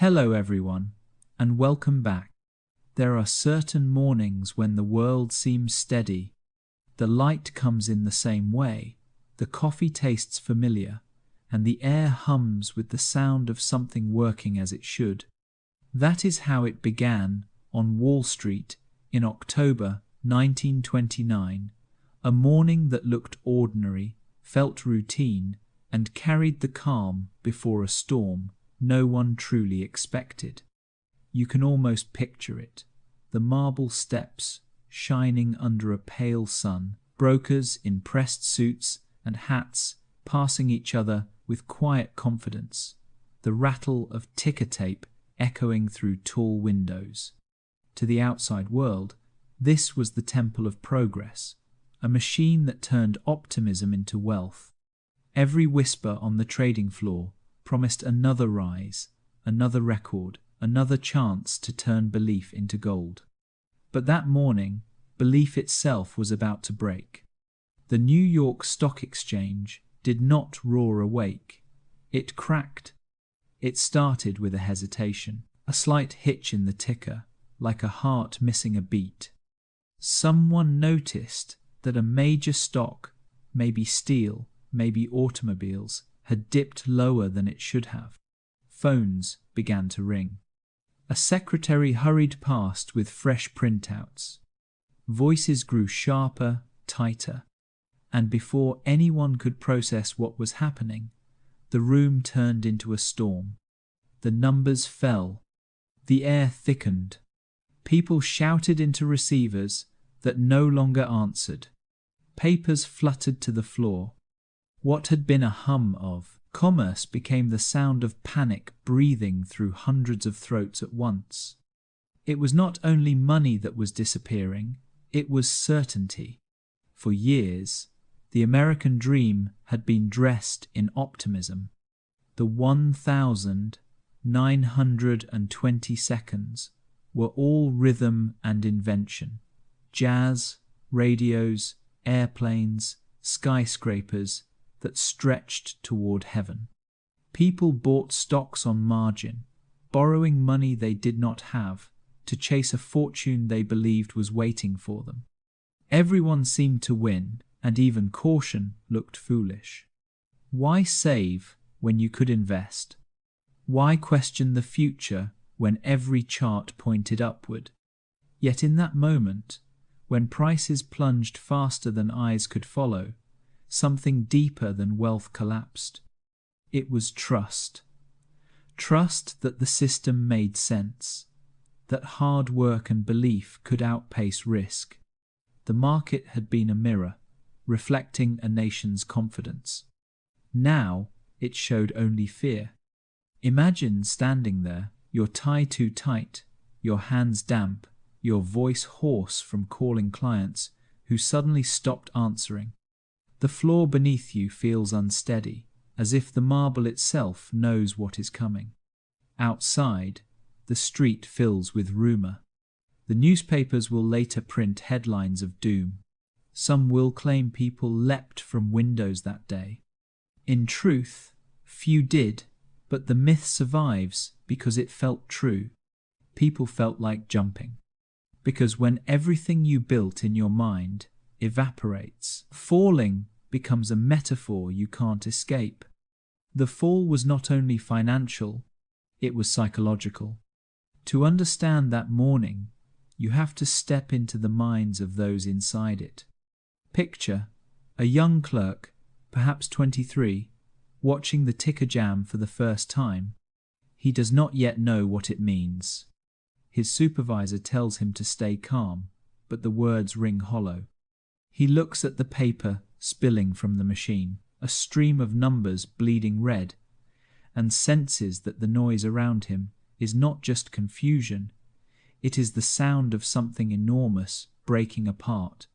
Hello everyone, and welcome back. There are certain mornings when the world seems steady. The light comes in the same way, the coffee tastes familiar, and the air hums with the sound of something working as it should. That is how it began on Wall Street in October 1929, a morning that looked ordinary, felt routine, and carried the calm before a storm no one truly expected. You can almost picture it, the marble steps shining under a pale sun, brokers in pressed suits and hats passing each other with quiet confidence, the rattle of ticker tape echoing through tall windows. To the outside world, this was the temple of progress, a machine that turned optimism into wealth. Every whisper on the trading floor promised another rise, another record, another chance to turn belief into gold. But that morning, belief itself was about to break. The New York Stock Exchange did not roar awake. It cracked. It started with a hesitation, a slight hitch in the ticker, like a heart missing a beat. Someone noticed that a major stock, maybe steel, maybe automobiles, had dipped lower than it should have. Phones began to ring. A secretary hurried past with fresh printouts. Voices grew sharper, tighter, and before anyone could process what was happening, the room turned into a storm. The numbers fell. The air thickened. People shouted into receivers that no longer answered. Papers fluttered to the floor. What had been a hum of commerce became the sound of panic breathing through hundreds of throats at once. It was not only money that was disappearing, it was certainty. For years, the American dream had been dressed in optimism. The 1,920 seconds were all rhythm and invention. Jazz, radios, airplanes, skyscrapers that stretched toward heaven. People bought stocks on margin, borrowing money they did not have to chase a fortune they believed was waiting for them. Everyone seemed to win, and even caution looked foolish. Why save when you could invest? Why question the future when every chart pointed upward? Yet in that moment, when prices plunged faster than eyes could follow, something deeper than wealth collapsed. It was trust. Trust that the system made sense, that hard work and belief could outpace risk. The market had been a mirror, reflecting a nation's confidence. Now it showed only fear. Imagine standing there, your tie too tight, your hands damp, your voice hoarse from calling clients who suddenly stopped answering. The floor beneath you feels unsteady, as if the marble itself knows what is coming. Outside, the street fills with rumor. The newspapers will later print headlines of doom. Some will claim people leapt from windows that day. In truth, few did, but the myth survives because it felt true. People felt like jumping. Because when everything you built in your mind evaporates, falling becomes a metaphor you can't escape. The fall was not only financial, it was psychological. To understand that morning, you have to step into the minds of those inside it. Picture a young clerk, perhaps 23, watching the ticker jam for the first time. He does not yet know what it means. His supervisor tells him to stay calm, but the words ring hollow. He looks at the paper spilling from the machine, a stream of numbers bleeding red, and senses that the noise around him is not just confusion, it is the sound of something enormous breaking apart.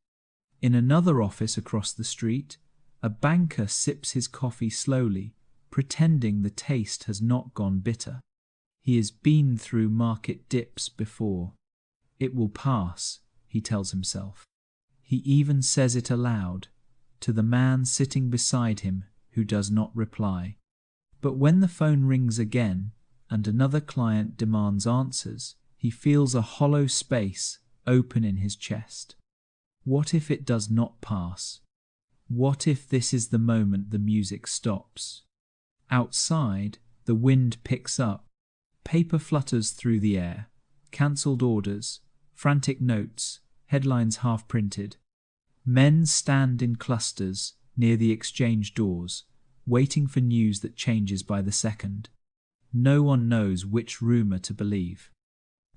In another office across the street, a banker sips his coffee slowly, pretending the taste has not gone bitter. He has been through market dips before. It will pass, he tells himself. He even says it aloud, to the man sitting beside him who does not reply. But when the phone rings again, and another client demands answers, he feels a hollow space open in his chest. What if it does not pass? What if this is the moment the music stops? Outside, the wind picks up. Paper flutters through the air. Cancelled orders, frantic notes, headlines half-printed. Men stand in clusters near the exchange doors, waiting for news that changes by the second. No one knows which rumour to believe.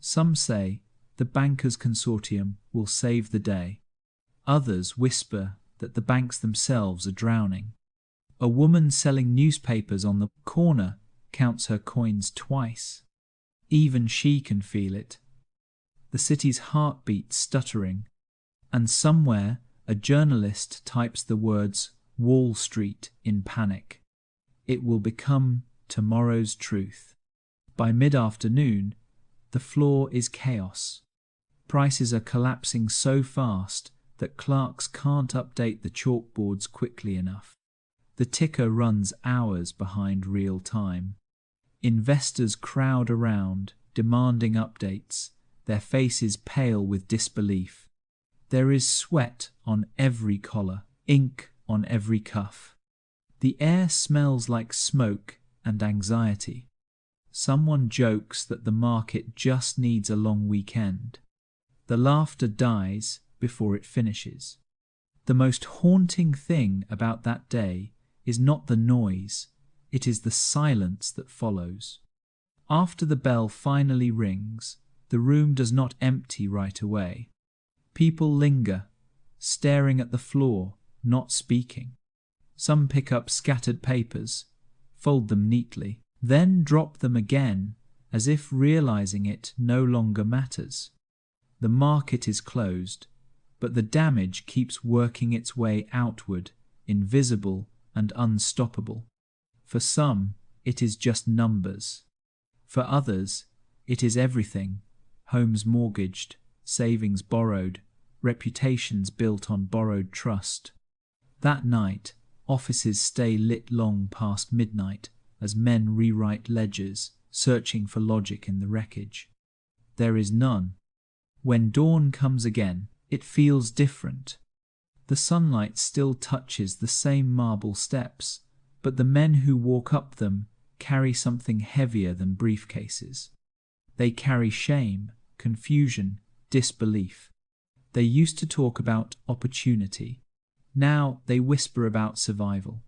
Some say the bankers' consortium will save the day. Others whisper that the banks themselves are drowning. A woman selling newspapers on the corner counts her coins twice. Even she can feel it. The city's heartbeat stuttering, and somewhere a journalist types the words Wall Street in panic. It will become tomorrow's truth. By mid-afternoon, the floor is chaos. Prices are collapsing so fast that clerks can't update the chalkboards quickly enough. The ticker runs hours behind real time. Investors crowd around, demanding updates, their faces pale with disbelief. There is sweat on every collar, ink on every cuff. The air smells like smoke and anxiety. Someone jokes that the market just needs a long weekend. The laughter dies before it finishes. The most haunting thing about that day is not the noise, it is the silence that follows. After the bell finally rings, the room does not empty right away. People linger, staring at the floor, not speaking. Some pick up scattered papers, fold them neatly, then drop them again as if realizing it no longer matters. The market is closed, but the damage keeps working its way outward, invisible and unstoppable. For some, it is just numbers. For others, it is everything: homes mortgaged, savings borrowed, reputations built on borrowed trust. That night, offices stay lit long past midnight as men rewrite ledgers, searching for logic in the wreckage. There is none. When dawn comes again, it feels different. The sunlight still touches the same marble steps, but the men who walk up them carry something heavier than briefcases. They carry shame, confusion, disbelief. They used to talk about opportunity. Now they whisper about survival.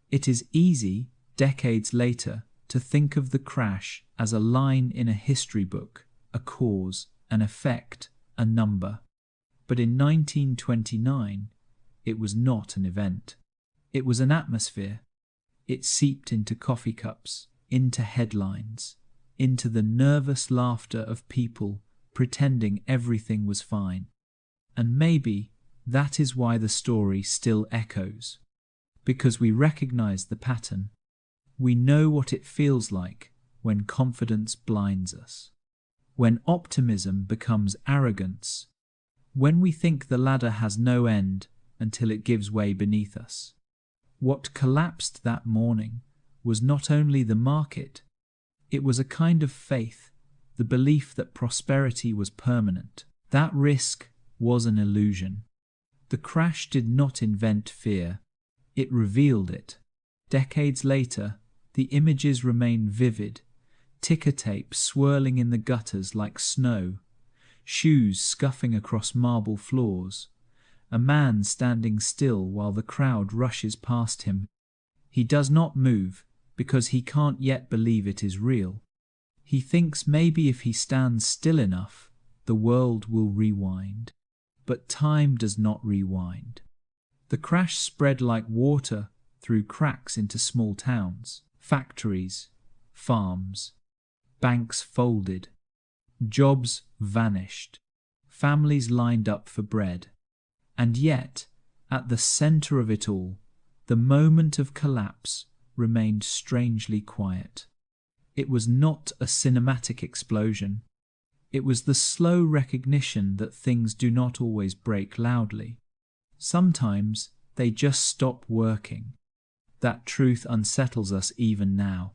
It is easy, decades later, to think of the crash as a line in a history book, a cause, an effect, a number. But in 1929, it was not an event. It was an atmosphere. It seeped into coffee cups, into headlines, into the nervous laughter of people pretending everything was fine. And maybe that is why the story still echoes. Because we recognize the pattern. We know what it feels like when confidence blinds us. When optimism becomes arrogance. When we think the ladder has no end until it gives way beneath us. What collapsed that morning was not only the market, it was a kind of faith, the belief that prosperity was permanent. That risk was an illusion. The crash did not invent fear, it revealed it. Decades later, the images remain vivid, ticker tape swirling in the gutters like snow, shoes scuffing across marble floors, a man standing still while the crowd rushes past him. He does not move because he can't yet believe it is real. He thinks maybe if he stands still enough, the world will rewind. But time does not rewind. The crash spread like water through cracks into small towns, factories, farms. Banks folded. Jobs vanished. Families lined up for bread. And yet, at the center of it all, the moment of collapse remained strangely quiet. It was not a cinematic explosion. It was the slow recognition that things do not always break loudly. Sometimes they just stop working. That truth unsettles us even now.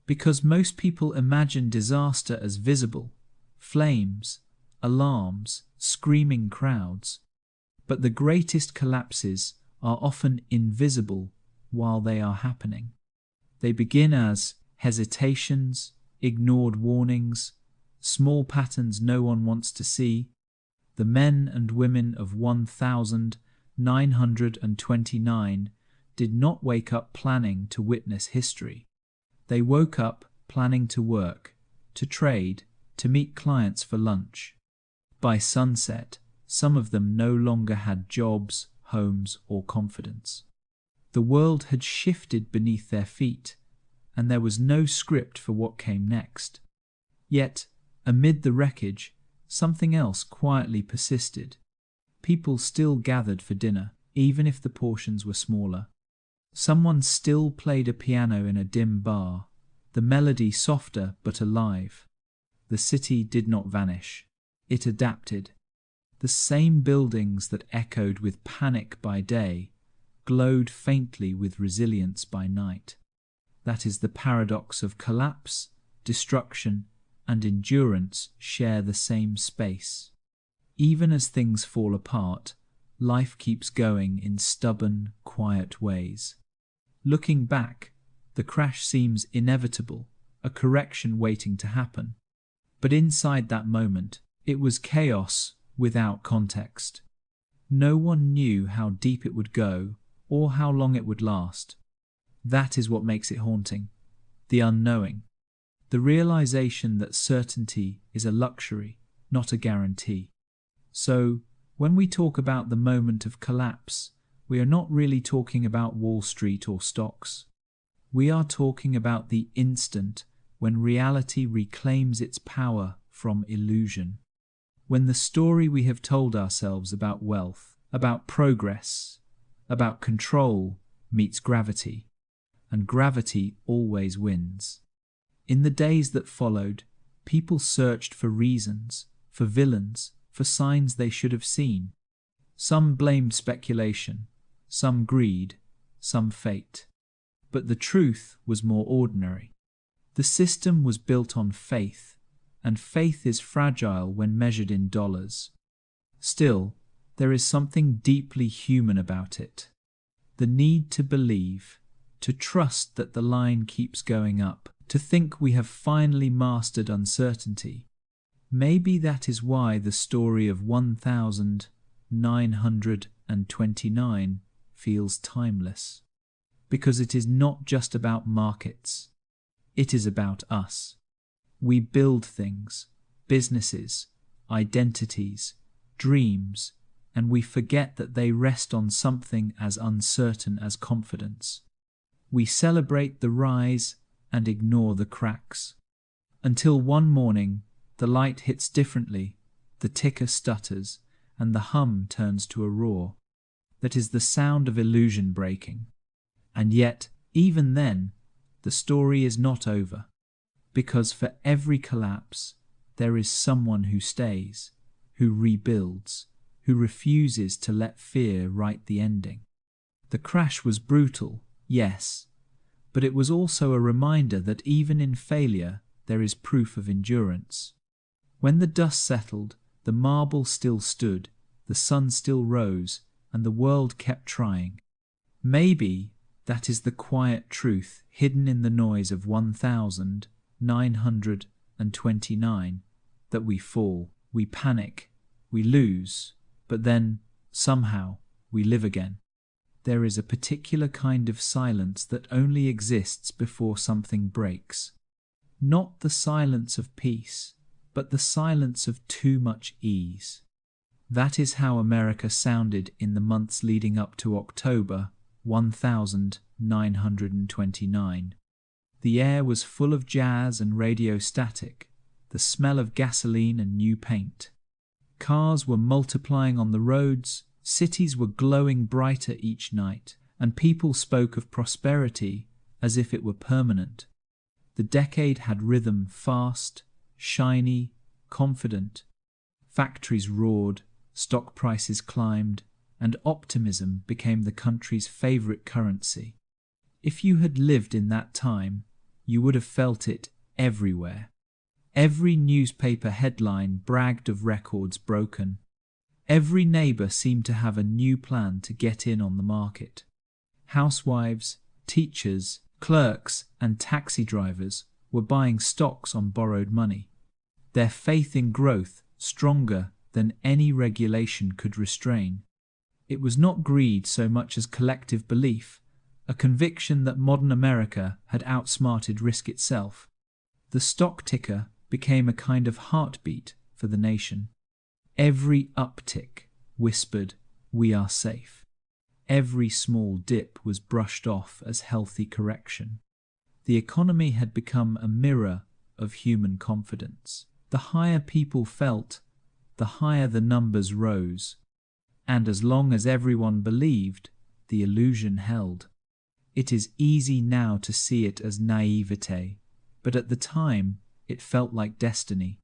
Because most people imagine disaster as visible, flames, alarms, screaming crowds. But the greatest collapses are often invisible while they are happening. They begin as hesitations, ignored warnings, small patterns no one wants to see. The men and women of 1929 did not wake up planning to witness history. They woke up planning to work, to trade, to meet clients for lunch. By sunset, some of them no longer had jobs, homes, or confidence. The world had shifted beneath their feet, and there was no script for what came next. Yet, amid the wreckage, something else quietly persisted. People still gathered for dinner, even if the portions were smaller. Someone still played a piano in a dim bar, the melody softer but alive. The city did not vanish. It adapted. The same buildings that echoed with panic by day glowed faintly with resilience by night. That is the paradox of collapse, destruction, and endurance share the same space. Even as things fall apart, life keeps going in stubborn, quiet ways. Looking back, the crash seems inevitable, a correction waiting to happen. But inside that moment, it was chaos without context. No one knew how deep it would go or how long it would last. That is what makes it haunting, the unknowing, the realization that certainty is a luxury, not a guarantee. So, when we talk about the moment of collapse, we are not really talking about Wall Street or stocks. We are talking about the instant when reality reclaims its power from illusion. When the story we have told ourselves about wealth, about progress, about control meets gravity, and gravity always wins. In the days that followed, people searched for reasons, for villains, for signs they should have seen. Some blamed speculation, some greed, some fate. But the truth was more ordinary. The system was built on faith, and faith is fragile when measured in dollars. Still, there is something deeply human about it. The need to believe, to trust that the line keeps going up, to think we have finally mastered uncertainty. Maybe that is why the story of 1929 feels timeless. Because it is not just about markets. It is about us. We build things, businesses, identities, dreams, and we forget that they rest on something as uncertain as confidence. We celebrate the rise and ignore the cracks. Until one morning, the light hits differently, the ticker stutters, and the hum turns to a roar. That is the sound of illusion breaking. And yet, even then, the story is not over. Because for every collapse, there is someone who stays, who rebuilds, who refuses to let fear write the ending. The crash was brutal, yes, but it was also a reminder that even in failure, there is proof of endurance. When the dust settled, the marble still stood, the sun still rose, and the world kept trying. Maybe that is the quiet truth hidden in the noise of 1929, that we fall, we panic, we lose, but then, somehow, we live again. There is a particular kind of silence that only exists before something breaks. Not the silence of peace, but the silence of too much ease. That is how America sounded in the months leading up to October 1929. The air was full of jazz and radio static, the smell of gasoline and new paint. Cars were multiplying on the roads, cities were glowing brighter each night, and people spoke of prosperity as if it were permanent. The decade had rhythm, fast, shiny, confident. Factories roared, stock prices climbed, and optimism became the country's favorite currency. If you had lived in that time, You would have felt it everywhere. Every newspaper headline bragged of records broken. Every neighbor seemed to have a new plan to get in on the market. Housewives, teachers, clerks, and taxi drivers were buying stocks on borrowed money, their faith in growth stronger than any regulation could restrain. It was not greed so much as collective belief, a conviction that modern America had outsmarted risk itself. The stock ticker became a kind of heartbeat for the nation. Every uptick whispered, "We are safe." Every small dip was brushed off as healthy correction. The economy had become a mirror of human confidence. The higher people felt, the higher the numbers rose. And as long as everyone believed, the illusion held. It is easy now to see it as naivete, but at the time it felt like destiny.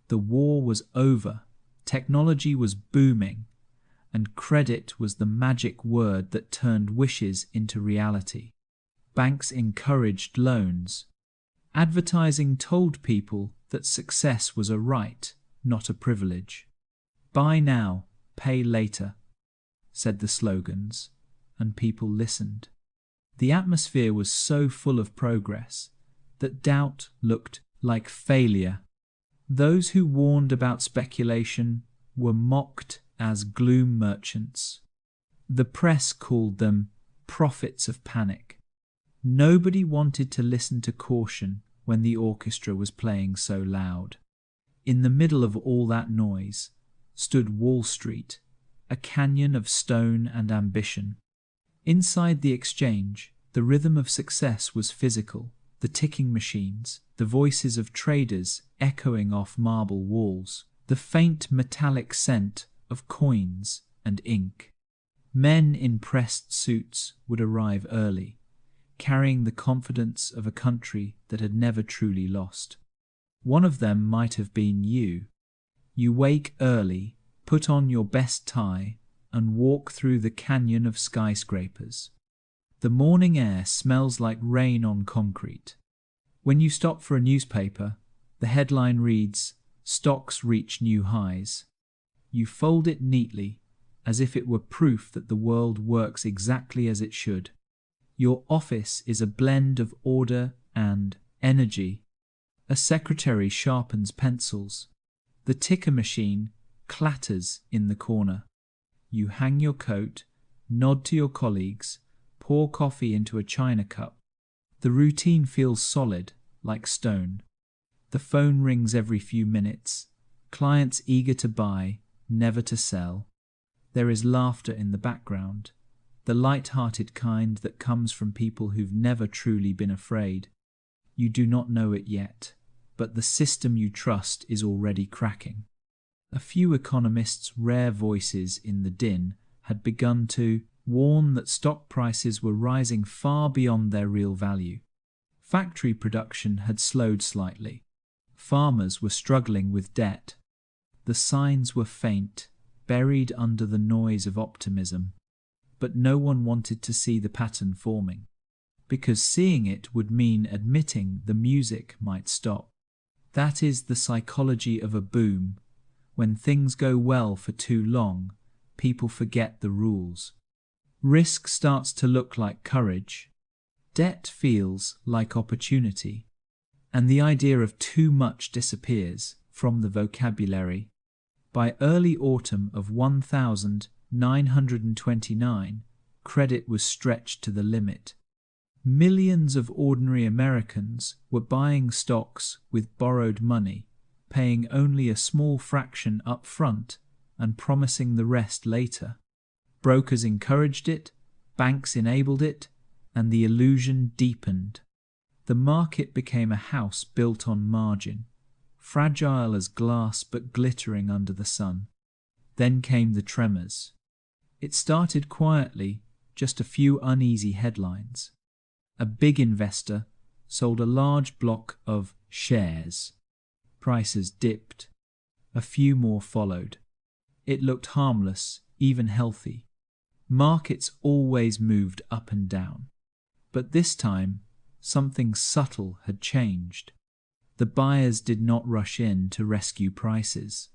The war was over, technology was booming, and credit was the magic word that turned wishes into reality. Banks encouraged loans. Advertising told people that success was a right, not a privilege. "Buy now, pay later," said the slogans, and people listened. The atmosphere was so full of progress that doubt looked like failure. Those who warned about speculation were mocked as gloom merchants. The press called them prophets of panic. Nobody wanted to listen to caution when the orchestra was playing so loud. In the middle of all that noise stood Wall Street, a canyon of stone and ambition. Inside the exchange, the rhythm of success was physical, the ticking machines, the voices of traders echoing off marble walls, the faint metallic scent of coins and ink. Men in pressed suits would arrive early, carrying the confidence of a country that had never truly lost. One of them might have been you. You wake early, put on your best tie, and walk through the canyon of skyscrapers. The morning air smells like rain on concrete. When you stop for a newspaper, the headline reads, "Stocks reach new highs." You fold it neatly, as if it were proof that the world works exactly as it should. Your office is a blend of order and energy. A secretary sharpens pencils. The ticker machine clatters in the corner. You hang your coat, nod to your colleagues, pour coffee into a china cup. The routine feels solid, like stone. The phone rings every few minutes. Clients eager to buy, never to sell. There is laughter in the background, the light-hearted kind that comes from people who've never truly been afraid. You do not know it yet, but the system you trust is already cracking. A few economists' rare voices in the din had begun to warn that stock prices were rising far beyond their real value. Factory production had slowed slightly. Farmers were struggling with debt. The signs were faint, buried under the noise of optimism. But no one wanted to see the pattern forming, because seeing it would mean admitting the music might stop. That is the psychology of a boom. When things go well for too long, people forget the rules. Risk starts to look like courage. Debt feels like opportunity. And the idea of too much disappears from the vocabulary. By early autumn of 1929, credit was stretched to the limit. Millions of ordinary Americans were buying stocks with borrowed money, paying only a small fraction up front and promising the rest later. Brokers encouraged it, banks enabled it, and the illusion deepened. The market became a house built on margin, fragile as glass but glittering under the sun. Then came the tremors. It started quietly, just a few uneasy headlines. A big investor sold a large block of shares. Prices dipped. A few more followed. It looked harmless, even healthy. Markets always moved up and down. But this time, something subtle had changed. The buyers did not rush in to rescue prices.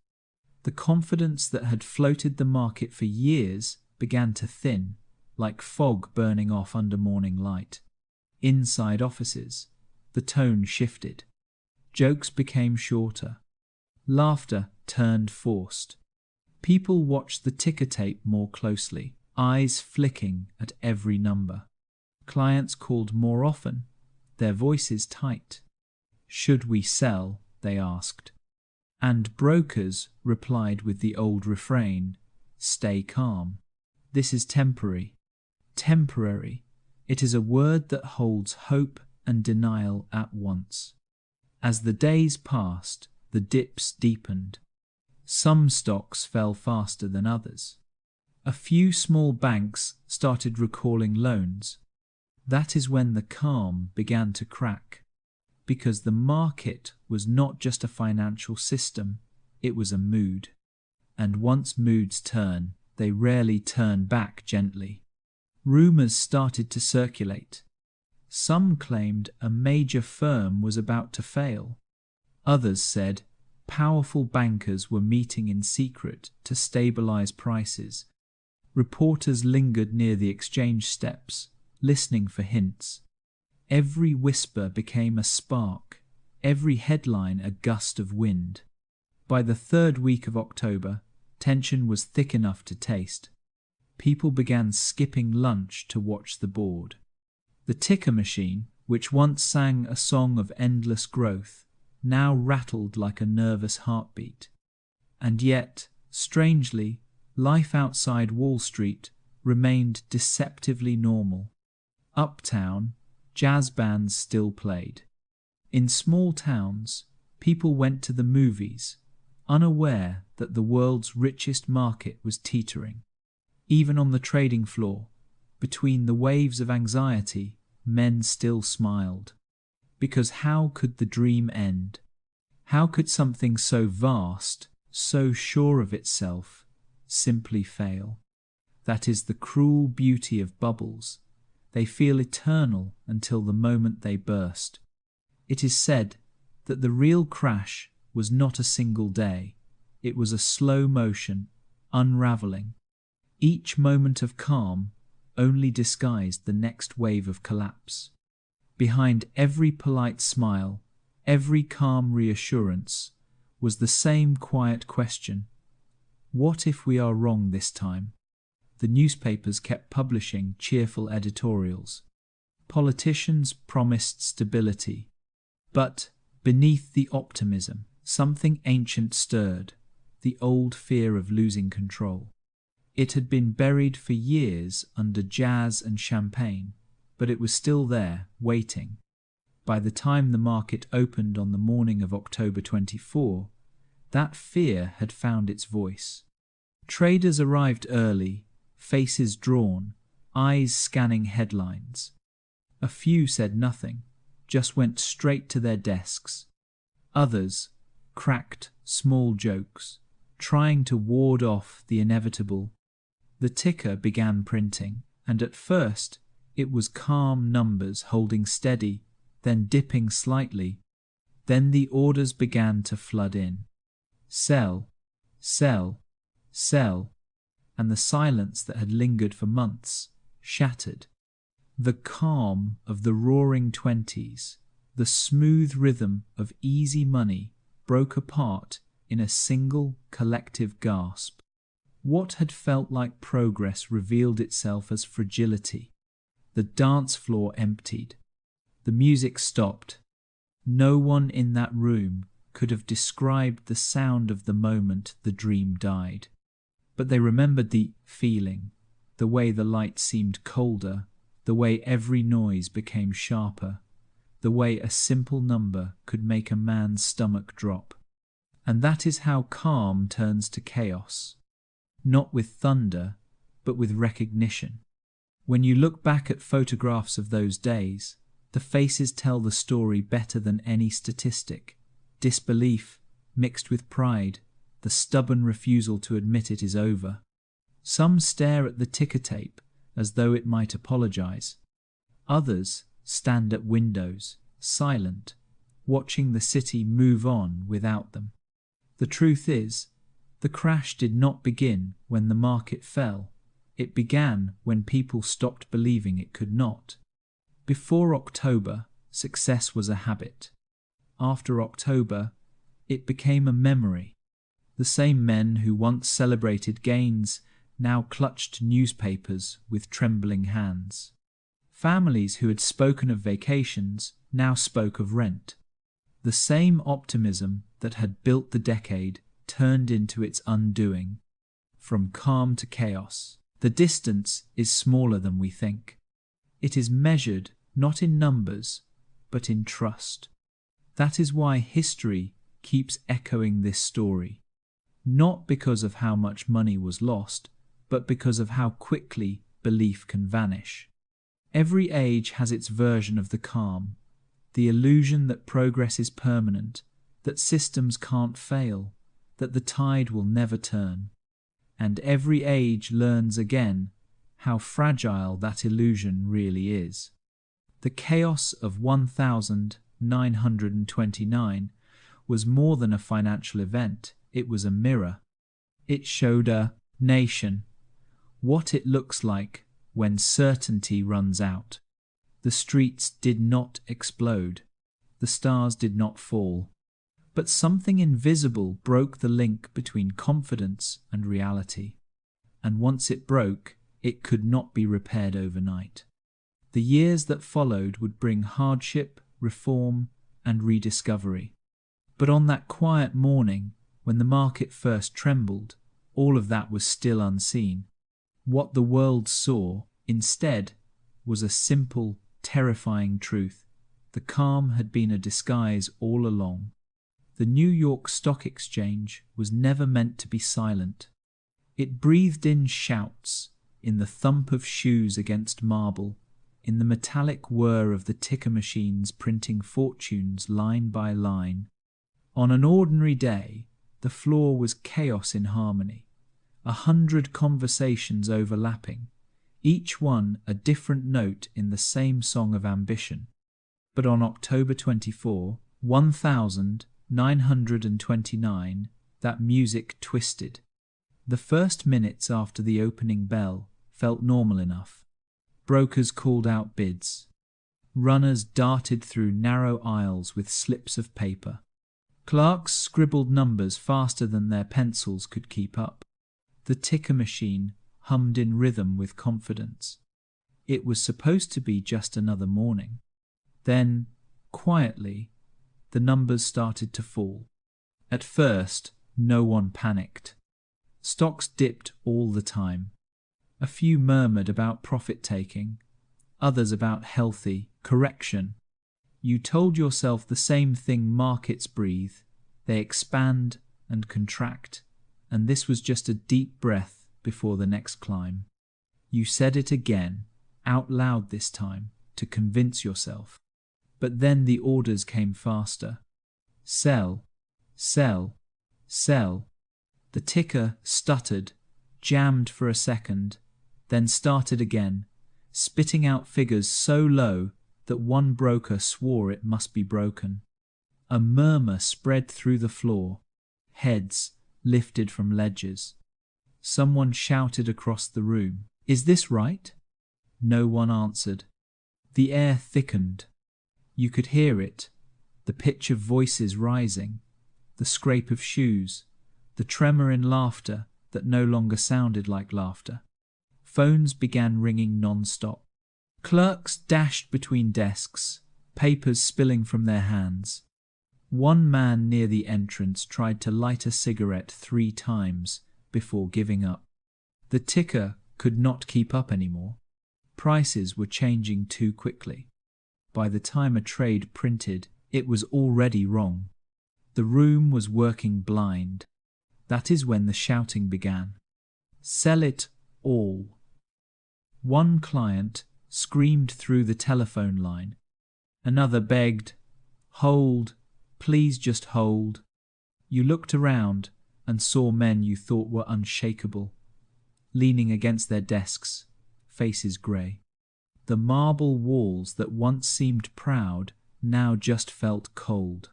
The confidence that had floated the market for years began to thin, like fog burning off under morning light. Inside offices, the tone shifted. Jokes became shorter. Laughter turned forced. People watched the ticker tape more closely, eyes flicking at every number. Clients called more often, their voices tight. "Should we sell?" they asked. And brokers replied with the old refrain, "Stay calm. This is temporary." Temporary. It is a word that holds hope and denial at once. As the days passed, the dips deepened. Some stocks fell faster than others. A few small banks started recalling loans. That is when the calm began to crack. Because the market was not just a financial system, it was a mood. And once moods turn, they rarely turn back gently. Rumors started to circulate. Some claimed a major firm was about to fail. Others said powerful bankers were meeting in secret to stabilize prices. Reporters lingered near the exchange steps, listening for hints. Every whisper became a spark, every headline a gust of wind. By the third week of October, tension was thick enough to taste. People began skipping lunch to watch the board. The ticker machine, which once sang a song of endless growth, now rattled like a nervous heartbeat. And yet, strangely, life outside Wall Street remained deceptively normal. Uptown, jazz bands still played. In small towns, people went to the movies, unaware that the world's richest market was teetering. Even on the trading floor, between the waves of anxiety, men still smiled. Because how could the dream end? How could something so vast, so sure of itself, simply fail? That is the cruel beauty of bubbles. They feel eternal until the moment they burst. It is said that the real crash was not a single day. It was a slow motion, unraveling. Each moment of calm only disguised the next wave of collapse. Behind every polite smile, every calm reassurance, was the same quiet question. What if we are wrong this time? The newspapers kept publishing cheerful editorials. Politicians promised stability. But beneath the optimism, something ancient stirred, the old fear of losing control. It had been buried for years under jazz and champagne, but it was still there, waiting. By the time the market opened on the morning of October 24, that fear had found its voice. Traders arrived early, faces drawn, eyes scanning headlines. A few said nothing, just went straight to their desks. Others cracked small jokes, trying to ward off the inevitable. The ticker began printing, and at first it was calm numbers holding steady, then dipping slightly. Then the orders began to flood in. Sell, sell, sell, and the silence that had lingered for months shattered. The calm of the roaring 20s, the smooth rhythm of easy money broke apart in a single collective gasp. What had felt like progress revealed itself as fragility. The dance floor emptied. The music stopped. No one in that room could have described the sound of the moment the dream died. But they remembered the feeling, the way the light seemed colder, the way every noise became sharper, the way a simple number could make a man's stomach drop. And that is how calm turns to chaos. Not with thunder, but with recognition. When you look back at photographs of those days, the faces tell the story better than any statistic. Disbelief, mixed with pride, the stubborn refusal to admit it is over. Some stare at the ticker tape as though it might apologize. Others stand at windows, silent, watching the city move on without them. The truth is, the crash did not begin when the market fell. It began when people stopped believing it could not. Before October, success was a habit. After October, it became a memory. The same men who once celebrated gains now clutched newspapers with trembling hands. Families who had spoken of vacations now spoke of rent. The same optimism that had built the decade turned into its undoing. From calm to chaos, the distance is smaller than we think. It is measured not in numbers, but in trust. That is why history keeps echoing this story. Not because of how much money was lost, but because of how quickly belief can vanish. Every age has its version of the calm, the illusion that progress is permanent, that systems can't fail, that the tide will never turn. And every age learns again how fragile that illusion really is. The chaos of 1929 was more than a financial event, it was a mirror. It showed a nation what it looks like when certainty runs out. The streets did not explode. The stars did not fall. But something invisible broke the link between confidence and reality. And once it broke, it could not be repaired overnight. The years that followed would bring hardship, reform, and rediscovery. But on that quiet morning, when the market first trembled, all of that was still unseen. What the world saw, instead, was a simple, terrifying truth. The calm had been a disguise all along. The New York Stock Exchange was never meant to be silent. It breathed in shouts, in the thump of shoes against marble, in the metallic whir of the ticker machines printing fortunes line by line. On an ordinary day, the floor was chaos in harmony, 100 conversations overlapping, each one a different note in the same song of ambition. But on October 24, 1929, that music twisted. The first minutes after the opening bell felt normal enough. Brokers called out bids. Runners darted through narrow aisles with slips of paper. Clerks scribbled numbers faster than their pencils could keep up. The ticker machine hummed in rhythm with confidence. It was supposed to be just another morning. Then, quietly, the numbers started to fall. At first, no one panicked. Stocks dipped all the time. A few murmured about profit-taking, others about healthy correction. You told yourself the same thing markets breathe. They expand and contract, and this was just a deep breath before the next climb. You said it again, out loud this time, to convince yourself. But then the orders came faster. Sell, sell, sell. The ticker stuttered, jammed for a second, then started again, spitting out figures so low that one broker swore it must be broken. A murmur spread through the floor, heads lifted from ledgers. Someone shouted across the room, "Is this right?" No one answered. The air thickened. You could hear it, the pitch of voices rising, the scrape of shoes, the tremor in laughter that no longer sounded like laughter. Phones began ringing non-stop. Clerks dashed between desks, papers spilling from their hands. One man near the entrance tried to light a cigarette 3 times before giving up. The ticker could not keep up anymore. Prices were changing too quickly. By the time a trade printed, it was already wrong. The room was working blind. That is when the shouting began. Sell it all. One client screamed through the telephone line. Another begged, "Hold, please just hold." You looked around and saw men you thought were unshakable, leaning against their desks, faces grey. The marble walls that once seemed proud now just felt cold.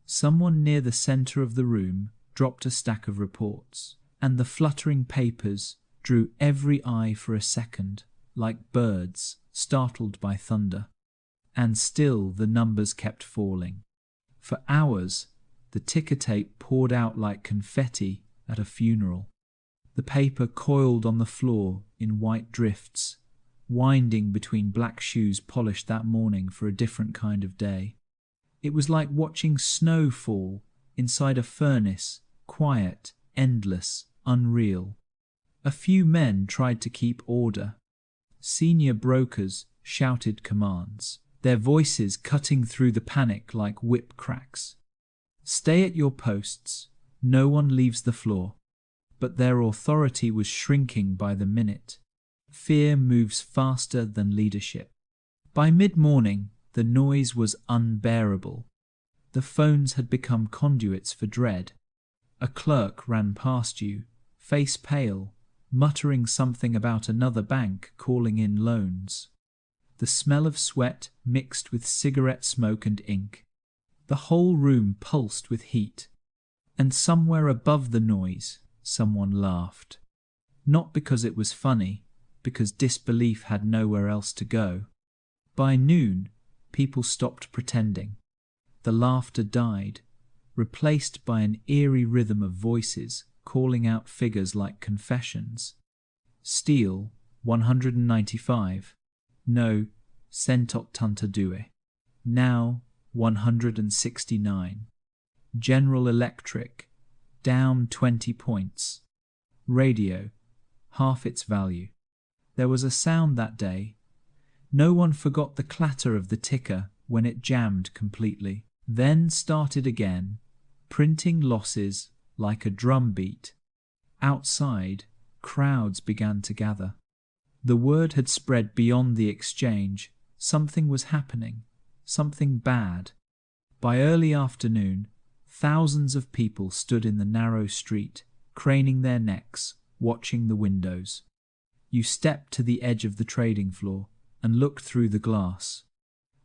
Someone near the center of the room dropped a stack of reports, and the fluttering papers drew every eye for a second, like birds startled by thunder. And still the numbers kept falling. For hours, the ticker tape poured out like confetti at a funeral. The paper coiled on the floor in white drifts, winding between black shoes polished that morning for a different kind of day. It was like watching snow fall inside a furnace, quiet, endless, unreal. A few men tried to keep order. Senior brokers shouted commands, their voices cutting through the panic like whip cracks. Stay at your posts, no one leaves the floor. But their authority was shrinking by the minute. Fear moves faster than leadership. By mid-morning, the noise was unbearable. The phones had become conduits for dread. A clerk ran past you, face pale, muttering something about another bank calling in loans. The smell of sweat mixed with cigarette smoke and ink. The whole room pulsed with heat. And somewhere above the noise, someone laughed. Not because it was funny, because disbelief had nowhere else to go. By noon, people stopped pretending. The laughter died, replaced by an eerie rhythm of voices calling out figures like confessions. Steel, 195. No, centot tanta due. Now, 169. General Electric, down 20 points. Radio, half its value. There was a sound that day. No one forgot the clatter of the ticker when it jammed completely. Then started again, printing losses like a drumbeat. Outside, crowds began to gather. The word had spread beyond the exchange. Something was happening, something bad. By early afternoon, thousands of people stood in the narrow street, craning their necks, watching the windows. You stepped to the edge of the trading floor and looked through the glass.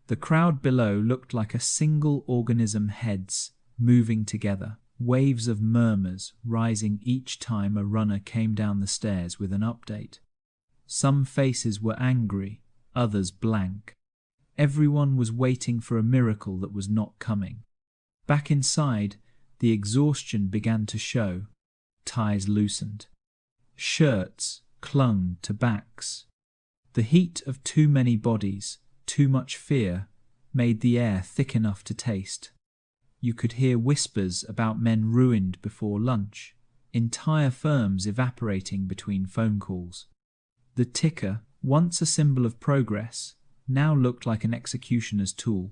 The crowd below looked like a single organism, heads moving together, waves of murmurs rising each time a runner came down the stairs with an update. Some faces were angry, others blank. Everyone was waiting for a miracle that was not coming. Back inside, the exhaustion began to show. Ties loosened. Shirts clung to backs. The heat of too many bodies, too much fear, made the air thick enough to taste. You could hear whispers about men ruined before lunch, entire firms evaporating between phone calls. The ticker, once a symbol of progress, now looked like an executioner's tool.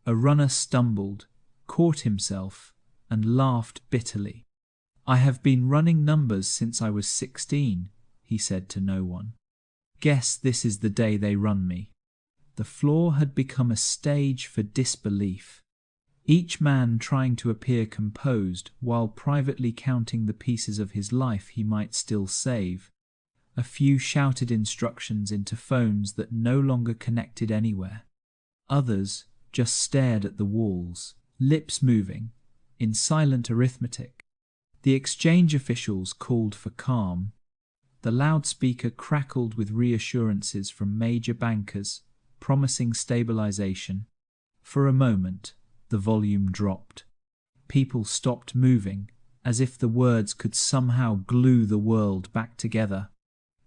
A runner stumbled, caught himself, and laughed bitterly. "I have been running numbers since I was 16, he said to no one. "Guess this is the day they run me." The floor had become a stage for disbelief. Each man trying to appear composed while privately counting the pieces of his life he might still save. A few shouted instructions into phones that no longer connected anywhere. Others just stared at the walls, lips moving, in silent arithmetic. The exchange officials called for calm. The loudspeaker crackled with reassurances from major bankers, promising stabilization. For a moment, the volume dropped. People stopped moving, as if the words could somehow glue the world back together.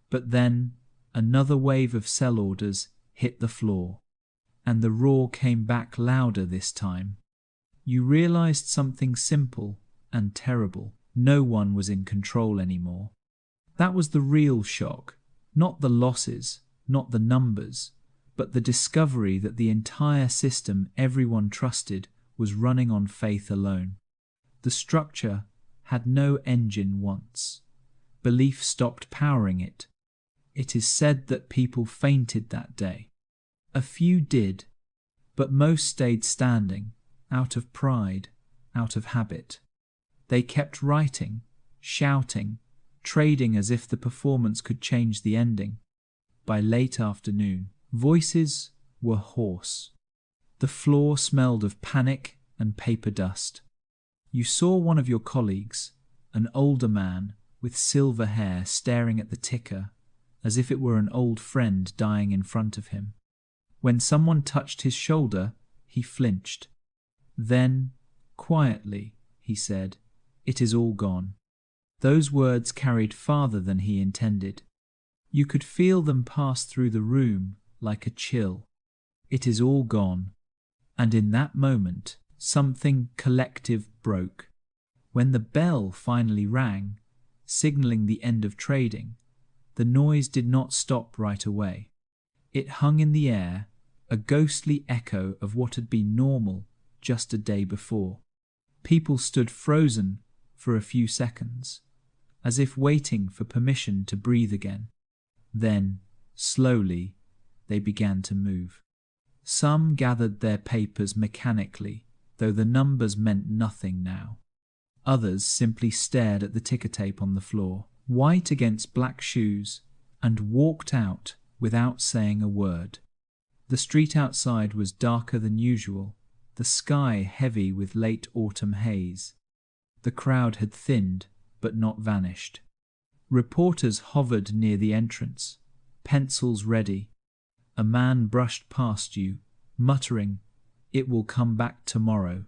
But then, another wave of sell orders hit the floor, and the roar came back louder this time. You realized something simple and terrible. No one was in control anymore. That was the real shock, not the losses, not the numbers, but the discovery that the entire system everyone trusted was running on faith alone. The structure had no engine once. Belief stopped powering it. It is said that people fainted that day. A few did, but most stayed standing, out of pride, out of habit. They kept writing, shouting, trading as if the performance could change the ending. By late afternoon, Voices were hoarse. The floor smelled of panic and paper dust. You saw one of your colleagues, an older man with silver hair, staring at the ticker as if it were an old friend dying in front of him. When someone touched his shoulder, he flinched. Then, quietly, he said, "It is all gone." Those words carried farther than he intended. You could feel them pass through the room like a chill. It is all gone. And in that moment, something collective broke. When the bell finally rang, signaling the end of trading, the noise did not stop right away. It hung in the air, a ghostly echo of what had been normal just a day before. People stood frozen for a few seconds, as if waiting for permission to breathe again. Then, slowly, they began to move. Some gathered their papers mechanically, though the numbers meant nothing now. Others simply stared at the ticker tape on the floor, white against black shoes, and walked out without saying a word. The street outside was darker than usual, the sky heavy with late autumn haze. The crowd had thinned, but not vanished. Reporters hovered near the entrance, pencils ready. A man brushed past you, muttering, "It will come back tomorrow."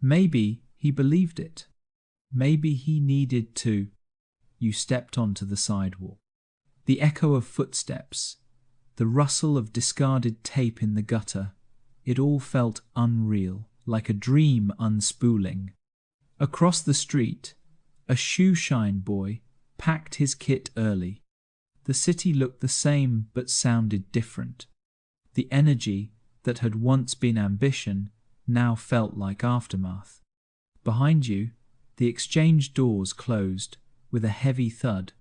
Maybe he believed it. Maybe he needed to. You stepped onto the sidewalk. The echo of footsteps, the rustle of discarded tape in the gutter, it all felt unreal, like a dream unspooling. Across the street, a shoeshine boy packed his kit early. The city looked the same but sounded different. The energy that had once been ambition now felt like aftermath. Behind you, the exchange doors closed with a heavy thud.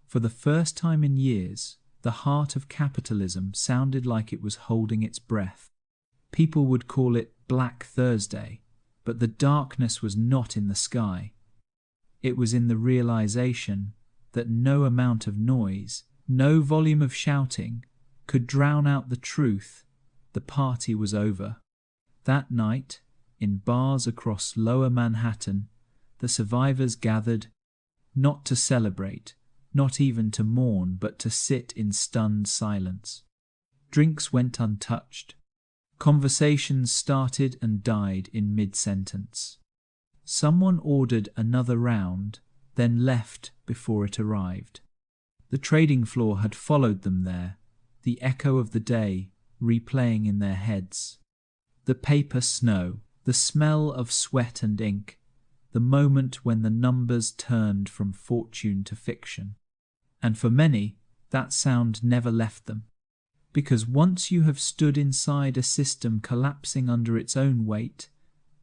For the first time in years, the heart of capitalism sounded like it was holding its breath. People would call it Black Thursday, but the darkness was not in the sky. It was in the realization that no amount of noise, no volume of shouting, could drown out the truth. The party was over. That night, in bars across Lower Manhattan, the survivors gathered, not to celebrate, not even to mourn, but to sit in stunned silence. Drinks went untouched. Conversations started and died in mid-sentence. Someone ordered another round, then left before it arrived. The trading floor had followed them there, the echo of the day replaying in their heads. The paper snow, the smell of sweat and ink, the moment when the numbers turned from fortune to fiction. And for many, that sound never left them. Because once you have stood inside a system collapsing under its own weight,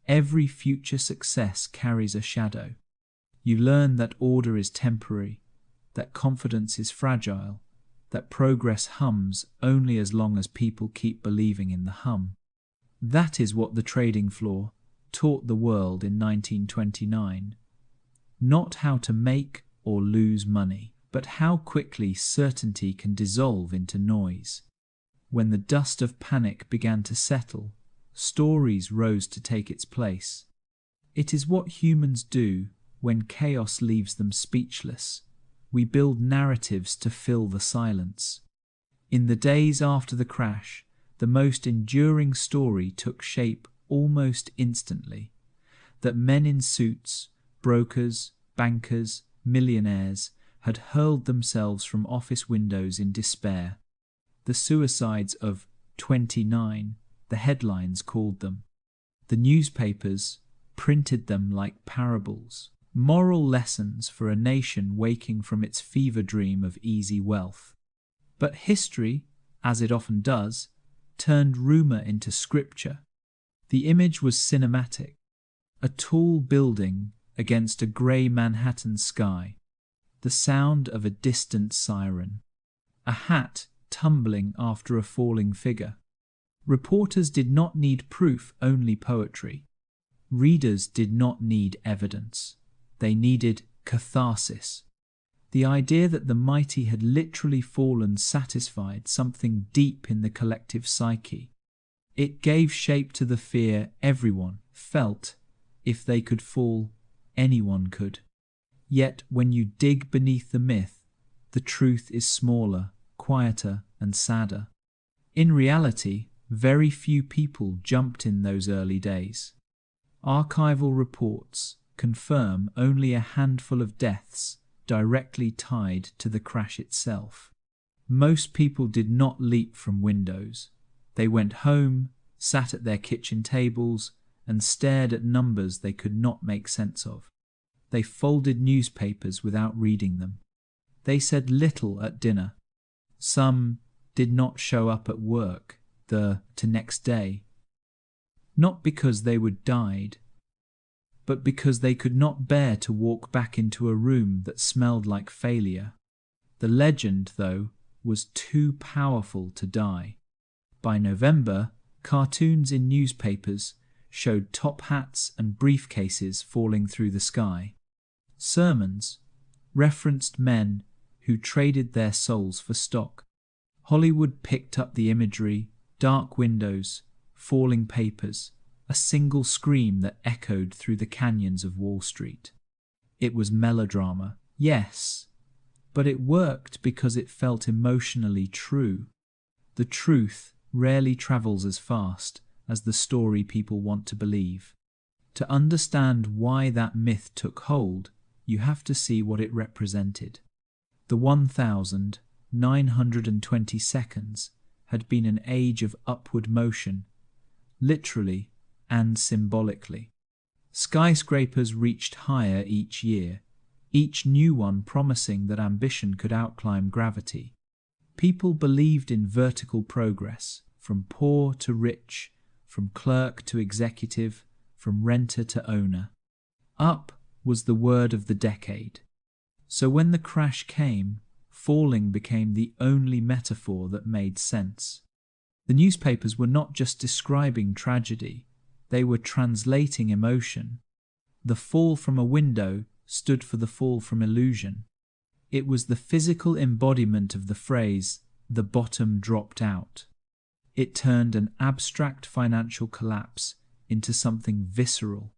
every future success carries a shadow. You learn that order is temporary, that confidence is fragile, that progress hums only as long as people keep believing in the hum. That is what the trading floor taught the world in 1929. Not how to make or lose money, but how quickly certainty can dissolve into noise. When the dust of panic began to settle, stories rose to take its place. It is what humans do when chaos leaves them speechless. We build narratives to fill the silence. In the days after the crash, the most enduring story took shape almost instantly. That men in suits, brokers, bankers, millionaires, had hurled themselves from office windows in despair. The suicides of 29, the headlines called them. The newspapers printed them like parables, moral lessons for a nation waking from its fever dream of easy wealth. But history, as it often does, turned rumor into scripture. The image was cinematic, a tall building against a grey Manhattan sky, the sound of a distant siren, a hat tumbling after a falling figure. Reporters did not need proof, only poetry. Readers did not need evidence. They needed catharsis. The idea that the mighty had literally fallen satisfied something deep in the collective psyche. It gave shape to the fear everyone felt if they could fall, anyone could. Yet when you dig beneath the myth, the truth is smaller, quieter, and sadder. In reality, very few people jumped in those early days. Archival reports confirm only a handful of deaths directly tied to the crash itself. Most people did not leap from windows. They went home, sat at their kitchen tables, and stared at numbers they could not make sense of. They folded newspapers without reading them. They said little at dinner. Some did not show up at work the next day, not because they were died, but because they could not bear to walk back into a room that smelled like failure. The legend, though, was too powerful to die. By November, cartoons in newspapers showed top hats and briefcases falling through the sky. Sermons referenced men who traded their souls for stock. Hollywood picked up the imagery: dark windows, falling papers, a single scream that echoed through the canyons of Wall Street. It was melodrama, yes, but it worked because it felt emotionally true. The truth rarely travels as fast as the story people want to believe. To understand why that myth took hold, you have to see what it represented. The 1,920 seconds had been an age of upward motion, literally and symbolically. Skyscrapers reached higher each year, each new one promising that ambition could outclimb gravity. People believed in vertical progress, from poor to rich, from clerk to executive, from renter to owner. Up was the word of the decade. So when the crash came, falling became the only metaphor that made sense. The newspapers were not just describing tragedy, they were translating emotion. The fall from a window stood for the fall from illusion. It was the physical embodiment of the phrase, "the bottom dropped out." It turned an abstract financial collapse into something visceral.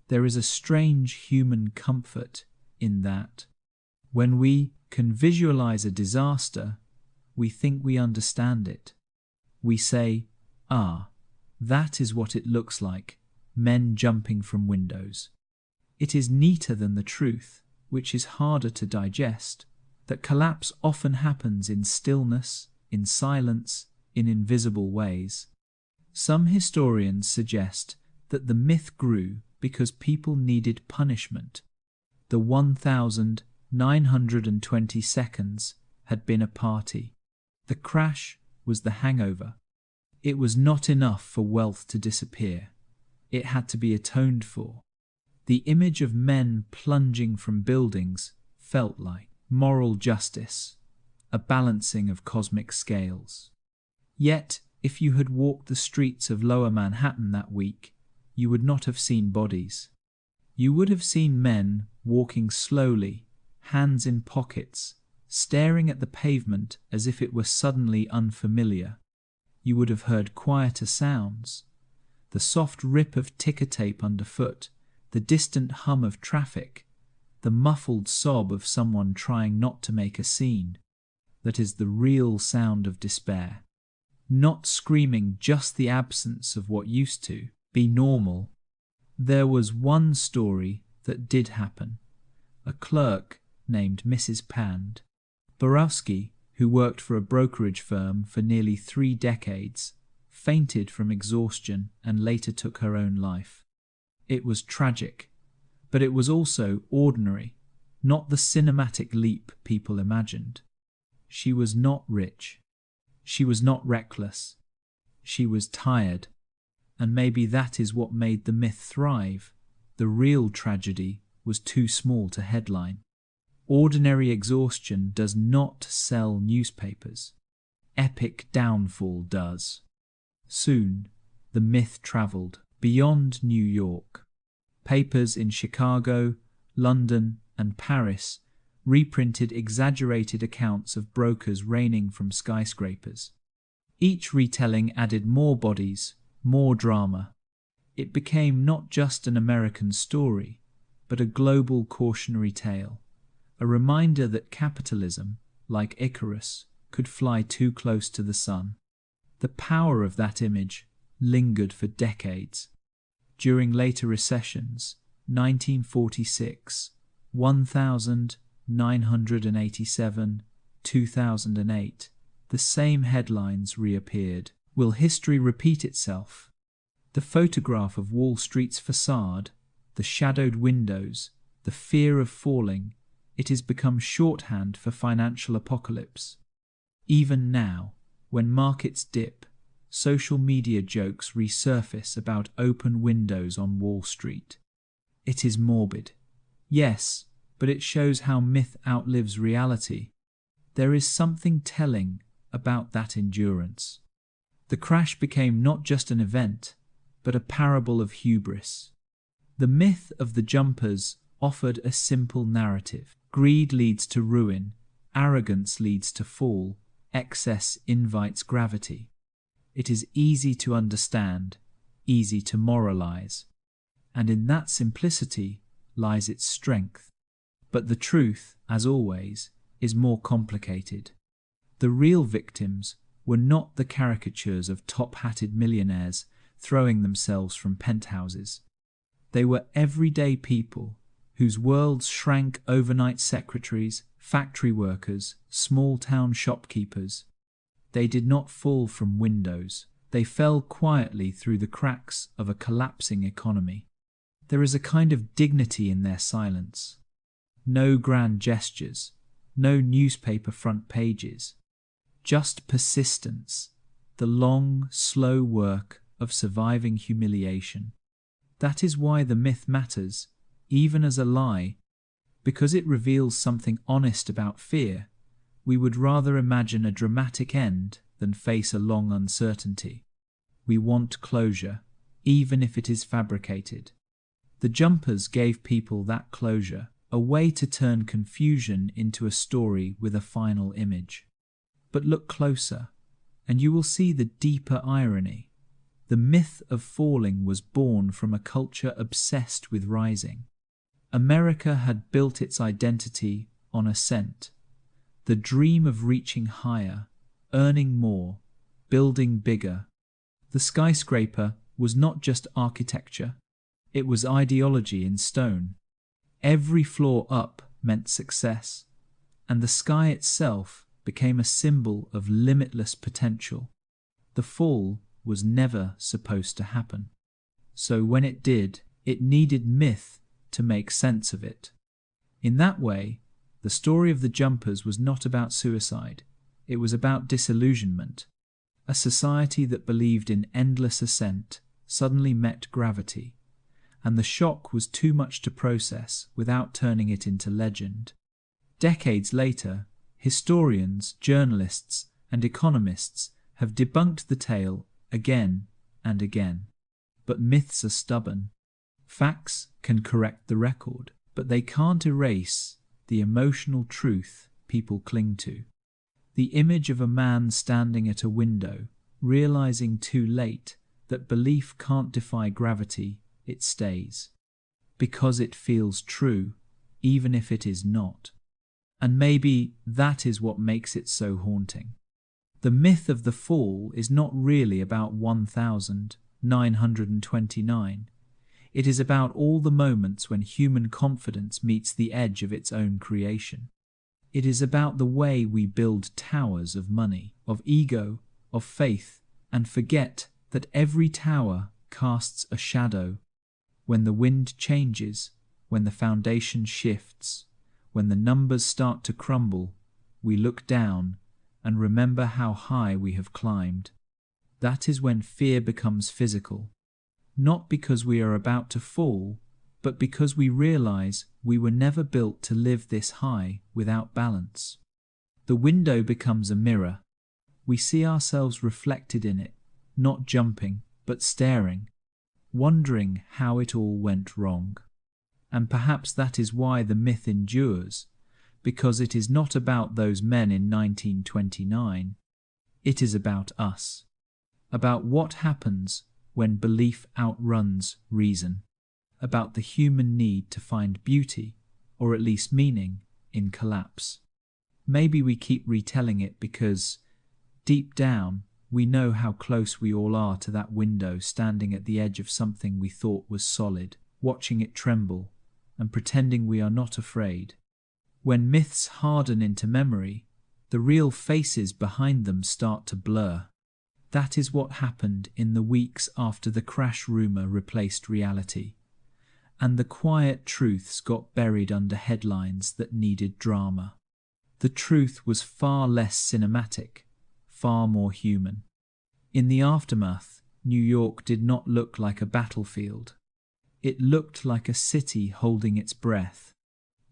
There is a strange human comfort in that. When we can visualize a disaster, we think we understand it. We say, that is what it looks like, men jumping from windows. It is neater than the truth, which is harder to digest, that collapse often happens in stillness, in silence, in invisible ways. Some historians suggest that the myth grew because people needed punishment. The 1,920 seconds had been a party. The crash was the hangover. It was not enough for wealth to disappear. It had to be atoned for. The image of men plunging from buildings felt like moral justice, a balancing of cosmic scales. Yet, if you had walked the streets of Lower Manhattan that week, you would not have seen bodies. You would have seen men walking slowly, hands in pockets, staring at the pavement as if it were suddenly unfamiliar. You would have heard quieter sounds, the soft rip of ticker tape underfoot, the distant hum of traffic, the muffled sob of someone trying not to make a scene. That is the real sound of despair. Not screaming, just the absence of what used to be normal. There was one story that did happen. A clerk named Mrs. Pand. Borowski, who worked for a brokerage firm for nearly 3 decades, fainted from exhaustion and later took her own life. It was tragic, but it was also ordinary, not the cinematic leap people imagined. She was not rich. She was not reckless. She was tired. And maybe that is what made the myth thrive. The real tragedy was too small to headline. Ordinary exhaustion does not sell newspapers. Epic downfall does. Soon, the myth traveled beyond New York. Papers in Chicago, London, and Paris reprinted exaggerated accounts of brokers reigning from skyscrapers. Each retelling added more bodies, more drama. It became not just an American story, but a global cautionary tale, a reminder that capitalism, like Icarus, could fly too close to the sun. The power of that image lingered for decades. During later recessions, 1946, 1987, 2008, the same headlines reappeared. Will history repeat itself? The photograph of Wall Street's facade, the shadowed windows, the fear of falling, it has become shorthand for financial apocalypse. Even now, when markets dip, social media jokes resurface about open windows on Wall Street. It is morbid. Yes, but it shows how myth outlives reality. There is something telling about that endurance. The crash became not just an event, but a parable of hubris. The myth of the jumpers offered a simple narrative. Greed leads to ruin, arrogance leads to fall, excess invites gravity. It is easy to understand, easy to moralize, and in that simplicity lies its strength. But the truth, as always, is more complicated. The real victims were not the caricatures of top-hatted millionaires throwing themselves from penthouses. They were everyday people whose worlds shrank: overnight secretaries, factory workers, small-town shopkeepers. They did not fall from windows. They fell quietly through the cracks of a collapsing economy. There is a kind of dignity in their silence. No grand gestures, no newspaper front pages, just persistence, the long, slow work of surviving humiliation. That is why the myth matters, even as a lie, because it reveals something honest about fear. We would rather imagine a dramatic end than face a long uncertainty. We want closure, even if it is fabricated. The jumpers gave people that closure, a way to turn confusion into a story with a final image. But look closer, and you will see the deeper irony. The myth of falling was born from a culture obsessed with rising. America had built its identity on ascent, the dream of reaching higher, earning more, building bigger. The skyscraper was not just architecture, it was ideology in stone. Every floor up meant success, and the sky itself became a symbol of limitless potential. The fall was never supposed to happen. So when it did, it needed myth to make sense of it. In that way, the story of the jumpers was not about suicide. It was about disillusionment. A society that believed in endless ascent suddenly met gravity, and the shock was too much to process without turning it into legend. Decades later, historians, journalists, and economists have debunked the tale again and again. But myths are stubborn. Facts can correct the record, but they can't erase the emotional truth people cling to. The image of a man standing at a window, realizing too late that belief can't defy gravity, it stays. Because it feels true, even if it is not. And maybe that is what makes it so haunting. The myth of the fall is not really about 1929. It is about all the moments when human confidence meets the edge of its own creation. It is about the way we build towers of money, of ego, of faith, and forget that every tower casts a shadow. When the wind changes, when the foundation shifts, when the numbers start to crumble, we look down and remember how high we have climbed. That is when fear becomes physical. Not because we are about to fall, but because we realize we were never built to live this high without balance. The window becomes a mirror. We see ourselves reflected in it, not jumping, but staring, wondering how it all went wrong. And perhaps that is why the myth endures, because it is not about those men in 1929. It is about us, about what happens when belief outruns reason, about the human need to find beauty, or at least meaning, in collapse. Maybe we keep retelling it because, deep down, we know how close we all are to that window standing at the edge of something we thought was solid, watching it tremble, and pretending we are not afraid. When myths harden into memory, the real faces behind them start to blur. That is what happened in the weeks after the crash rumor replaced reality, and the quiet truths got buried under headlines that needed drama. The truth was far less cinematic, far more human. In the aftermath, New York did not look like a battlefield. It looked like a city holding its breath.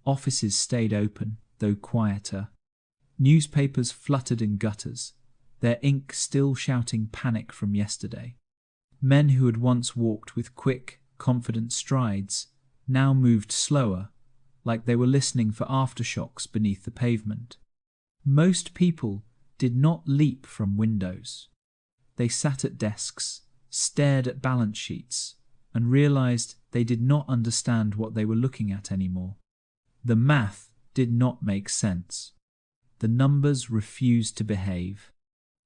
Offices stayed open, though quieter. Newspapers fluttered in gutters, their ink still shouting panic from yesterday. Men who had once walked with quick, confident strides now moved slower, like they were listening for aftershocks beneath the pavement. Most people did not leap from windows. They sat at desks, stared at balance sheets, and realized they did not understand what they were looking at anymore. The math did not make sense. The numbers refused to behave.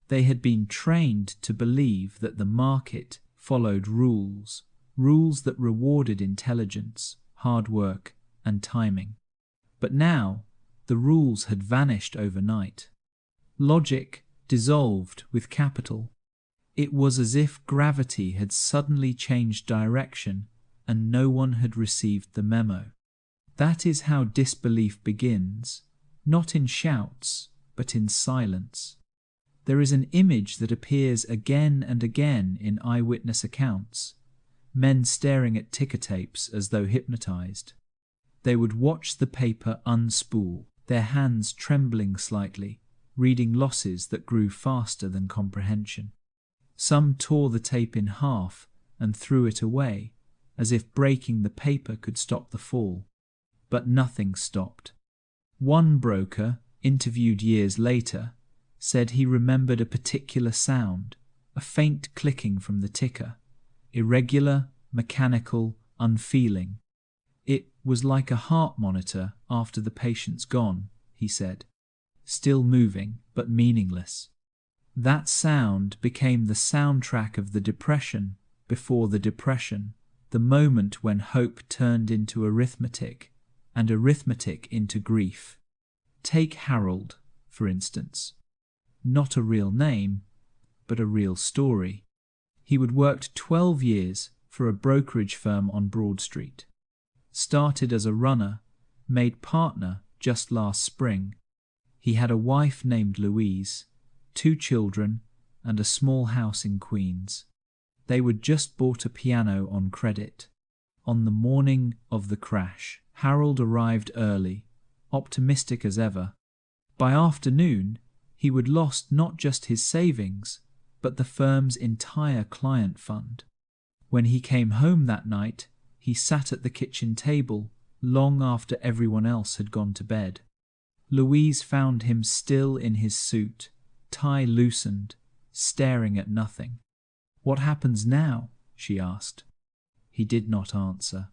They had been trained to believe that the market followed rules that rewarded intelligence, hard work, and timing. But now, the rules had vanished overnight. Logic dissolved with capital. It was as if gravity had suddenly changed direction and no one had received the memo. That is how disbelief begins, not in shouts, but in silence. There is an image that appears again and again in eyewitness accounts, men staring at ticker tapes as though hypnotized. They would watch the paper unspool, their hands trembling slightly, reading losses that grew faster than comprehension. Some tore the tape in half and threw it away, as if breaking the paper could stop the fall. But nothing stopped. One broker, interviewed years later, said he remembered a particular sound, a faint clicking from the ticker, irregular, mechanical, unfeeling. It was like a heart monitor after the patient's gone, he said, still moving but meaningless. That sound became the soundtrack of the Depression before the Depression, the moment when hope turned into arithmetic and arithmetic into grief. Take Harold, for instance. Not a real name, but a real story. He had worked 12 years for a brokerage firm on Broad Street. Started as a runner, made partner just last spring. He had a wife named Louise, 2 children, and a small house in Queens. They had just bought a piano on credit. On the morning of the crash, Harold arrived early, optimistic as ever. By afternoon, he had lost not just his savings, but the firm's entire client fund. When he came home that night, he sat at the kitchen table long after everyone else had gone to bed. Louise found him still in his suit, tie loosened, staring at nothing. "What happens now?" she asked. He did not answer.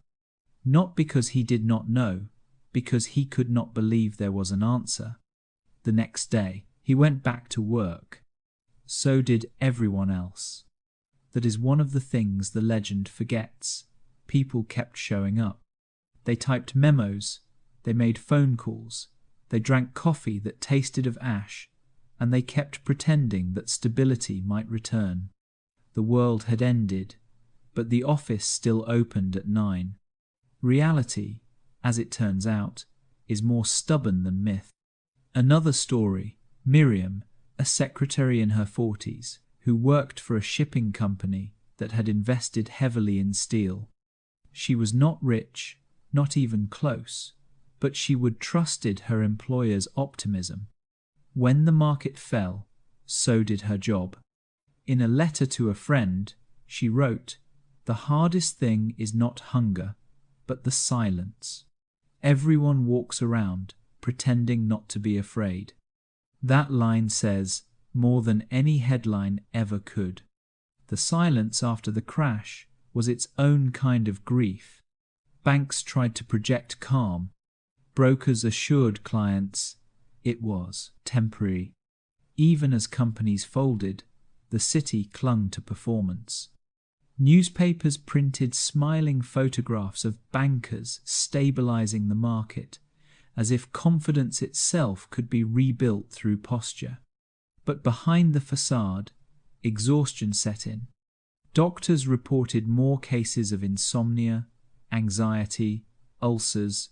Not because he did not know, because he could not believe there was an answer. The next day, he went back to work. So did everyone else. That is one of the things the legend forgets. People kept showing up. They typed memos, they made phone calls, they drank coffee that tasted of ash, and they kept pretending that stability might return. The world had ended, but the office still opened at 9. Reality, as it turns out, is more stubborn than myth. Another story, Miriam, a secretary in her 40s, who worked for a shipping company that had invested heavily in steel. She was not rich, not even close, but she would trusted her employer's optimism. When the market fell, so did her job. In a letter to a friend, she wrote, "The hardest thing is not hunger, but the silence. Everyone walks around, pretending not to be afraid. That line says more than any headline ever could. The silence after the crash was its own kind of grief. Banks tried to project calm. Brokers assured clients it was temporary. Even as companies folded, the city clung to performance. Newspapers printed smiling photographs of bankers stabilizing the market, as if confidence itself could be rebuilt through posture. But behind the facade, exhaustion set in. Doctors reported more cases of insomnia, anxiety, ulcers.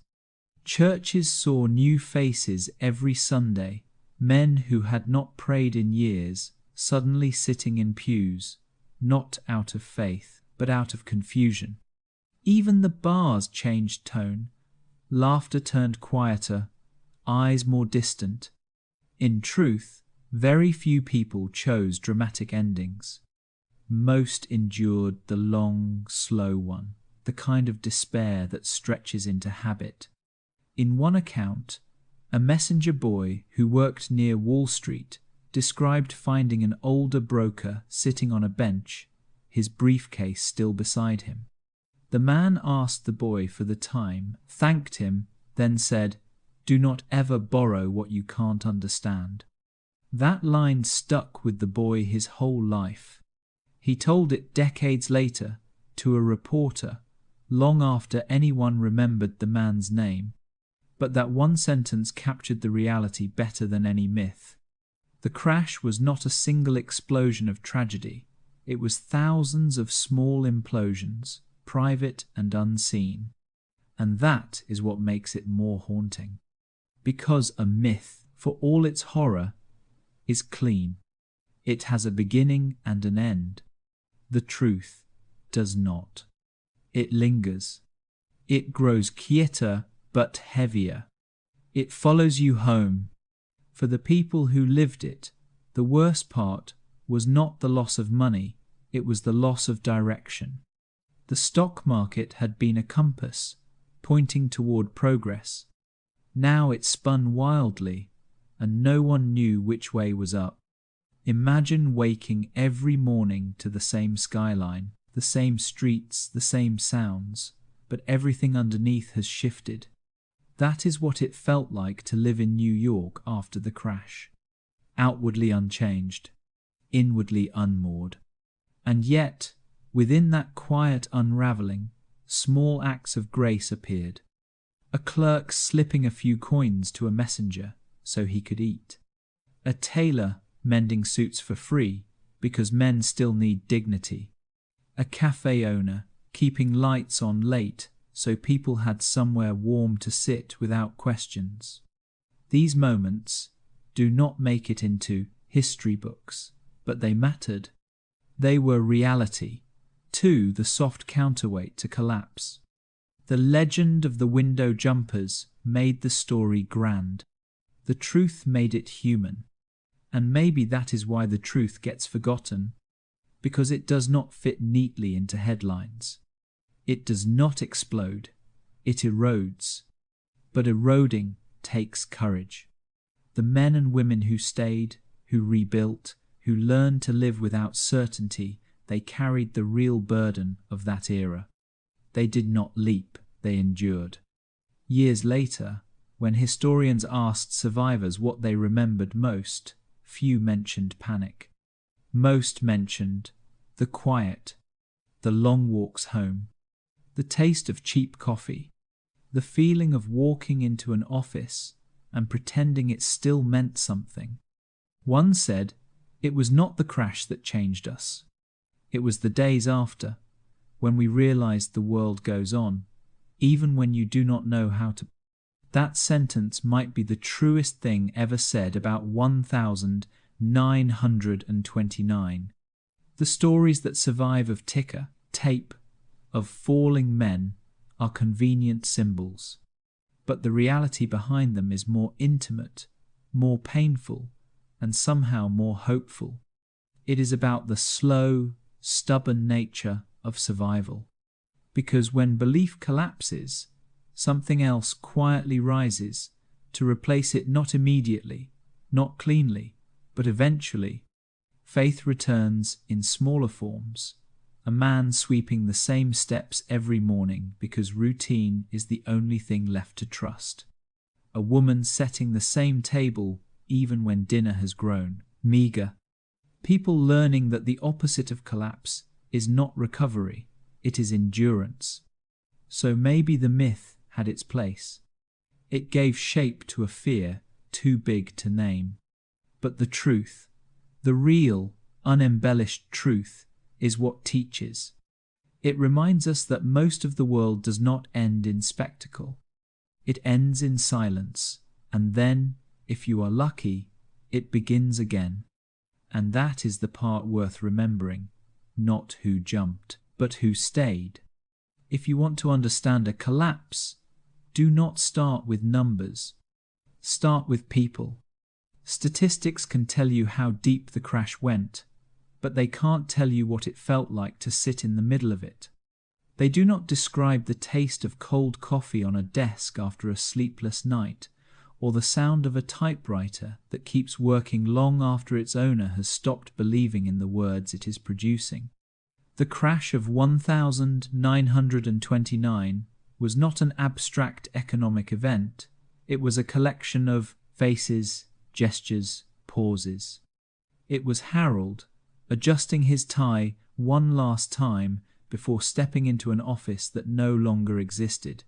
Churches saw new faces every Sunday, men who had not prayed in years, suddenly sitting in pews, not out of faith, but out of confusion. Even the bars changed tone. Laughter turned quieter, eyes more distant. In truth, very few people chose dramatic endings. Most endured the long, slow one, the kind of despair that stretches into habit. In one account, a messenger boy who worked near Wall Street described finding an older broker sitting on a bench, his briefcase still beside him. The man asked the boy for the time, thanked him, then said, "Do not ever borrow what you can't understand." That line stuck with the boy his whole life. He told it decades later to a reporter, long after anyone remembered the man's name. But that one sentence captured the reality better than any myth. The crash was not a single explosion of tragedy. It was thousands of small implosions, private and unseen. And that is what makes it more haunting. Because a myth, for all its horror, is clean. It has a beginning and an end. The truth does not. It lingers. It grows quieter but heavier. It follows you home. For the people who lived it, the worst part was not the loss of money, it was the loss of direction. The stock market had been a compass, pointing toward progress. Now it spun wildly, and no one knew which way was up. Imagine waking every morning to the same skyline, the same streets, the same sounds, but everything underneath has shifted. That is what it felt like to live in New York after the crash. Outwardly unchanged, inwardly unmoored. And yet, within that quiet unraveling, small acts of grace appeared. A clerk slipping a few coins to a messenger so he could eat. A tailor mending suits for free because men still need dignity. A cafe owner keeping lights on late so people had somewhere warm to sit without questions. These moments do not make it into history books, but they mattered. They were reality, too, the soft counterweight to collapse. The legend of the window jumpers made the story grand. The truth made it human. And maybe that is why the truth gets forgotten, because it does not fit neatly into headlines. It does not explode, it erodes. But eroding takes courage. The men and women who stayed, who rebuilt, who learned to live without certainty, they carried the real burden of that era. They did not leap, they endured. Years later, when historians asked survivors what they remembered most, few mentioned panic. Most mentioned the quiet, the long walks home, the taste of cheap coffee, the feeling of walking into an office and pretending it still meant something. One said, "It was not the crash that changed us. It was the days after, when we realized the world goes on, even when you do not know how to." That sentence might be the truest thing ever said about 1929. The stories that survive of ticker, tape, of falling men are convenient symbols. But the reality behind them is more intimate, more painful, and somehow more hopeful. It is about the slow, stubborn nature of survival. Because when belief collapses, something else quietly rises to replace it not immediately, not cleanly, but eventually. Faith returns in smaller forms. A man sweeping the same steps every morning because routine is the only thing left to trust. A woman setting the same table even when dinner has grown meager. People learning that the opposite of collapse is not recovery, it is endurance. So maybe the myth had its place. It gave shape to a fear too big to name. But the truth, the real, unembellished truth, is what teaches. It reminds us that most of the world does not end in spectacle. It ends in silence, and then, if you are lucky, it begins again. And that is the part worth remembering, not who jumped, but who stayed. If you want to understand a collapse, do not start with numbers. Start with people. Statistics can tell you how deep the crash went, but they can't tell you what it felt like to sit in the middle of it. They do not describe the taste of cold coffee on a desk after a sleepless night, or the sound of a typewriter that keeps working long after its owner has stopped believing in the words it is producing. The crash of 1929 was not an abstract economic event. It was a collection of faces, gestures, pauses. It was Harold, adjusting his tie one last time before stepping into an office that no longer existed.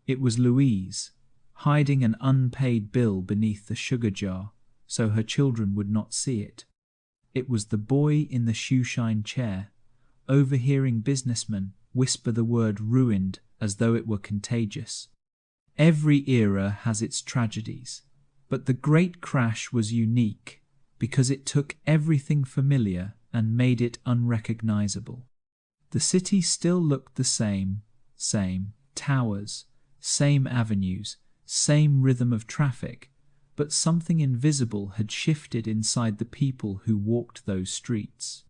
It was Louise, hiding an unpaid bill beneath the sugar jar so her children would not see it. It was the boy in the shoeshine chair, overhearing businessmen whisper the word ruined as though it were contagious. Every era has its tragedies, but the Great Crash was unique because it took everything familiar and made it unrecognizable. The city still looked the same towers, same avenues, same rhythm of traffic, but something invisible had shifted inside the people who walked those streets.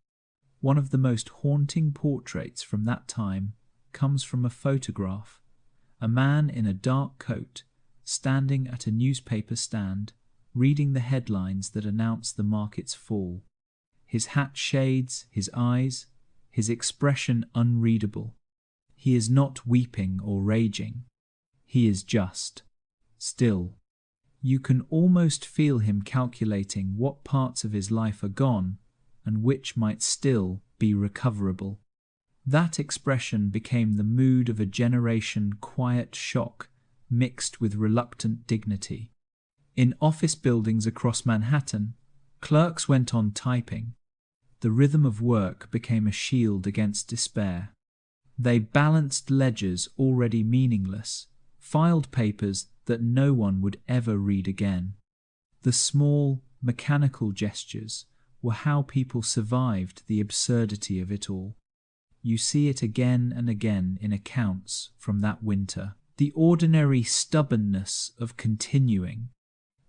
One of the most haunting portraits from that time comes from a photograph. A man in a dark coat, standing at a newspaper stand, reading the headlines that announce the market's fall. His hat shades, his eyes, his expression unreadable. He is not weeping or raging. He is just still. You can almost feel him calculating what parts of his life are gone and which might still be recoverable. That expression became the mood of a generation, quiet shock mixed with reluctant dignity. In office buildings across Manhattan, clerks went on typing. The rhythm of work became a shield against despair. They balanced ledgers already meaningless, filed papers that no one would ever read again. The small, mechanical gestures were how people survived the absurdity of it all. You see it again and again in accounts from that winter. The ordinary stubbornness of continuing.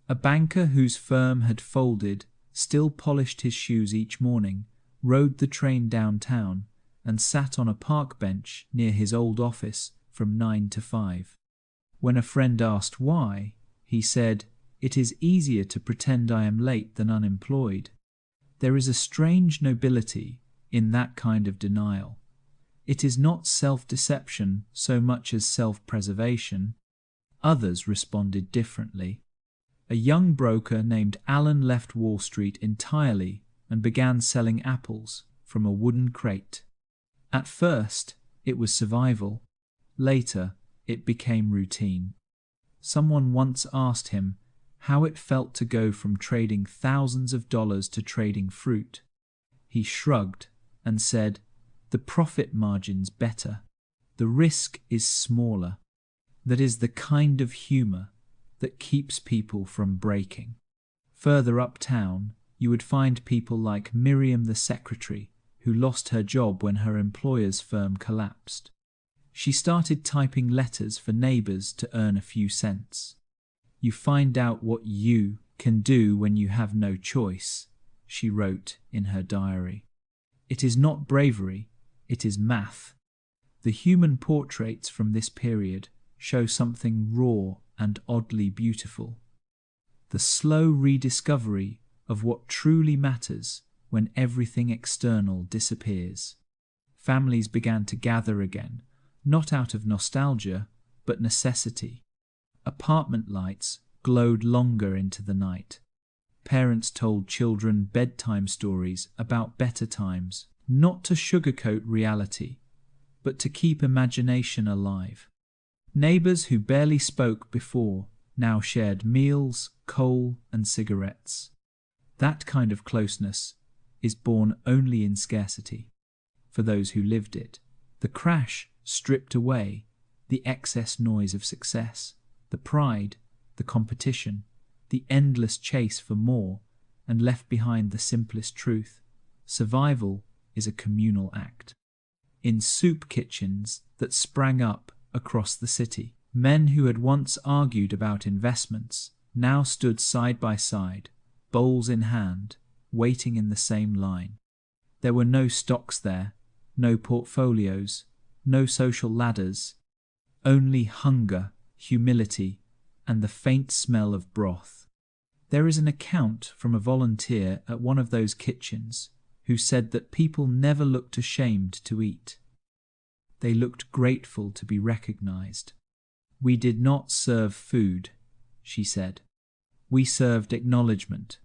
A banker whose firm had folded still polished his shoes each morning, rode the train downtown, and sat on a park bench near his old office from 9 to 5. When a friend asked why, he said, "It is easier to pretend I am late than unemployed." There is a strange nobility in that kind of denial. It is not self-deception so much as self-preservation. Others responded differently. A young broker named Alan left Wall Street entirely and began selling apples from a wooden crate. At first, it was survival. Later, it became routine. Someone once asked him how it felt to go from trading thousands of dollars to trading fruit. He shrugged and said, "The profit margin's better. The risk is smaller." That is the kind of humor that keeps people from breaking. Further uptown, you would find people like Miriam the secretary, who lost her job when her employer's firm collapsed. She started typing letters for neighbors to earn a few cents. "You find out what you can do when you have no choice," she wrote in her diary. It is not bravery, it is math. The human portraits from this period show something raw and oddly beautiful. The slow rediscovery of what truly matters when everything external disappears. Families began to gather again, not out of nostalgia, but necessity. Apartment lights glowed longer into the night. Parents told children bedtime stories about better times, not to sugarcoat reality, but to keep imagination alive. Neighbors who barely spoke before now shared meals, coal, and cigarettes. That kind of closeness is born only in scarcity. For those who lived it, the crash stripped away the excess noise of success, the pride, the competition, the endless chase for more, and left behind the simplest truth: survival is a communal act. In soup kitchens that sprang up across the city, men who had once argued about investments now stood side by side, bowls in hand, waiting in the same line. There were no stocks there, no portfolios, no social ladders, only hunger, humility, and the faint smell of broth. There is an account from a volunteer at one of those kitchens who said that people never looked ashamed to eat. They looked grateful to be recognized. "We did not serve food," she said. "We served acknowledgement."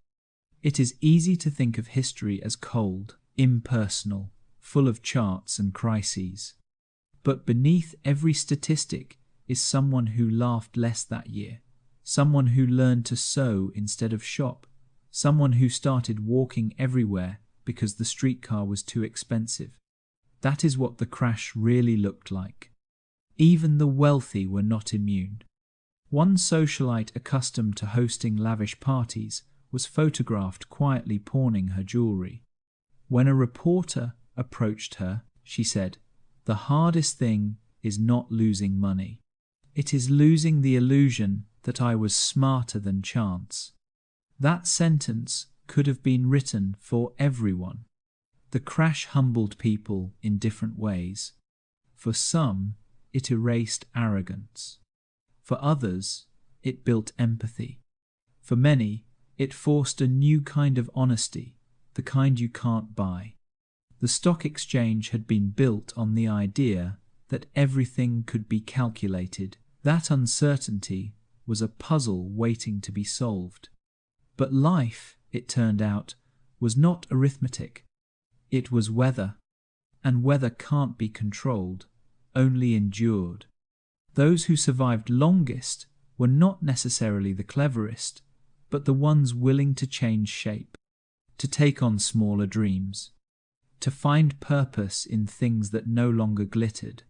It is easy to think of history as cold, impersonal, full of charts and crises. But beneath every statistic is someone who laughed less that year, someone who learned to sew instead of shop, someone who started walking everywhere because the streetcar was too expensive. That is what the crash really looked like. Even the wealthy were not immune. One socialite accustomed to hosting lavish parties was photographed quietly pawning her jewelry. When a reporter approached her, she said, "The hardest thing is not losing money. It is losing the illusion that I was smarter than chance." That sentence could have been written for everyone. The crash humbled people in different ways. For some, it erased arrogance. For others, it built empathy. For many, it forced a new kind of honesty, the kind you can't buy. The stock exchange had been built on the idea that everything could be calculated. That uncertainty was a puzzle waiting to be solved. But life, it turned out, was not arithmetic. It was weather, and weather can't be controlled, only endured. Those who survived longest were not necessarily the cleverest, but the ones willing to change shape, to take on smaller dreams, to find purpose in things that no longer glittered.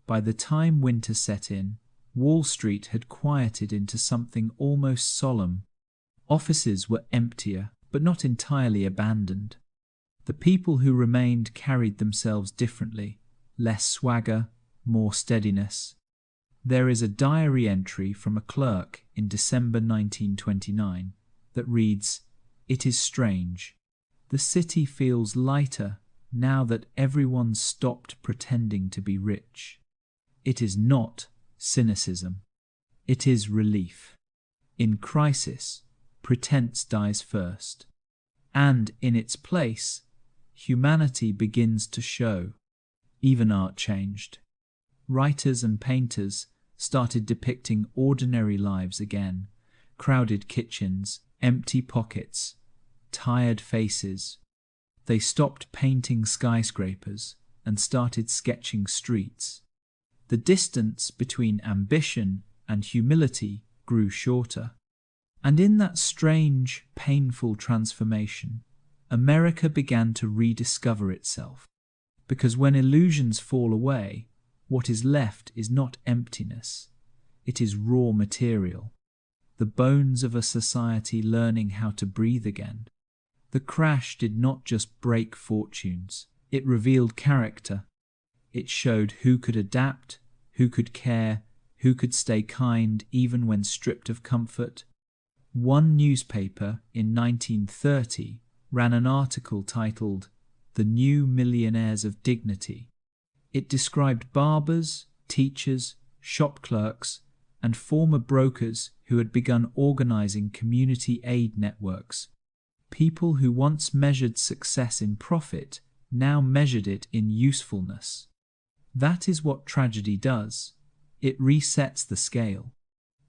By the time winter set in, Wall Street had quieted into something almost solemn. Offices were emptier, but not entirely abandoned. The people who remained carried themselves differently, less swagger, more steadiness. There is a diary entry from a clerk in December 1929 that reads, "It is strange. The city feels lighter now that everyone's stopped pretending to be rich." It is not cynicism. It is relief. In crisis, pretense dies first. And in its place, humanity begins to show. Even art changed. Writers and painters started depicting ordinary lives again: crowded kitchens, empty pockets, tired faces. They stopped painting skyscrapers and started sketching streets. The distance between ambition and humility grew shorter. And in that strange, painful transformation, America began to rediscover itself. Because when illusions fall away, what is left is not emptiness, it is raw material, the bones of a society learning how to breathe again. The crash did not just break fortunes, it revealed character. It showed who could adapt, who could care, who could stay kind even when stripped of comfort. One newspaper in 1930 ran an article titled "The New Millionaires of Dignity." It described barbers, teachers, shop clerks, and former brokers who had begun organizing community aid networks. People who once measured success in profit now measured it in usefulness. That is what tragedy does. It resets the scale.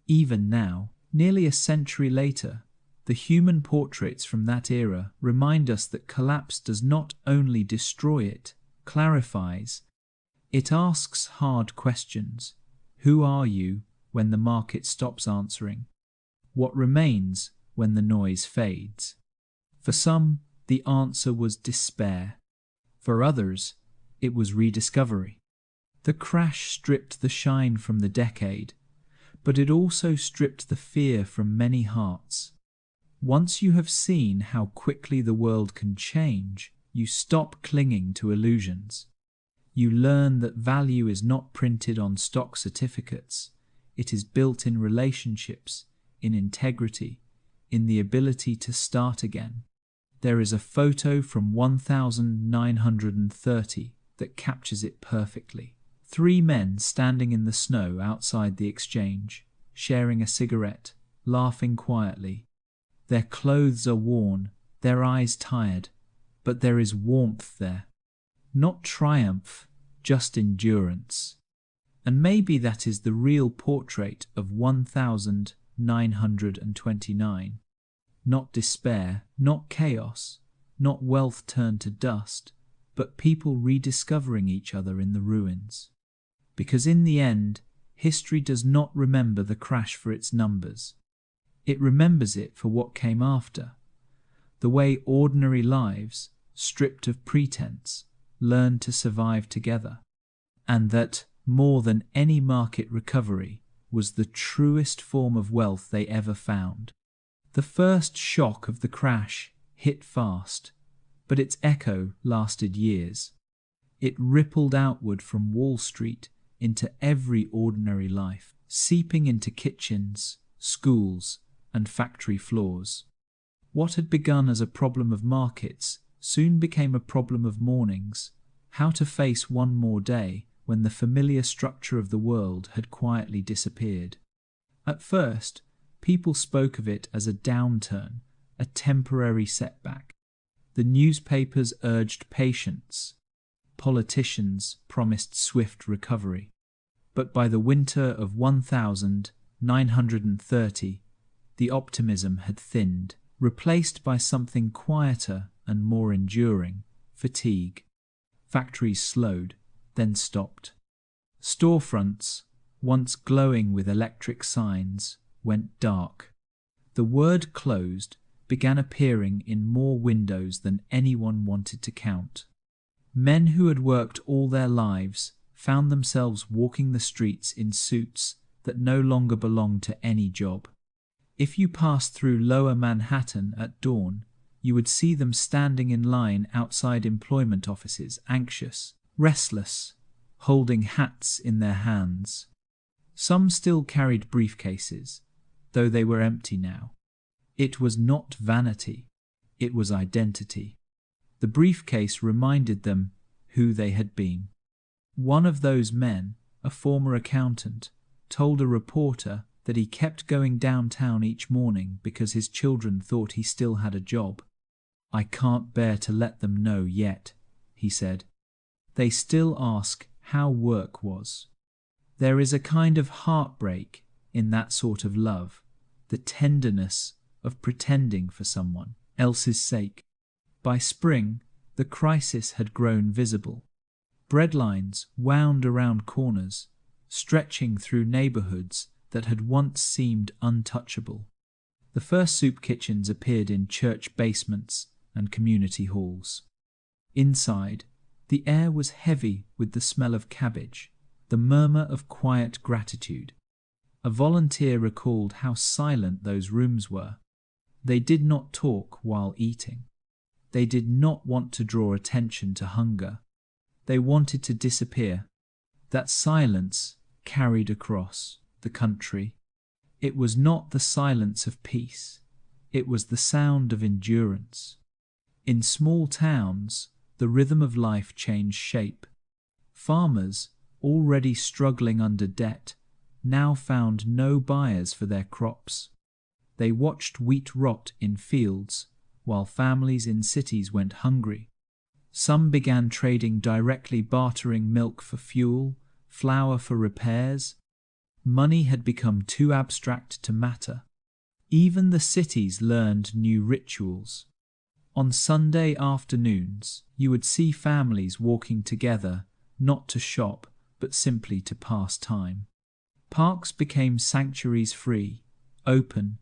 Even now, nearly a century later, the human portraits from that era remind us that collapse does not only destroy it, clarifies. It asks hard questions. Who are you when the market stops answering? What remains when the noise fades? For some, the answer was despair. For others, it was rediscovery. The crash stripped the shine from the decade, but it also stripped the fear from many hearts. Once you have seen how quickly the world can change, you stop clinging to illusions. You learn that value is not printed on stock certificates. It is built in relationships, in integrity, in the ability to start again. There is a photo from 1930 that captures it perfectly. 3 men standing in the snow outside the exchange, sharing a cigarette, laughing quietly. Their clothes are worn, their eyes tired, but there is warmth there. Not triumph, just endurance. And maybe that is the real portrait of 1929. Not despair, not chaos, not wealth turned to dust, but people rediscovering each other in the ruins. Because in the end, history does not remember the crash for its numbers. It remembers it for what came after. The way ordinary lives, stripped of pretense, learned to survive together. And that, more than any market recovery, was the truest form of wealth they ever found. The first shock of the crash hit fast, but its echo lasted years. It rippled outward from Wall Street into every ordinary life, seeping into kitchens, schools, and factory floors. What had begun as a problem of markets soon became a problem of mornings, how to face one more day when the familiar structure of the world had quietly disappeared. At first, people spoke of it as a downturn, a temporary setback. The newspapers urged patience. Politicians promised swift recovery. But by the winter of 1930, the optimism had thinned, replaced by something quieter and more enduring: fatigue. Factories slowed, then stopped. Storefronts, once glowing with electric signs, went dark. The word closed began appearing in more windows than anyone wanted to count. Men who had worked all their lives found themselves walking the streets in suits that no longer belonged to any job. If you passed through Lower Manhattan at dawn, you would see them standing in line outside employment offices, anxious, restless, holding hats in their hands. Some still carried briefcases, though they were empty now. It was not vanity, it was identity. The briefcase reminded them who they had been. One of those men, a former accountant, told a reporter that he kept going downtown each morning because his children thought he still had a job. "I can't bear to let them know yet," he said. "They still ask how work was." There is a kind of heartbreak in that sort of love, the tenderness of pretending for someone else's sake. By spring, the crisis had grown visible. Breadlines wound around corners, stretching through neighborhoods that had once seemed untouchable. The first soup kitchens appeared in church basements and community halls. Inside, the air was heavy with the smell of cabbage, the murmur of quiet gratitude. A volunteer recalled how silent those rooms were. They did not talk while eating. They did not want to draw attention to hunger. They wanted to disappear. That silence carried across the country. It was not the silence of peace. It was the sound of endurance. In small towns, the rhythm of life changed shape. Farmers, already struggling under debt, now found no buyers for their crops. They watched wheat rot in fields, while families in cities went hungry. Some began trading directly, bartering milk for fuel, flour for repairs. Money had become too abstract to matter. Even the cities learned new rituals. On Sunday afternoons, you would see families walking together, not to shop, but simply to pass time. Parks became sanctuaries, free, open,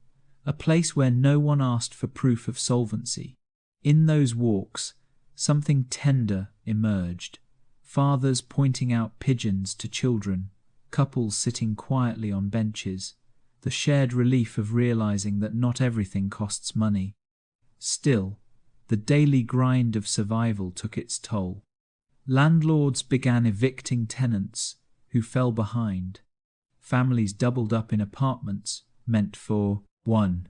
a place where no one asked for proof of solvency. In those walks, something tender emerged. Fathers pointing out pigeons to children, couples sitting quietly on benches, the shared relief of realizing that not everything costs money. Still, the daily grind of survival took its toll. Landlords began evicting tenants who fell behind. Families doubled up in apartments meant for one.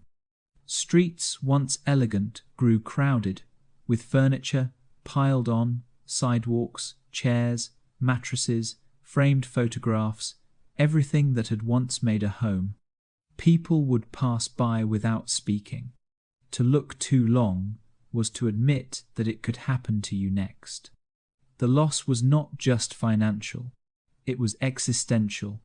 Streets, once elegant, grew crowded, with furniture piled on, sidewalks, chairs, mattresses, framed photographs, everything that had once made a home. People would pass by without speaking. To look too long was to admit that it could happen to you next. The loss was not just financial, it was existential.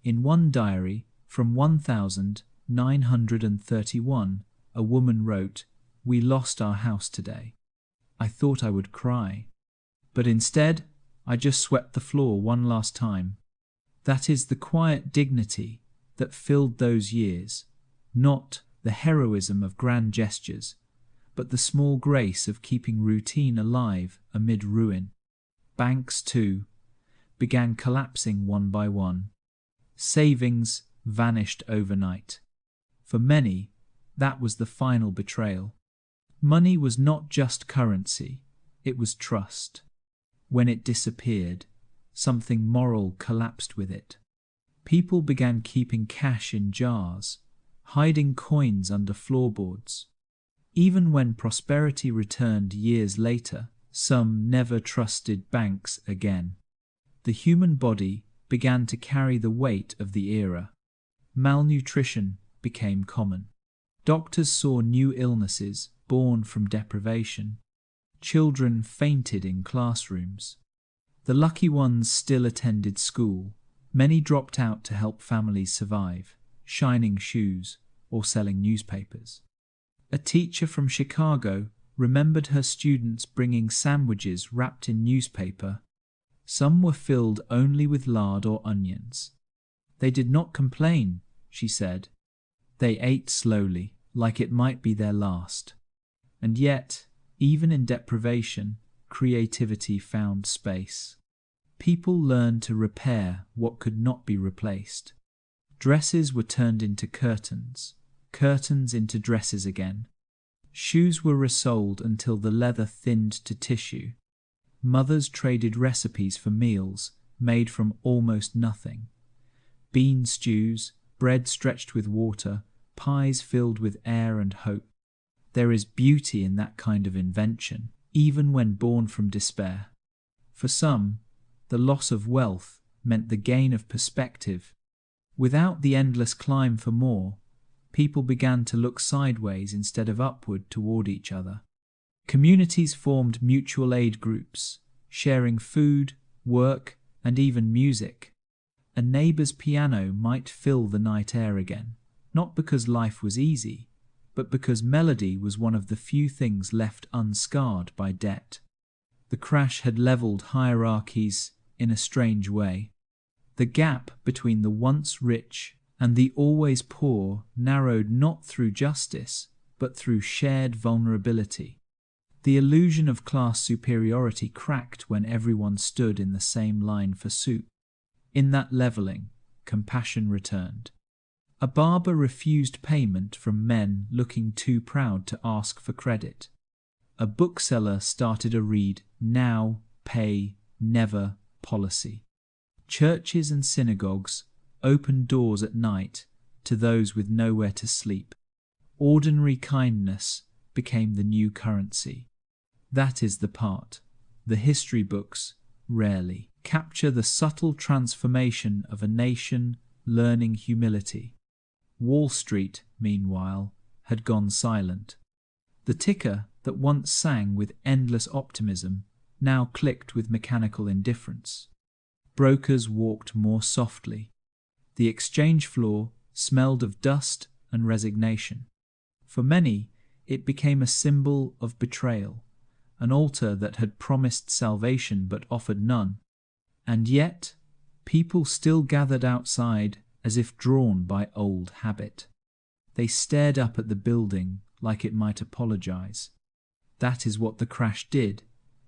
In one diary from 1931, a woman wrote, "We lost our house today. I thought I would cry, but instead I just swept the floor one last time." That is the quiet dignity that filled those years, not the heroism of grand gestures, but the small grace of keeping routine alive amid ruin. Banks, too, began collapsing one by one. Savings vanished overnight. For many, that was the final betrayal. Money was not just currency, it was trust. When it disappeared, something moral collapsed with it. People began keeping cash in jars, hiding coins under floorboards. Even when prosperity returned years later, some never trusted banks again. The human body began to carry the weight of the era. Malnutrition became common. Doctors saw new illnesses born from deprivation. Children fainted in classrooms. The lucky ones still attended school. Many dropped out to help families survive, shining shoes or selling newspapers. A teacher from Chicago remembered her students bringing sandwiches wrapped in newspaper. Some were filled only with lard or onions. They did not complain, she said. They ate slowly, like it might be their last. And yet, even in deprivation, creativity found space. People learned to repair what could not be replaced. Dresses were turned into curtains, curtains into dresses again. Shoes were resoled until the leather thinned to tissue. Mothers traded recipes for meals made from almost nothing. Bean stews, bread stretched with water, pies filled with air and hope. There is beauty in that kind of invention, even when born from despair. For some, the loss of wealth meant the gain of perspective. Without the endless climb for more, people began to look sideways instead of upward toward each other. Communities formed mutual aid groups, sharing food, work, and even music. A neighbor's piano might fill the night air again, not because life was easy, but because melody was one of the few things left unscarred by debt. The crash had leveled hierarchies in a strange way. The gap between the once rich and the always poor narrowed not through justice, but through shared vulnerability. The illusion of class superiority cracked when everyone stood in the same line for soup. In that leveling, compassion returned. A barber refused payment from men looking too proud to ask for credit. A bookseller started a read now, pay, never policy. Churches and synagogues opened doors at night to those with nowhere to sleep. Ordinary kindness became the new currency. That is the part the history books rarely capture: the subtle transformation of a nation learning humility. Wall Street, meanwhile, had gone silent. The ticker that once sang with endless optimism now clicked with mechanical indifference. Brokers walked more softly. The exchange floor smelled of dust and resignation. For many, it became a symbol of betrayal, an altar that had promised salvation but offered none. And yet, people still gathered outside as if drawn by old habit. They stared up at the building like it might apologize. That is what the crash did.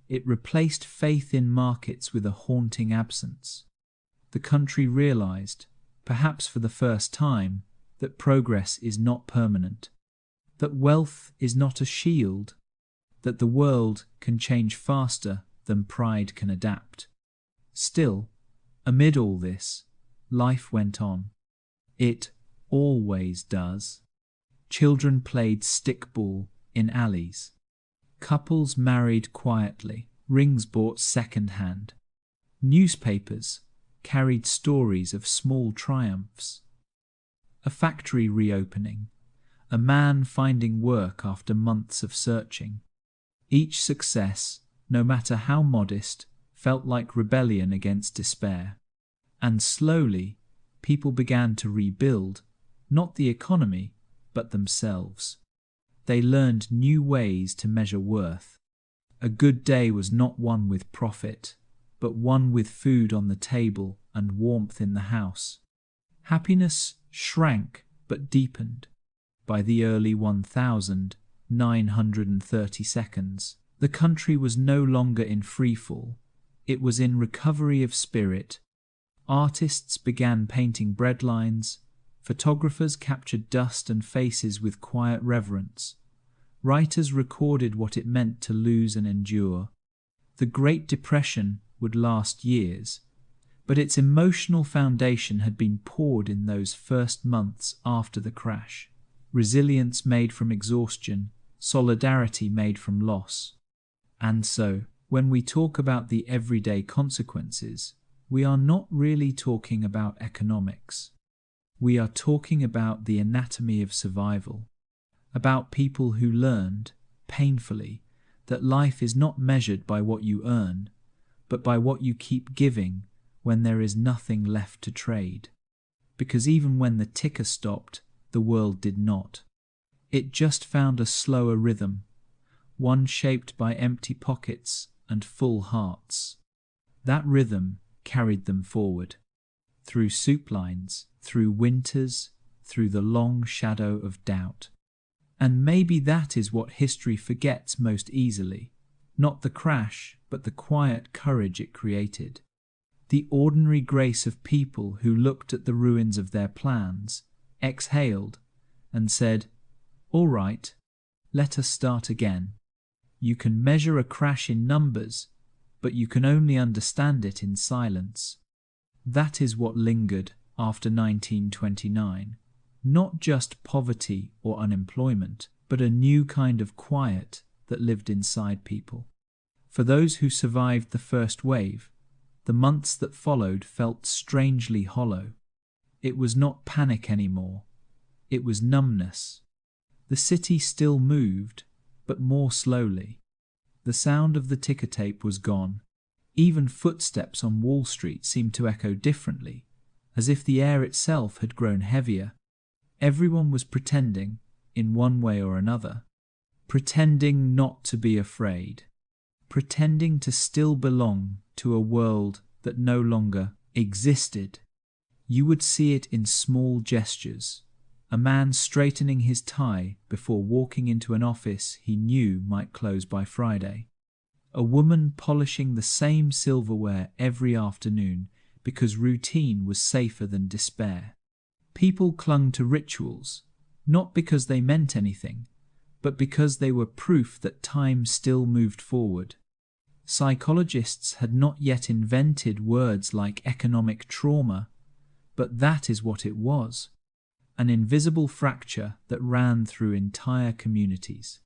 It replaced faith in markets with a haunting absence. The country realized, perhaps for the first time, that progress is not permanent, that wealth is not a shield, that the world can change faster than pride can adapt. Still, amid all this, life went on. It always does. Children played stickball in alleys. Couples married quietly, rings bought second-hand. Newspapers carried stories of small triumphs. A factory reopening, a man finding work after months of searching. Each success, no matter how modest, felt like rebellion against despair. And slowly, people began to rebuild, not the economy, but themselves. They learned new ways to measure worth. A good day was not one with profit, but one with food on the table and warmth in the house. Happiness shrank but deepened. By the early 1932, the country was no longer in freefall. It was in recovery of spirit. Artists began painting breadlines. Photographers captured dust and faces with quiet reverence. Writers recorded what it meant to lose and endure. The Great Depression would last years, but its emotional foundation had been poured in those first months after the crash. Resilience made from exhaustion, solidarity made from loss. And so, when we talk about the everyday consequences, we are not really talking about economics. We are talking about the anatomy of survival, about people who learned, painfully, that life is not measured by what you earn, but by what you keep giving when there is nothing left to trade. Because even when the ticker stopped, the world did not. It just found a slower rhythm, one shaped by empty pockets and full hearts. That rhythm carried them forward, through soup lines, through winters, through the long shadow of doubt. And maybe that is what history forgets most easily, not the crash, but the quiet courage it created. The ordinary grace of people who looked at the ruins of their plans, exhaled, and said, "All right, let us start again." You can measure a crash in numbers, but you can only understand it in silence. That is what lingered after 1929. Not just poverty or unemployment, but a new kind of quiet that lived inside people. For those who survived the first wave, the months that followed felt strangely hollow. It was not panic anymore. It was numbness. The city still moved, but more slowly. The sound of the ticker tape was gone. Even footsteps on Wall Street seemed to echo differently, as if the air itself had grown heavier. Everyone was pretending, in one way or another. Pretending not to be afraid. Pretending to still belong to a world that no longer existed. You would see it in small gestures. A man straightening his tie before walking into an office he knew might close by Friday. A woman polishing the same silverware every afternoon because routine was safer than despair. People clung to rituals, not because they meant anything, but because they were proof that time still moved forward. Psychologists had not yet invented words like economic trauma, but that is what it was. An invisible fracture that ran through entire communities.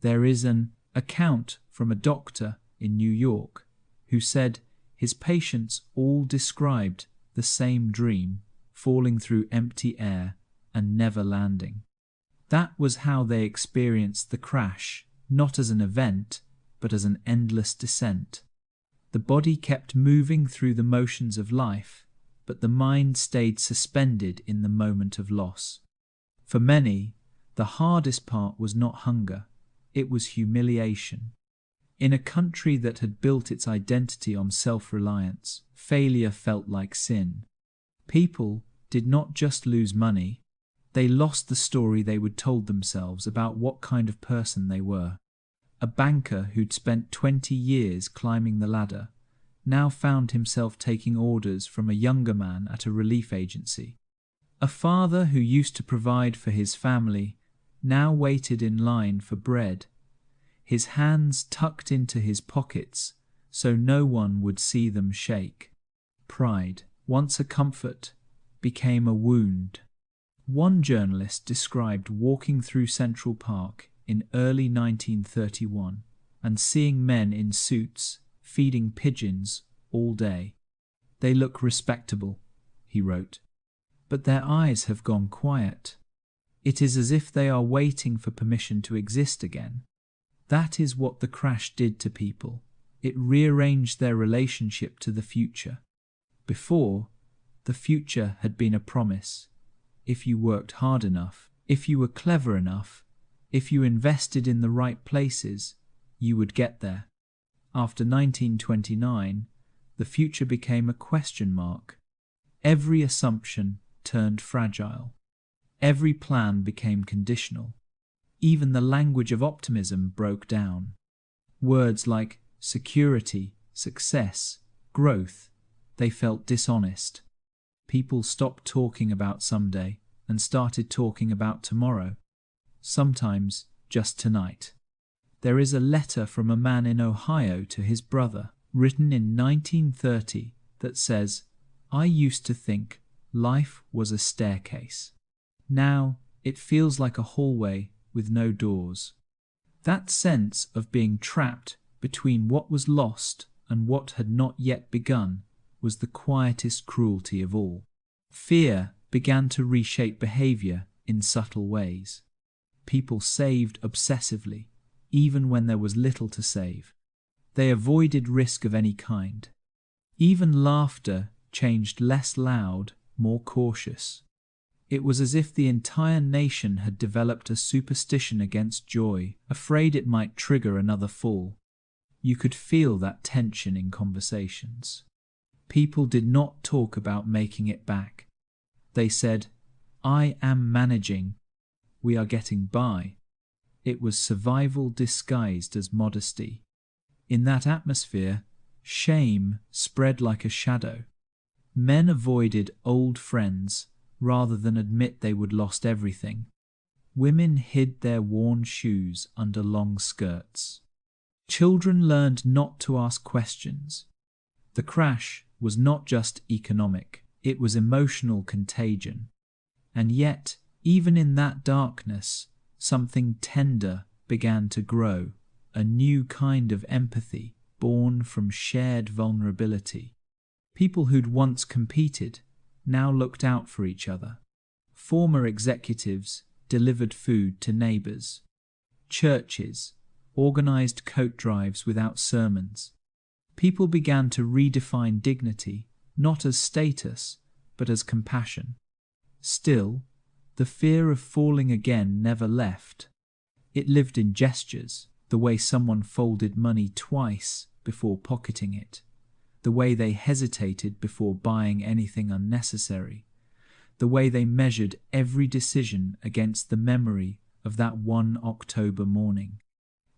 There is an account from a doctor in New York who said his patients all described the same dream, falling through empty air and never landing. That was how they experienced the crash, not as an event, but as an endless descent. The body kept moving through the motions of life, but the mind stayed suspended in the moment of loss. For many, the hardest part was not hunger, it was humiliation. In a country that had built its identity on self-reliance, failure felt like sin. People did not just lose money, they lost the story they would told themselves about what kind of person they were. A banker who'd spent 20 years climbing the ladder now found himself taking orders from a younger man at a relief agency. A father who used to provide for his family now waited in line for bread, his hands tucked into his pockets so no one would see them shake. Pride, once a comfort, became a wound. One journalist described walking through Central Park in early 1931 and seeing men in suits feeding pigeons all day. "They look respectable," he wrote, "but their eyes have gone quiet. It is as if they are waiting for permission to exist again." That is what the crash did to people. It rearranged their relationship to the future. Before, the future had been a promise. If you worked hard enough, if you were clever enough, if you invested in the right places, you would get there. After 1929, the future became a question mark. Every assumption turned fragile. Every plan became conditional. Even the language of optimism broke down. Words like security, success, growth, they felt dishonest. People stopped talking about someday and started talking about tomorrow, sometimes just tonight. There is a letter from a man in Ohio to his brother, written in 1930, that says, "I used to think life was a staircase. Now it feels like a hallway with no doors." That sense of being trapped between what was lost and what had not yet begun was the quietest cruelty of all. Fear began to reshape behavior in subtle ways. People saved obsessively, even when there was little to save. They avoided risk of any kind. Even laughter changed less loud, more cautious. It was as if the entire nation had developed a superstition against joy, afraid it might trigger another fall. You could feel that tension in conversations. People did not talk about making it back. They said, "I am managing. We are getting by." It was survival disguised as modesty. In that atmosphere, shame spread like a shadow. Men avoided old friends rather than admit they would lost everything. Women hid their worn shoes under long skirts. Children learned not to ask questions. The crash was not just economic, it was emotional contagion. And yet, even in that darkness, something tender began to grow, a new kind of empathy born from shared vulnerability. People who'd once competed now looked out for each other. Former executives delivered food to neighbors. Churches organized coat drives without sermons. People began to redefine dignity, not as status, but as compassion. Still, the fear of falling again never left. It lived in gestures, the way someone folded money twice before pocketing it, the way they hesitated before buying anything unnecessary, the way they measured every decision against the memory of that one October morning.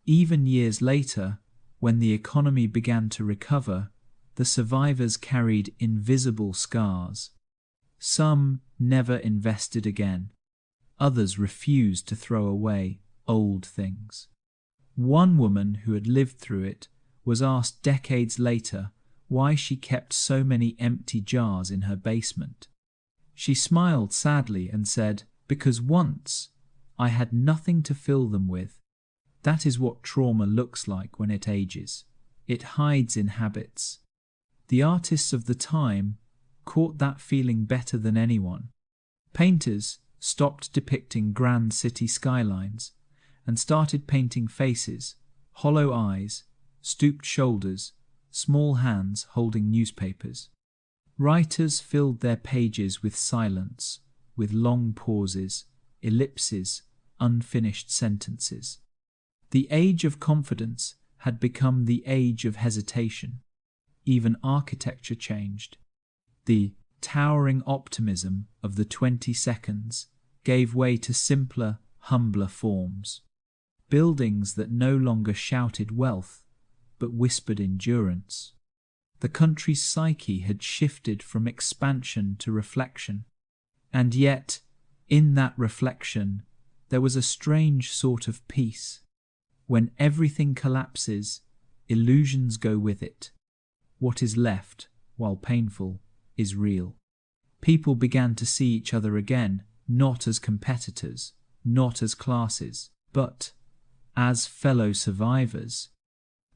Even years later, when the economy began to recover, the survivors carried invisible scars. Some never invested again. Others refused to throw away old things. One woman who had lived through it was asked decades later why she kept so many empty jars in her basement. She smiled sadly and said, "Because once I had nothing to fill them with." That is what trauma looks like when it ages. It hides in habits. The artists of the time caught that feeling better than anyone. Painters stopped depicting grand city skylines and started painting faces, hollow eyes, stooped shoulders, small hands holding newspapers. Writers filled their pages with silence, with long pauses, ellipses, unfinished sentences. The age of confidence had become the age of hesitation. Even architecture changed. The towering optimism of the 20 seconds gave way to simpler, humbler forms. Buildings that no longer shouted wealth, but whispered endurance. The country's psyche had shifted from expansion to reflection. And yet, in that reflection, there was a strange sort of peace. When everything collapses, illusions go with it. What is left, while painful, is real. People began to see each other again, not as competitors, not as classes, but as fellow survivors.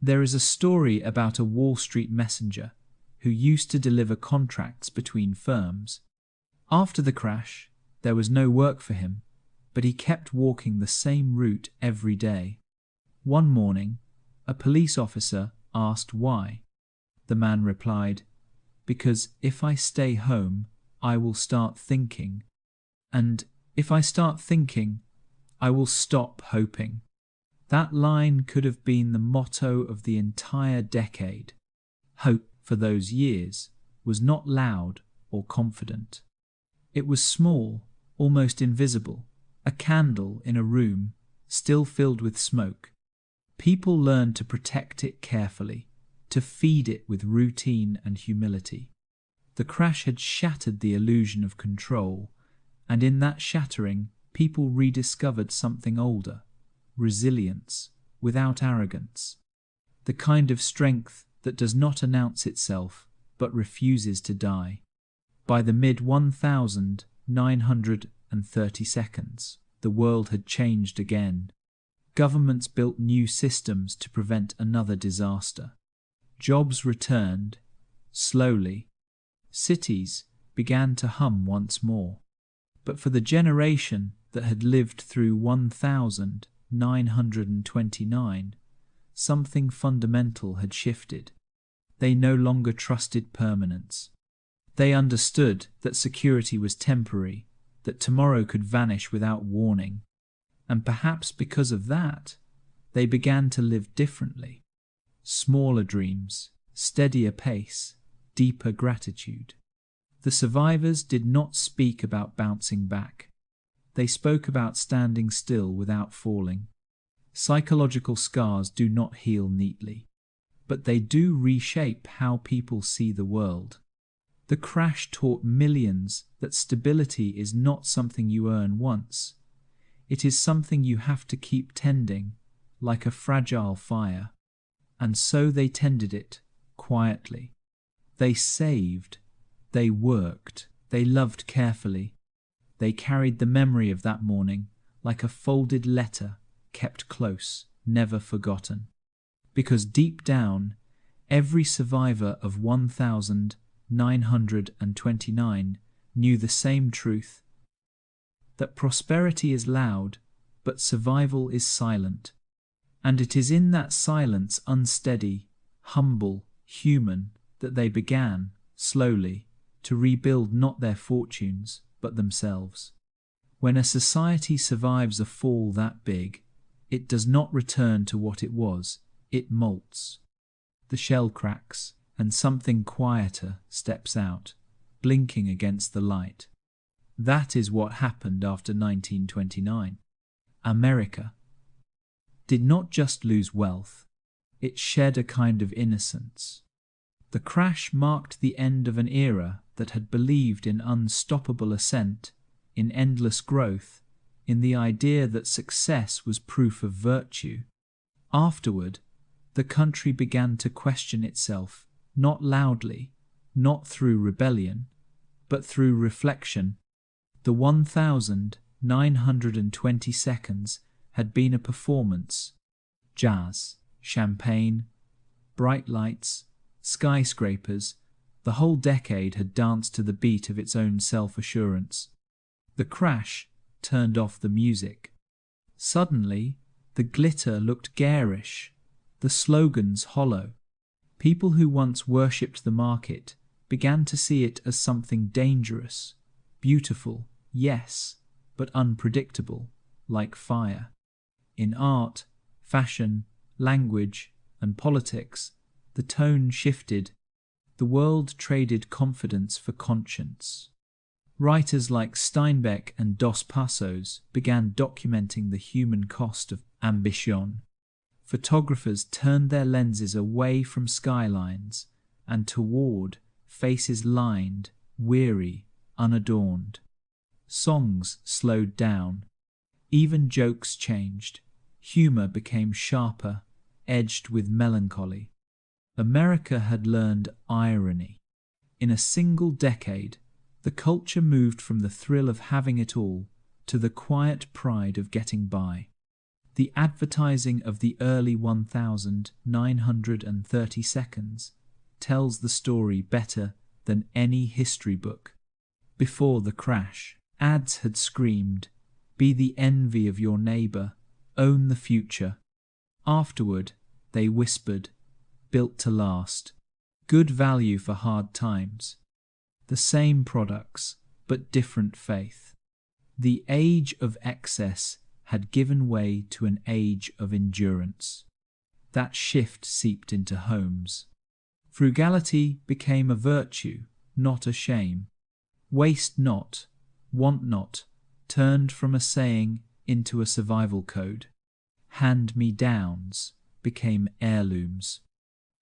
There is a story about a Wall Street messenger who used to deliver contracts between firms. After the crash, there was no work for him, but he kept walking the same route every day. One morning, a police officer asked why. The man replied, "Because if I stay home, I will start thinking. And if I start thinking, I will stop hoping." That line could have been the motto of the entire decade. Hope, for those years, was not loud or confident. It was small, almost invisible, a candle in a room, still filled with smoke. People learned to protect it carefully, to feed it with routine and humility. The crash had shattered the illusion of control, and in that shattering, people rediscovered something older. Resilience, without arrogance. The kind of strength that does not announce itself, but refuses to die. By the mid-1930s, the world had changed again. Governments built new systems to prevent another disaster. Jobs returned, slowly. Cities began to hum once more. But for the generation that had lived through 1929, something fundamental had shifted. They no longer trusted permanence. They understood that security was temporary, that tomorrow could vanish without warning. And perhaps because of that, they began to live differently. Smaller dreams, steadier pace, deeper gratitude. The survivors did not speak about bouncing back. They spoke about standing still without falling. Psychological scars do not heal neatly, but they do reshape how people see the world. The crash taught millions that stability is not something you earn once. It is something you have to keep tending, like a fragile fire. And so they tended it, quietly. They saved, they worked, they loved carefully. They carried the memory of that morning like a folded letter, kept close, never forgotten. Because deep down, every survivor of 1929 knew the same truth, that prosperity is loud, but survival is silent. And it is in that silence, unsteady, humble, human, that they began, slowly, to rebuild not their fortunes, but themselves. When a society survives a fall that big, it does not return to what it was, it molts. The shell cracks, and something quieter steps out, blinking against the light. That is what happened after 1929. America did not just lose wealth, it shed a kind of innocence. The crash marked the end of an era that had believed in unstoppable ascent, in endless growth, in the idea that success was proof of virtue. Afterward, the country began to question itself, not loudly, not through rebellion, but through reflection. The 1920 seconds had been a performance. Jazz, champagne, bright lights, skyscrapers, The whole decade had danced to the beat of its own self-assurance. The crash turned off the music. Suddenly, the glitter looked garish, the slogans hollow. People who once worshipped the market began to see it as something dangerous, beautiful, yes, but unpredictable, like fire. In art, fashion, language, and politics, the tone shifted. The world traded confidence for conscience. Writers like Steinbeck and Dos Passos began documenting the human cost of ambition. Photographers turned their lenses away from skylines and toward faces lined, weary, unadorned. Songs slowed down. Even jokes changed. Humor became sharper, edged with melancholy. America had learned irony. In a single decade, the culture moved from the thrill of having it all to the quiet pride of getting by. The advertising of the early 1930 seconds tells the story better than any history book. Before the crash, ads had screamed, "Be the envy of your neighbor, own the future." Afterward, they whispered, "Built to last, good value for hard times." The same products, but different faith. The age of excess had given way to an age of endurance. That shift seeped into homes. Frugality became a virtue, not a shame. Waste not, want not, turned from a saying into a survival code. Hand-me-downs became heirlooms.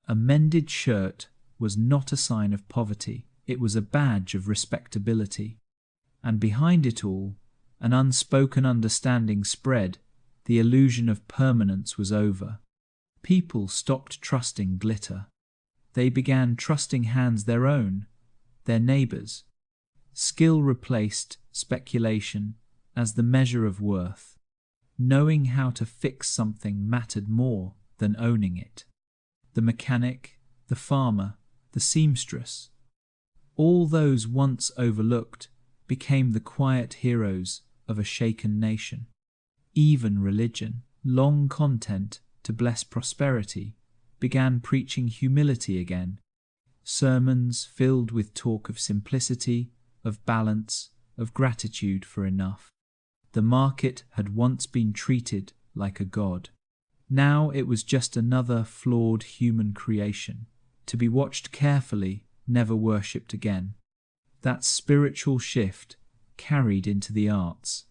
A mended shirt was not a sign of poverty, it was a badge of respectability. And behind it all, an unspoken understanding spread. The illusion of permanence was over. People stopped trusting glitter. They began trusting hands their own, their neighbors. Skill replaced speculation as the measure of worth. Knowing how to fix something mattered more than owning it. The mechanic, the farmer, the seamstress, all those once overlooked became the quiet heroes of a shaken nation. Even religion, long content to bless prosperity, began preaching humility again. Sermons filled with talk of simplicity, of balance, of gratitude for enough. The market had once been treated like a god. Now it was just another flawed human creation, to be watched carefully, never worshipped again. That spiritual shift carried into the arts.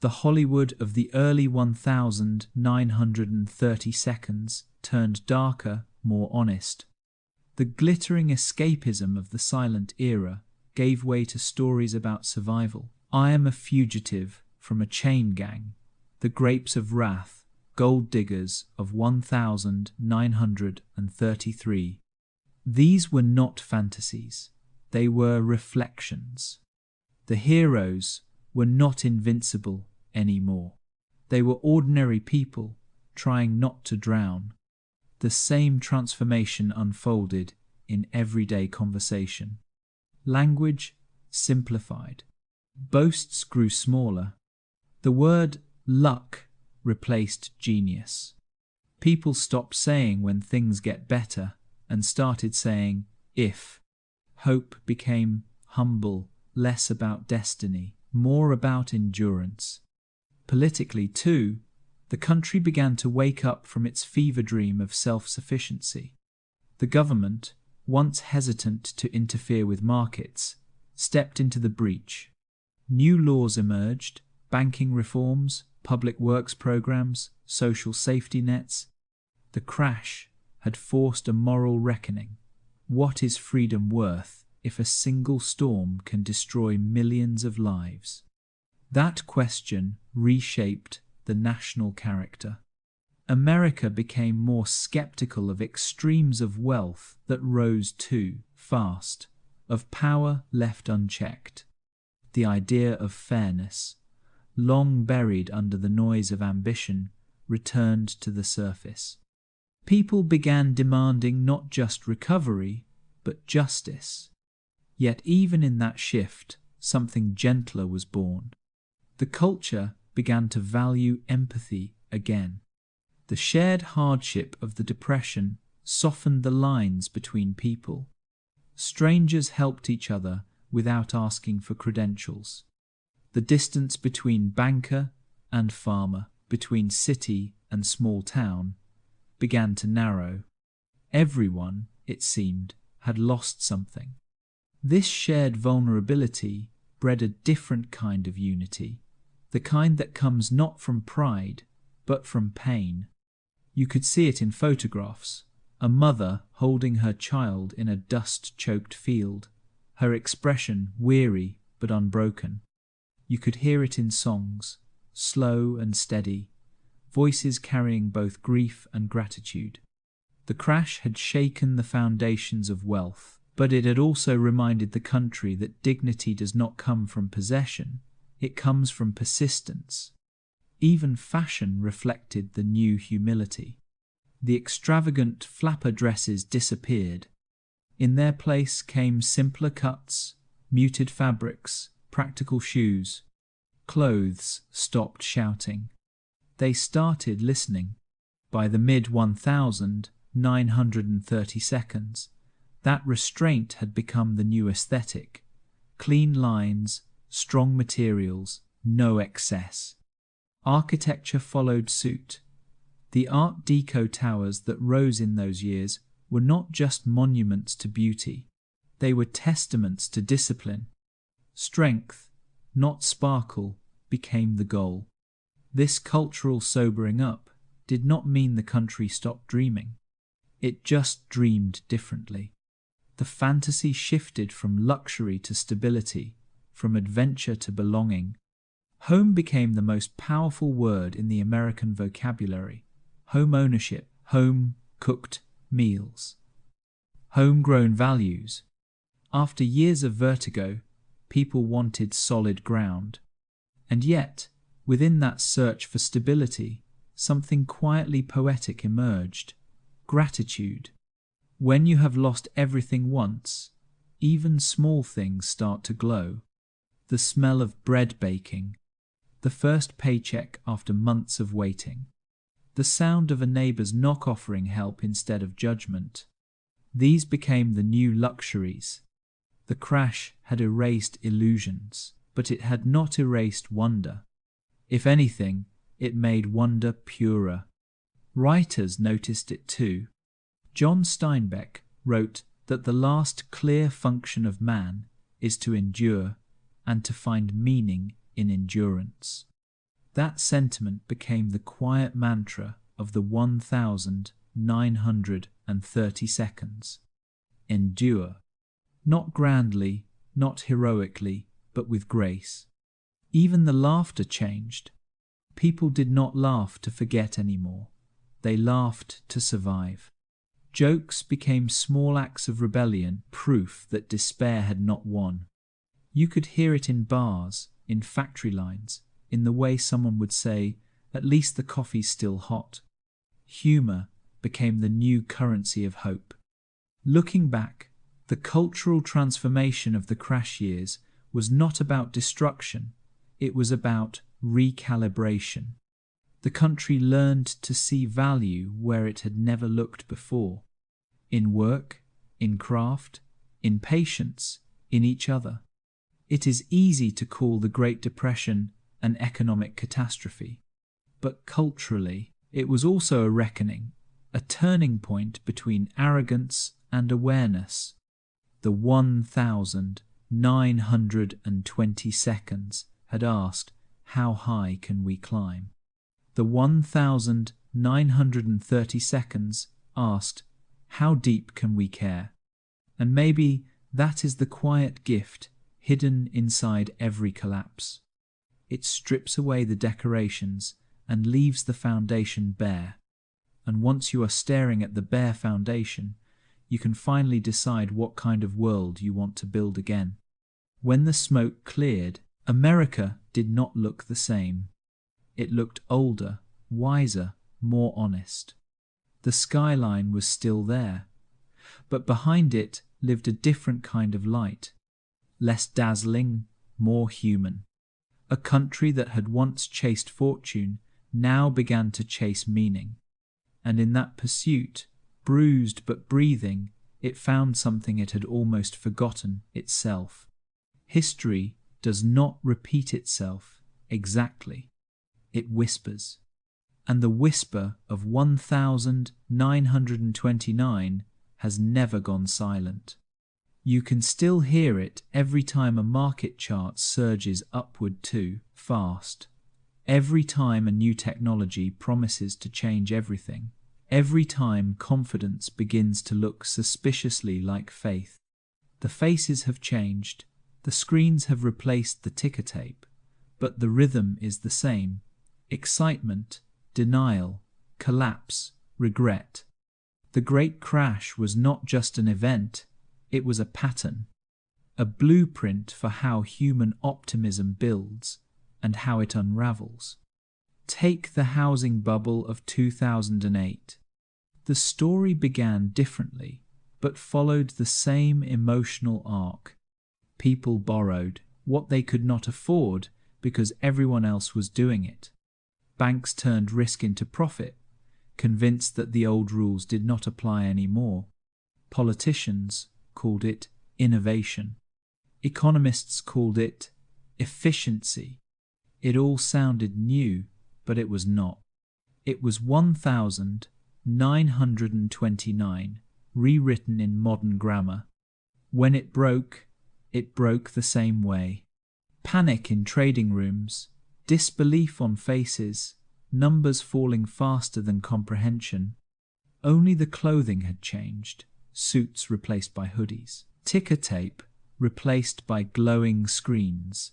The Hollywood of the early 1930 seconds turned darker, more honest. The glittering escapism of the silent era gave way to stories about survival. I am a fugitive from a chain gang, the grapes of wrath, gold diggers of 1933. These were not fantasies, they were reflections. The heroes were not invincible anymore. They were ordinary people trying not to drown. The same transformation unfolded in everyday conversation. Language simplified. Boasts grew smaller. The word luck replaced genius. People stopped saying when things get better and started saying if. Hope became humble, less about destiny, more about endurance. Politically, too, the country began to wake up from its fever dream of self-sufficiency. The government, once hesitant to interfere with markets, stepped into the breach. New laws emerged, banking reforms, public works programs, social safety nets. The crash had forced a moral reckoning. What is freedom worth if a single storm can destroy millions of lives? That question reshaped the national character. America became more skeptical of extremes of wealth that rose too fast, of power left unchecked. The idea of fairness, long buried under the noise of ambition, returned to the surface. People began demanding not just recovery, but justice. Yet even in that shift, something gentler was born. The culture began to value empathy again. The shared hardship of the Depression softened the lines between people. Strangers helped each other without asking for credentials. The distance between banker and farmer, between city and small town, began to narrow. Everyone, it seemed, had lost something. This shared vulnerability bred a different kind of unity, the kind that comes not from pride, but from pain. You could see it in photographs, a mother holding her child in a dust-choked field, her expression weary but unbroken. You could hear it in songs, slow and steady, voices carrying both grief and gratitude. The crash had shaken the foundations of wealth, but it had also reminded the country that dignity does not come from possession, it comes from persistence. Even fashion reflected the new humility. The extravagant flapper dresses disappeared. In their place came simpler cuts, muted fabrics, practical shoes. Clothes stopped shouting. They started listening. By the mid-1932nd, that restraint had become the new aesthetic. Clean lines, strong materials, no excess. Architecture followed suit. The Art Deco towers that rose in those years were not just monuments to beauty. They were testaments to discipline. Strength, not sparkle, became the goal. This cultural sobering up did not mean the country stopped dreaming. It just dreamed differently. The fantasy shifted from luxury to stability, from adventure to belonging. Home became the most powerful word in the American vocabulary. Home ownership, home-cooked meals, homegrown values. After years of vertigo, people wanted solid ground. And yet, within that search for stability, something quietly poetic emerged. Gratitude. When you have lost everything once, even small things start to glow. The smell of bread baking, the first paycheck after months of waiting, the sound of a neighbor's knock offering help instead of judgment. These became the new luxuries. The crash had erased illusions, but it had not erased wonder. If anything, it made wonder purer. Writers noticed it too. John Steinbeck wrote that the last clear function of man is to endure and to find meaning in endurance. That sentiment became the quiet mantra of the 1930 seconds. Endure. Not grandly, not heroically, but with grace. Even the laughter changed. People did not laugh to forget anymore. They laughed to survive. Jokes became small acts of rebellion, proof that despair had not won. You could hear it in bars, in factory lines, in the way someone would say, "At least the coffee's still hot." Humor became the new currency of hope. Looking back, the cultural transformation of the crash years was not about destruction, it was about recalibration. The country learned to see value where it had never looked before. In work, in craft, in patience, in each other. It is easy to call the Great Depression an economic catastrophe. But culturally, it was also a reckoning, a turning point between arrogance and awareness. The 1920 seconds had asked, "How high can we climb?" The 1930 seconds asked, "How deep can we care?" And maybe that is the quiet gift hidden inside every collapse. It strips away the decorations and leaves the foundation bare. And once you are staring at the bare foundation, you can finally decide what kind of world you want to build again. When the smoke cleared, America did not look the same. It looked older, wiser, more honest. The skyline was still there, but behind it lived a different kind of light, less dazzling, more human. A country that had once chased fortune now began to chase meaning. And in that pursuit, bruised but breathing, it found something it had almost forgotten: itself. History does not repeat itself exactly. It whispers. And the whisper of 1929 has never gone silent. You can still hear it every time a market chart surges upward too fast. Every time a new technology promises to change everything. Every time confidence begins to look suspiciously like faith. The faces have changed. The screens have replaced the ticker tape. But the rhythm is the same. Excitement, denial, collapse, regret. The Great Crash was not just an event, it was a pattern, a blueprint for how human optimism builds and how it unravels. Take the housing bubble of 2008. The story began differently, but followed the same emotional arc. People borrowed what they could not afford because everyone else was doing it. Banks turned risk into profit, convinced that the old rules did not apply anymore. Politicians called it innovation. Economists called it efficiency. It all sounded new, but it was not. It was 1929, rewritten in modern grammar. When it broke the same way. Panic in trading rooms, disbelief on faces, numbers falling faster than comprehension. Only the clothing had changed, suits replaced by hoodies, ticker tape replaced by glowing screens.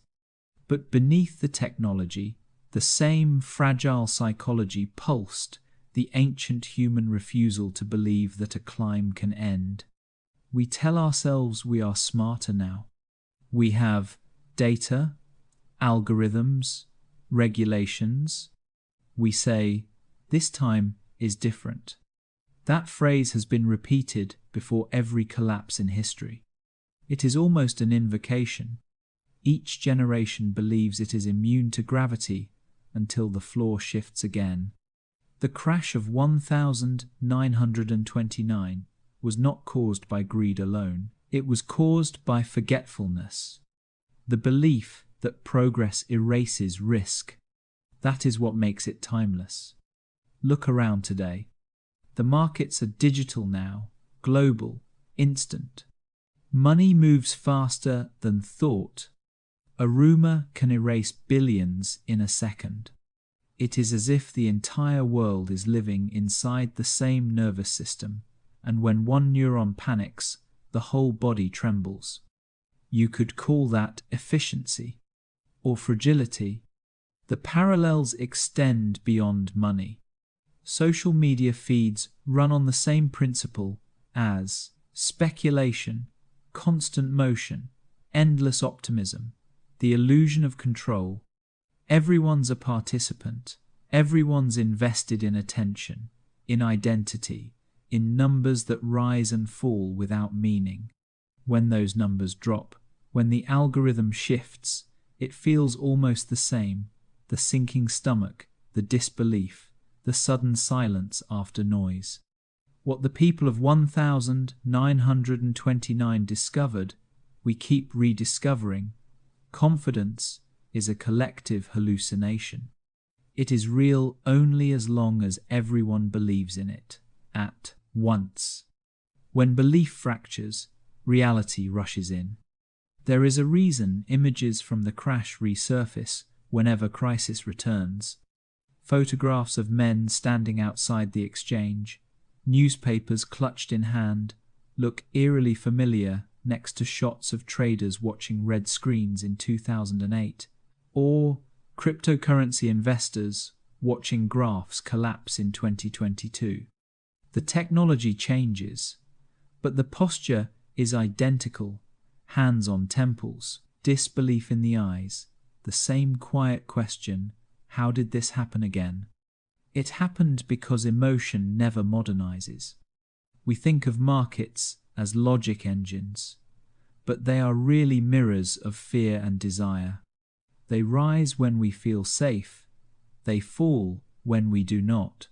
But beneath the technology, the same fragile psychology pulsed, the ancient human refusal to believe that a climb can end. We tell ourselves we are smarter now. We have data, algorithms, regulations. We say, this time is different. That phrase has been repeated before every collapse in history. It is almost an invocation. Each generation believes it is immune to gravity until the floor shifts again. The crash of 1929 was not caused by greed alone. It was caused by forgetfulness. The belief that progress erases risk. That is what makes it timeless. Look around today. The markets are digital now, global, instant. Money moves faster than thought. A rumor can erase billions in a second. It is as if the entire world is living inside the same nervous system, and when one neuron panics, the whole body trembles. You could call that efficiency or fragility. The parallels extend beyond money. Social media feeds run on the same principle as speculation, constant motion, endless optimism, the illusion of control. Everyone's a participant. Everyone's invested in attention, in identity, in numbers that rise and fall without meaning. When those numbers drop, when the algorithm shifts, it feels almost the same. The sinking stomach, the disbelief, the sudden silence after noise. What the people of 1929 discovered, we keep rediscovering. Confidence is a collective hallucination. It is real only as long as everyone believes in it, at once. When belief fractures, reality rushes in. There is a reason images from the crash resurface whenever crisis returns. Photographs of men standing outside the exchange, newspapers clutched in hand, look eerily familiar next to shots of traders watching red screens in 2008, or cryptocurrency investors watching graphs collapse in 2022. The technology changes, but the posture is identical: hands on temples, disbelief in the eyes, the same quiet question: how did this happen again? It happened because emotion never modernizes. We think of markets as logic engines, but they are really mirrors of fear and desire. They rise when we feel safe, they fall when we do not.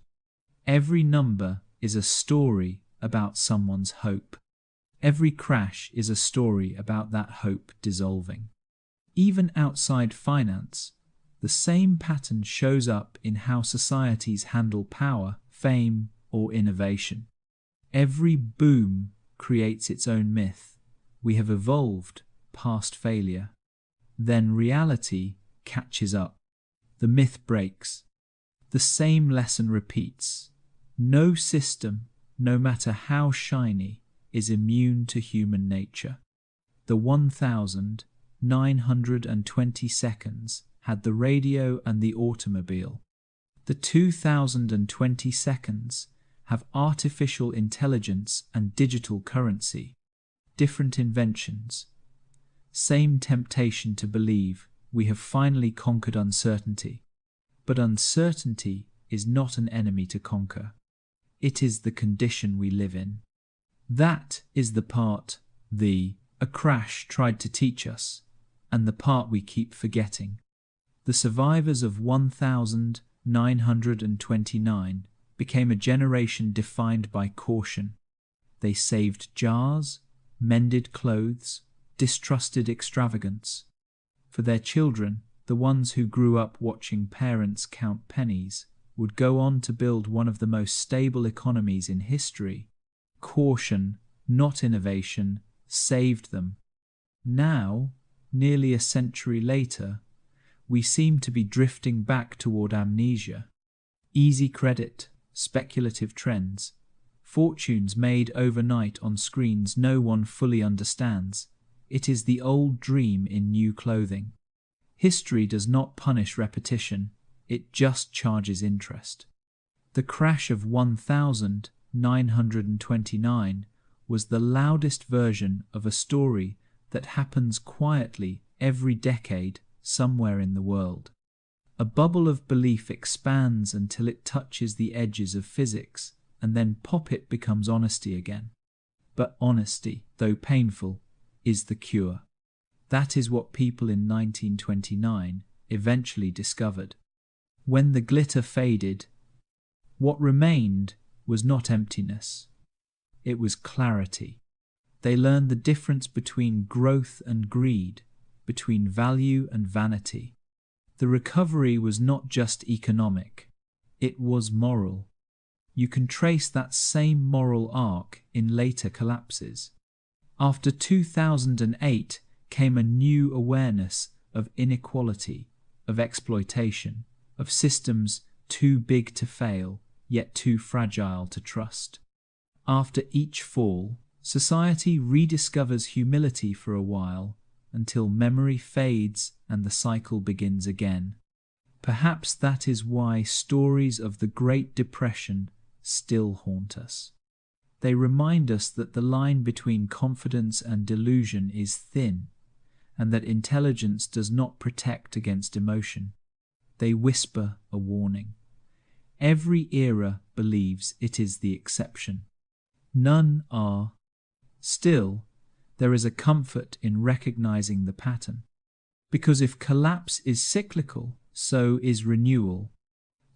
Every number is a story about someone's hope. Every crash is a story about that hope dissolving. Even outside finance, the same pattern shows up in how societies handle power, fame, or innovation. Every boom creates its own myth. We have evolved past failure. Then reality catches up. The myth breaks. The same lesson repeats. No system, no matter how shiny, is immune to human nature. The 1,920 seconds had the radio and the automobile. The 2,020 seconds have artificial intelligence and digital currency. Different inventions. Same temptation to believe we have finally conquered uncertainty. But uncertainty is not an enemy to conquer. It is the condition we live in. That is the part a crash tried to teach us, and the part we keep forgetting. The survivors of 1929 became a generation defined by caution. They saved jars, mended clothes, distrusted extravagance. For their children, the ones who grew up watching parents count pennies, would go on to build one of the most stable economies in history. Caution, not innovation, saved them. Now, nearly a century later, we seem to be drifting back toward amnesia. Easy credit, speculative trends, fortunes made overnight on screens no one fully understands. It is the old dream in new clothing. History does not punish repetition, it just charges interest. The crash of 1929 was the loudest version of a story that happens quietly every decade somewhere in the world. A bubble of belief expands until it touches the edges of physics, and then pop, it becomes honesty again. But honesty, though painful, is the cure. That is what people in 1929 eventually discovered. When the glitter faded, what remained was not emptiness. It was clarity. They learned the difference between growth and greed, between value and vanity. The recovery was not just economic, it was moral. You can trace that same moral arc in later collapses. After 2008 came a new awareness of inequality, of exploitation, of systems too big to fail, yet too fragile to trust. After each fall, society rediscovers humility for a while, until memory fades and the cycle begins again. Perhaps that is why stories of the Great Depression still haunt us. They remind us that the line between confidence and delusion is thin, and that intelligence does not protect against emotion. They whisper a warning. Every era believes it is the exception. None are. Still, there is a comfort in recognizing the pattern. Because if collapse is cyclical, so is renewal.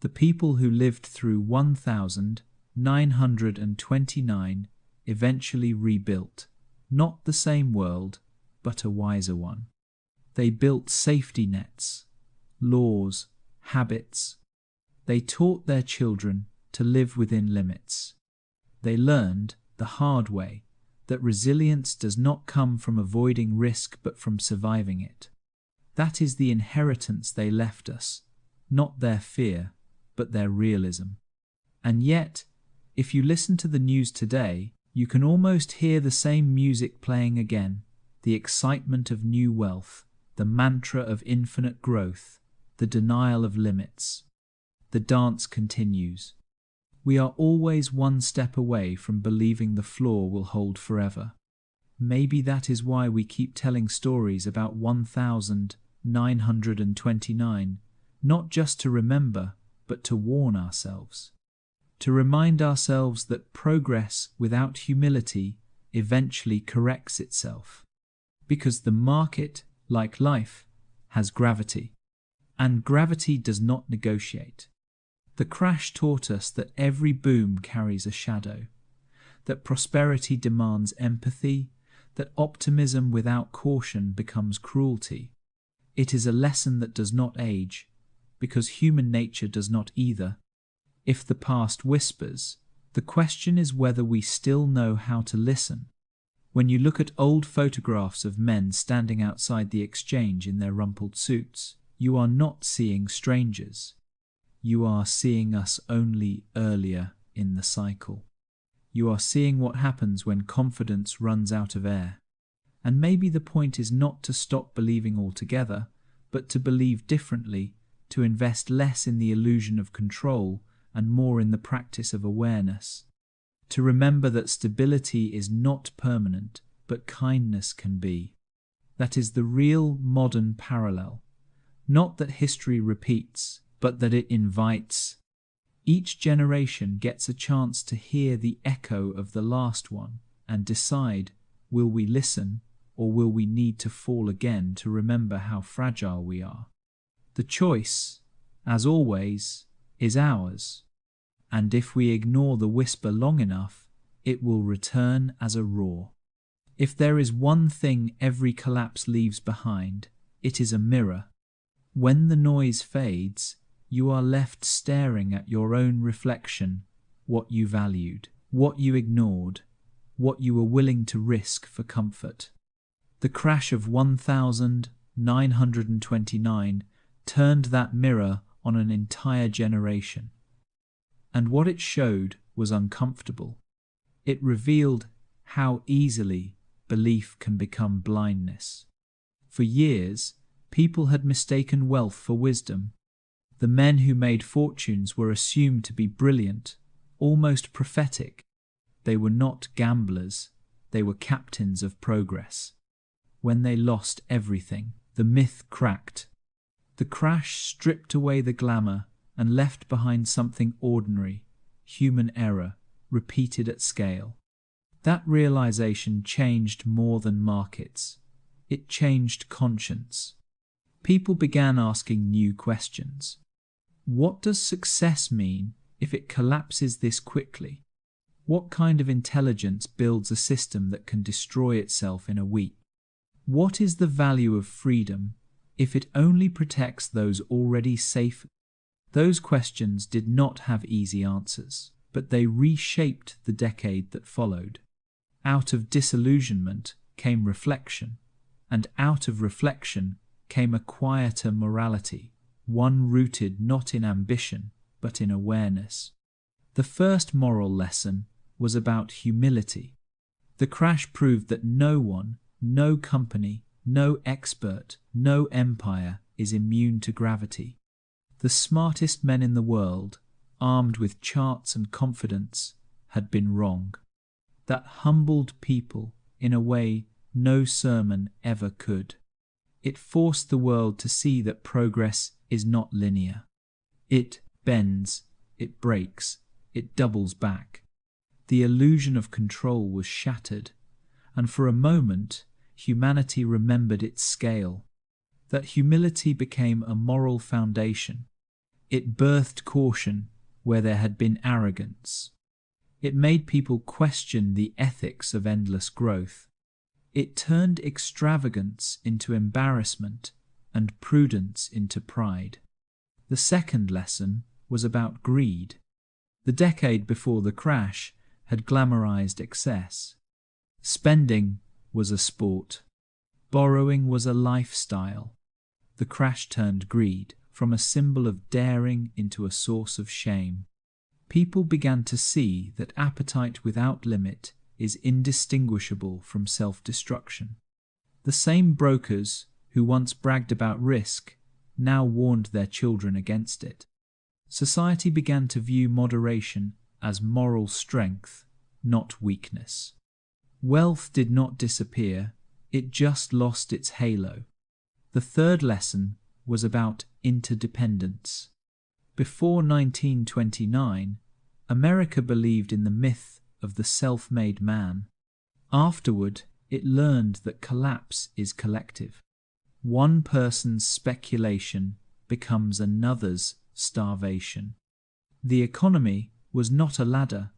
The people who lived through 1929 eventually rebuilt, not the same world, but a wiser one. They built safety nets, laws, habits. They taught their children to live within limits. They learned the hard way that resilience does not come from avoiding risk but from surviving it. That is the inheritance they left us, not their fear, but their realism. And yet, if you listen to the news today, you can almost hear the same music playing again, the excitement of new wealth, the mantra of infinite growth, the denial of limits. The dance continues. We are always one step away from believing the floor will hold forever. Maybe that is why we keep telling stories about 1929, not just to remember, but to warn ourselves. To remind ourselves that progress without humility eventually corrects itself. Because the market, like life, has gravity, and gravity does not negotiate. The crash taught us that every boom carries a shadow, that prosperity demands empathy, that optimism without caution becomes cruelty. It is a lesson that does not age, because human nature does not either. If the past whispers, the question is whether we still know how to listen. When you look at old photographs of men standing outside the exchange in their rumpled suits, you are not seeing strangers. You are seeing us only earlier in the cycle. You are seeing what happens when confidence runs out of air. And maybe the point is not to stop believing altogether, but to believe differently, to invest less in the illusion of control and more in the practice of awareness. To remember that stability is not permanent, but kindness can be. That is the real modern parallel. Not that history repeats, but that it invites. Each generation gets a chance to hear the echo of the last one and decide, will we listen or will we need to fall again to remember how fragile we are? The choice, as always, is ours. And if we ignore the whisper long enough, it will return as a roar. If there is one thing every collapse leaves behind, it is a mirror. When the noise fades, you are left staring at your own reflection, what you valued, what you ignored, what you were willing to risk for comfort. The crash of 1929 turned that mirror on an entire generation. And what it showed was uncomfortable. It revealed how easily belief can become blindness. For years, people had mistaken wealth for wisdom. The men who made fortunes were assumed to be brilliant, almost prophetic. They were not gamblers, they were captains of progress. When they lost everything, the myth cracked. The crash stripped away the glamour and left behind something ordinary, human error, repeated at scale. That realization changed more than markets. It changed conscience. People began asking new questions. What does success mean if it collapses this quickly? What kind of intelligence builds a system that can destroy itself in a week? What is the value of freedom if it only protects those already safe? Those questions did not have easy answers, but they reshaped the decade that followed. Out of disillusionment came reflection, and out of reflection came a quieter morality, one rooted not in ambition, but in awareness. The first moral lesson was about humility. The crash proved that no one, no company, no expert, no empire is immune to gravity. The smartest men in the world, armed with charts and confidence, had been wrong. That humbled people in a way no sermon ever could. It forced the world to see that progress is not linear. It bends, it breaks, it doubles back. The illusion of control was shattered, and for a moment, humanity remembered its scale. That humility became a moral foundation. It birthed caution where there had been arrogance. It made people question the ethics of endless growth. It turned extravagance into embarrassment and prudence into pride. The second lesson was about greed. The decade before the crash had glamorized excess. Spending was a sport. Borrowing was a lifestyle. The crash turned greed from a symbol of daring into a source of shame. People began to see that appetite without limit is indistinguishable from self-destruction. The same brokers who once bragged about risk now warned their children against it. Society began to view moderation as moral strength, not weakness. Wealth did not disappear, it just lost its halo. The third lesson was about interdependence. Before 1929, America believed in the myth of the self-made man. Afterward, it learned that collapse is collective. One person's speculation becomes another's starvation. The economy was not a ladder,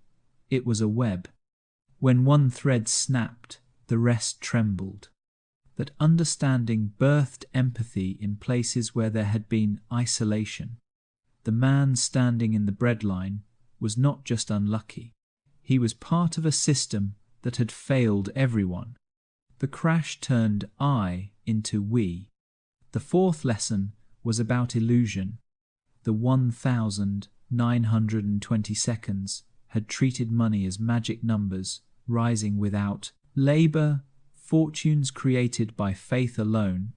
it was a web. When one thread snapped, the rest trembled. That understanding birthed empathy in places where there had been isolation. The man standing in the breadline was not just unlucky. He was part of a system that had failed everyone. The crash turned I into we. The fourth lesson was about illusion. The 1,920 seconds had treated money as magic numbers, rising without labor, fortunes created by faith alone.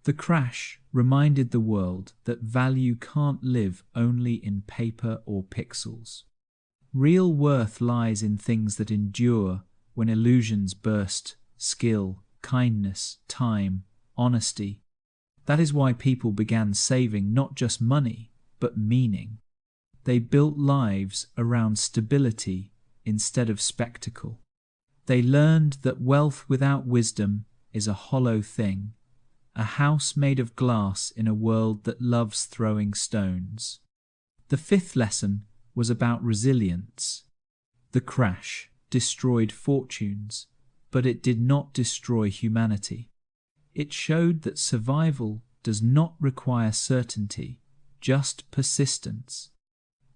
The crash reminded the world that value can't live only in paper or pixels. Real worth lies in things that endure when illusions burst: skill, kindness, time, honesty. That is why people began saving not just money, but meaning. They built lives around stability instead of spectacle. They learned that wealth without wisdom is a hollow thing, a house made of glass in a world that loves throwing stones. The fifth lesson was about resilience. The crash destroyed fortunes, but it did not destroy humanity. It showed that survival does not require certainty, just persistence.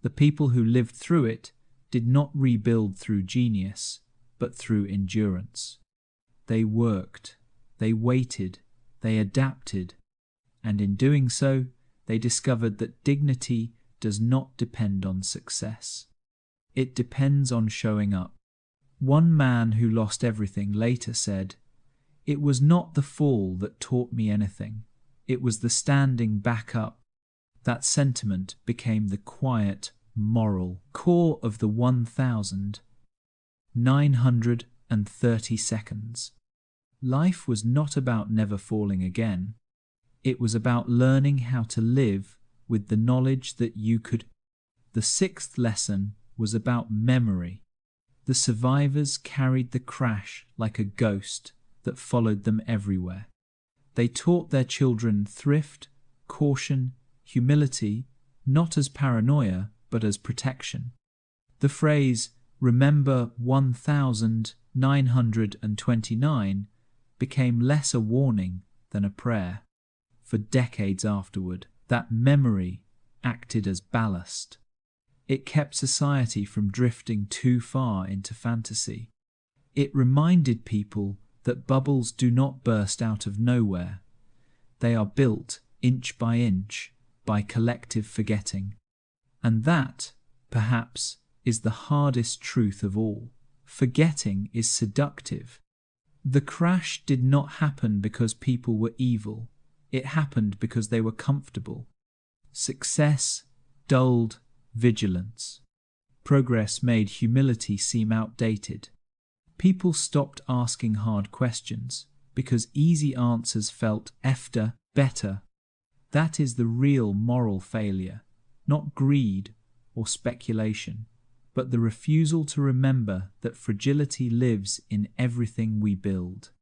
The people who lived through it did not rebuild through genius, but through endurance. They worked, they waited, they adapted, and in doing so, they discovered that dignity does not depend on success. It depends on showing up. One man who lost everything later said, "It was not the fall that taught me anything. It was the standing back up." That sentiment became the quiet, moral core of the 1,930 seconds. Life was not about never falling again. It was about learning how to live with the knowledge that you could. The sixth lesson was about memory. The survivors carried the crash like a ghost that followed them everywhere. They taught their children thrift, caution, humility, not as paranoia, but as protection. The phrase, "Remember 1,929, became less a warning than a prayer. For decades afterward, that memory acted as ballast. It kept society from drifting too far into fantasy. It reminded people that bubbles do not burst out of nowhere. They are built inch by collective forgetting. And that, perhaps, is the hardest truth of all. Forgetting is seductive. The crash did not happen because people were evil. It happened because they were comfortable. Success dulled vigilance. Progress made humility seem outdated. People stopped asking hard questions because easy answers felt better. That is the real moral failure, not greed or speculation, but the refusal to remember that fragility lives in everything we build.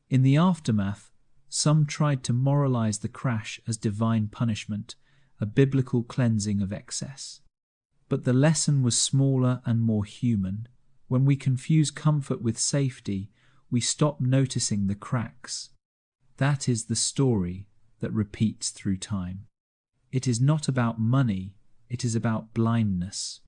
In the aftermath, some tried to moralize the crash as divine punishment, a biblical cleansing of excess. But the lesson was smaller and more human. When we confuse comfort with safety, we stop noticing the cracks. That is the story that repeats through time. It is not about money, it is about blindness.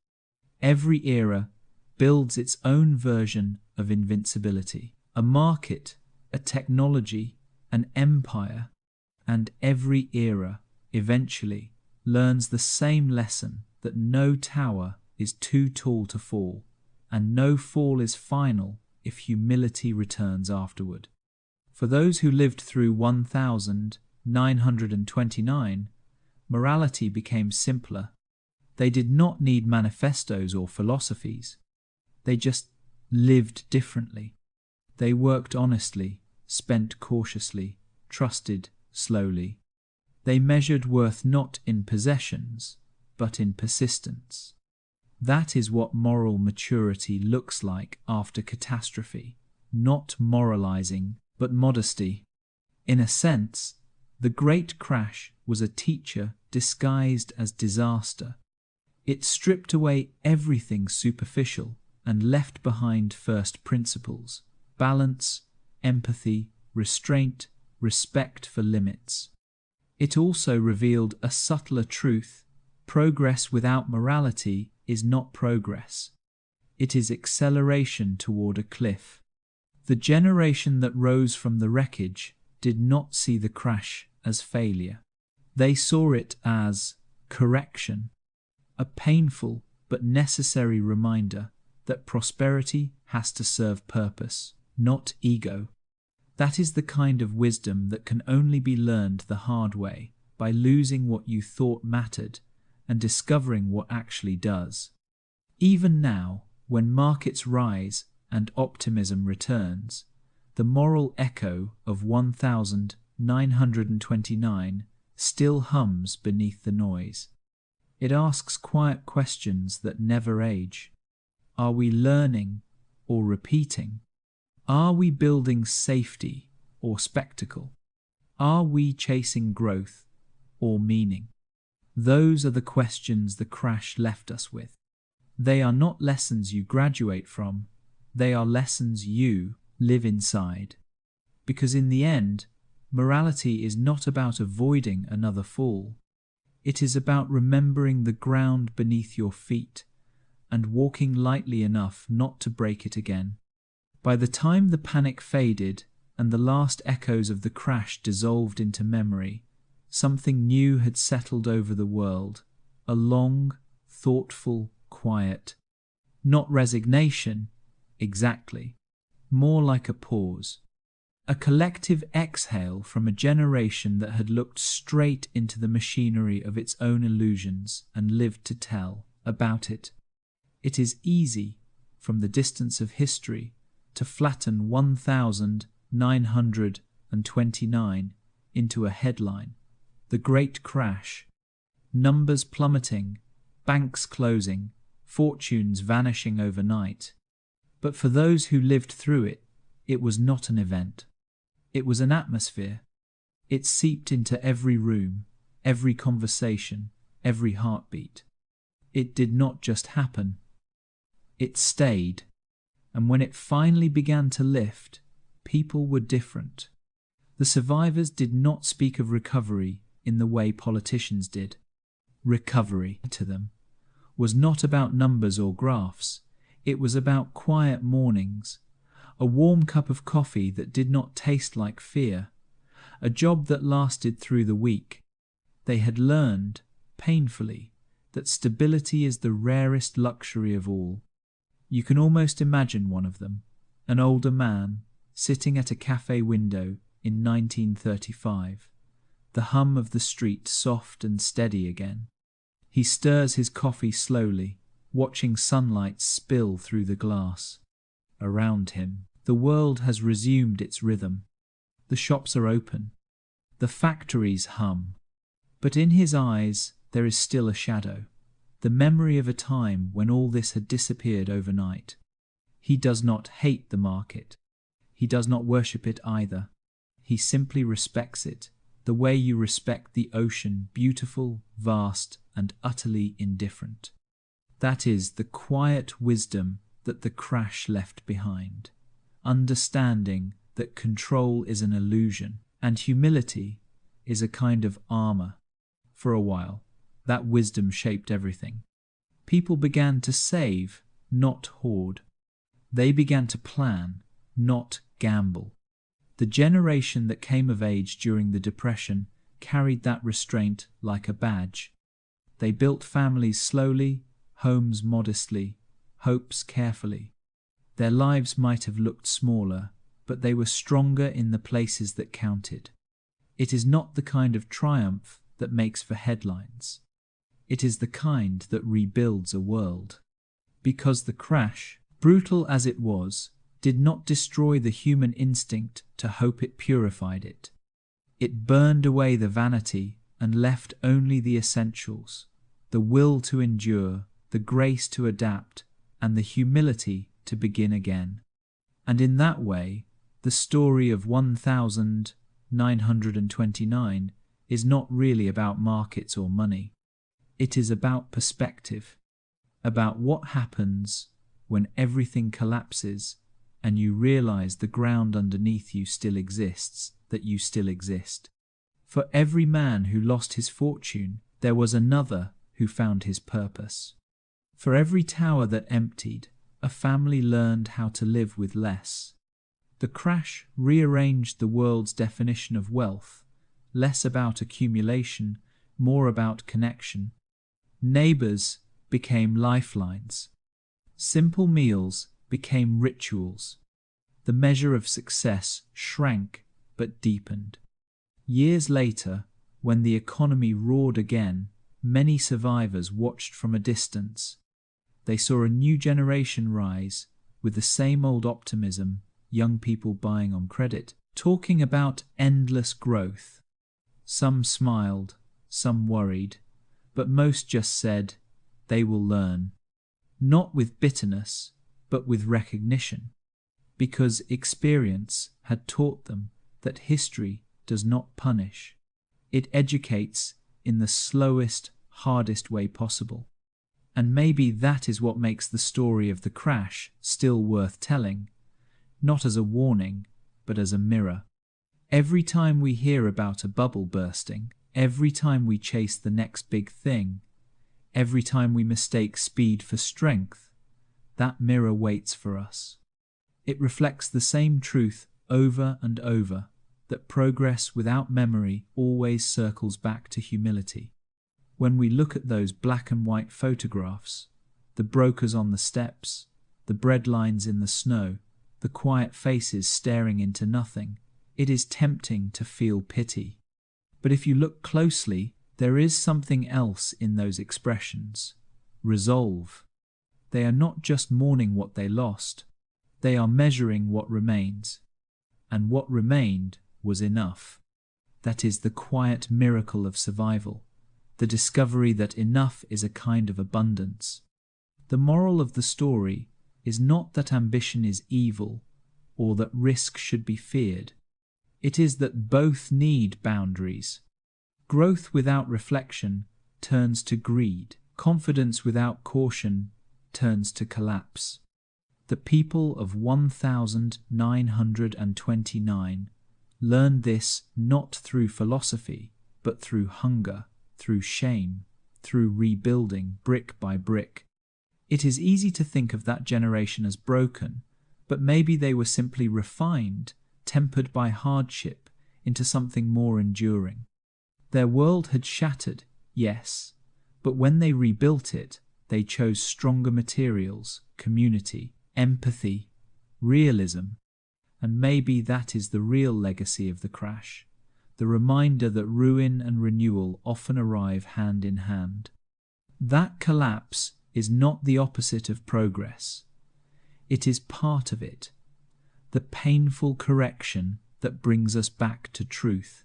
Every era builds its own version of invincibility, a market, a technology, an empire, and every era eventually learns the same lesson, that no tower is too tall to fall, and no fall is final if humility returns afterward. For those who lived through 1,929, morality became simpler. They did not need manifestos or philosophies. They just lived differently. They worked honestly, spent cautiously, trusted slowly. They measured worth not in possessions, but in persistence. That is what moral maturity looks like after catastrophe. not moralizing, but modesty. In a sense, the Great Crash was a teacher disguised as disaster. It stripped away everything superficial and left behind first principles: balance, empathy, restraint, respect for limits. It also revealed a subtler truth: progress without morality is not progress. It is acceleration toward a cliff. The generation that rose from the wreckage did not see the crash as failure. They saw it as correction, a painful but necessary reminder that prosperity has to serve purpose, not ego. That is the kind of wisdom that can only be learned the hard way, by losing what you thought mattered and discovering what actually does. Even now, when markets rise and optimism returns, the moral echo of 1929 still hums beneath the noise. It asks quiet questions that never age. Are we learning or repeating? Are we building safety or spectacle? Are we chasing growth or meaning? Those are the questions the crash left us with. They are not lessons you graduate from, they are lessons you live inside. Because in the end, morality is not about avoiding another fall. It is about remembering the ground beneath your feet and walking lightly enough not to break it again. By the time the panic faded and the last echoes of the crash dissolved into memory, something new had settled over the world, a long, thoughtful quiet. Not resignation, exactly. More like a pause. A collective exhale from a generation that had looked straight into the machinery of its own illusions and lived to tell about it. It is easy, from the distance of history, to flatten 1929 into a headline. The Great Crash. Numbers plummeting, banks closing, fortunes vanishing overnight. But for those who lived through it, it was not an event. It was an atmosphere. It seeped into every room, every conversation, every heartbeat. It did not just happen. It stayed. And when it finally began to lift, people were different. The survivors did not speak of recovery in the way politicians did. Recovery, to them, was not about numbers or graphs. It was about quiet mornings, a warm cup of coffee that did not taste like fear, a job that lasted through the week. They had learned, painfully, that stability is the rarest luxury of all. You can almost imagine one of them, an older man, sitting at a cafe window in 1935, the hum of the street soft and steady again. He stirs his coffee slowly, watching sunlight spill through the glass. Around him, the world has resumed its rhythm. The shops are open. The factories hum. But in his eyes there is still a shadow, the memory of a time when all this had disappeared overnight. He does not hate the market. He does not worship it either. He simply respects it, the way you respect the ocean, beautiful, vast, and utterly indifferent. That is the quiet wisdom that the crash left behind. Understanding that control is an illusion and humility is a kind of armor. For a while, that wisdom shaped everything. People began to save, not hoard. They began to plan, not gamble. The generation that came of age during the Depression carried that restraint like a badge. They built families slowly, homes modestly, hopes carefully. Their lives might have looked smaller, but they were stronger in the places that counted. It is not the kind of triumph that makes for headlines. It is the kind that rebuilds a world. Because the crash, brutal as it was, did not destroy the human instinct to hope it purified it. It burned away the vanity and left only the essentials, the will to endure, the grace to adapt, and the humility to begin again. And in that way, the story of 1929 is not really about markets or money. It is about perspective, about what happens when everything collapses and you realize the ground underneath you still exists, that you still exist. For every man who lost his fortune, there was another who found his purpose. For every tower that emptied, a family learned how to live with less. The crash rearranged the world's definition of wealth, less about accumulation, more about connection. Neighbors became lifelines. Simple meals became rituals. The measure of success shrank but deepened. Years later, when the economy roared again, many survivors watched from a distance. They saw a new generation rise with the same old optimism, young people buying on credit, talking about endless growth. Some smiled, some worried, but most just said, they will learn. Not with bitterness, but with recognition, because experience had taught them that history does not punish. It educates in the slowest, hardest way possible. And maybe that is what makes the story of the crash still worth telling, not as a warning, but as a mirror. Every time we hear about a bubble bursting, every time we chase the next big thing, every time we mistake speed for strength, that mirror waits for us. It reflects the same truth over and over, that progress without memory always circles back to humility. When we look at those black and white photographs, the brokers on the steps, the bread lines in the snow, the quiet faces staring into nothing, it is tempting to feel pity. But if you look closely, there is something else in those expressions: resolve. They are not just mourning what they lost, they are measuring what remains. And what remained was enough. That is the quiet miracle of survival, the discovery that enough is a kind of abundance. The moral of the story is not that ambition is evil or that risk should be feared. It is that both need boundaries. Growth without reflection turns to greed. Confidence without caution turns to collapse. The people of 1929 learned this not through philosophy, but through hunger, through shame, through rebuilding brick by brick. It is easy to think of that generation as broken, but maybe they were simply refined, tempered by hardship, into something more enduring. Their world had shattered, yes, but when they rebuilt it, they chose stronger materials, community, empathy, realism. And maybe that is the real legacy of the crash, the reminder that ruin and renewal often arrive hand in hand. That collapse is not the opposite of progress. It is part of it, the painful correction that brings us back to truth.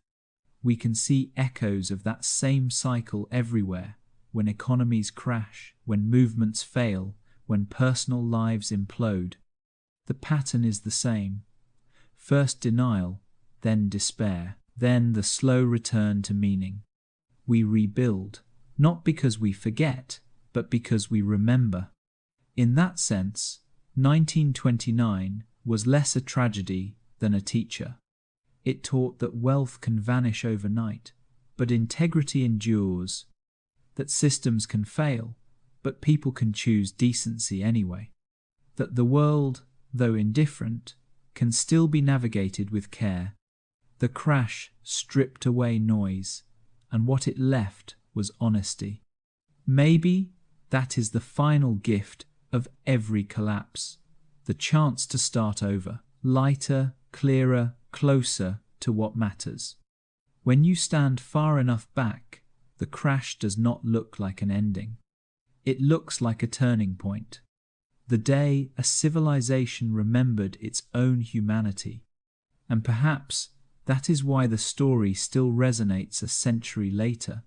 We can see echoes of that same cycle everywhere, when economies crash, when movements fail, when personal lives implode. The pattern is the same. First denial, then despair, then the slow return to meaning. We rebuild, not because we forget, but because we remember. In that sense, 1929 was less a tragedy than a teacher. It taught that wealth can vanish overnight, but integrity endures, that systems can fail, but people can choose decency anyway, that the world, though indifferent, can still be navigated with care. The crash stripped away noise, and what it left was honesty. Maybe that is the final gift of every collapse, the chance to start over, lighter, clearer, closer to what matters. When you stand far enough back, the crash does not look like an ending. It looks like a turning point. The day a civilization remembered its own humanity. And perhaps that is why the story still resonates a century later.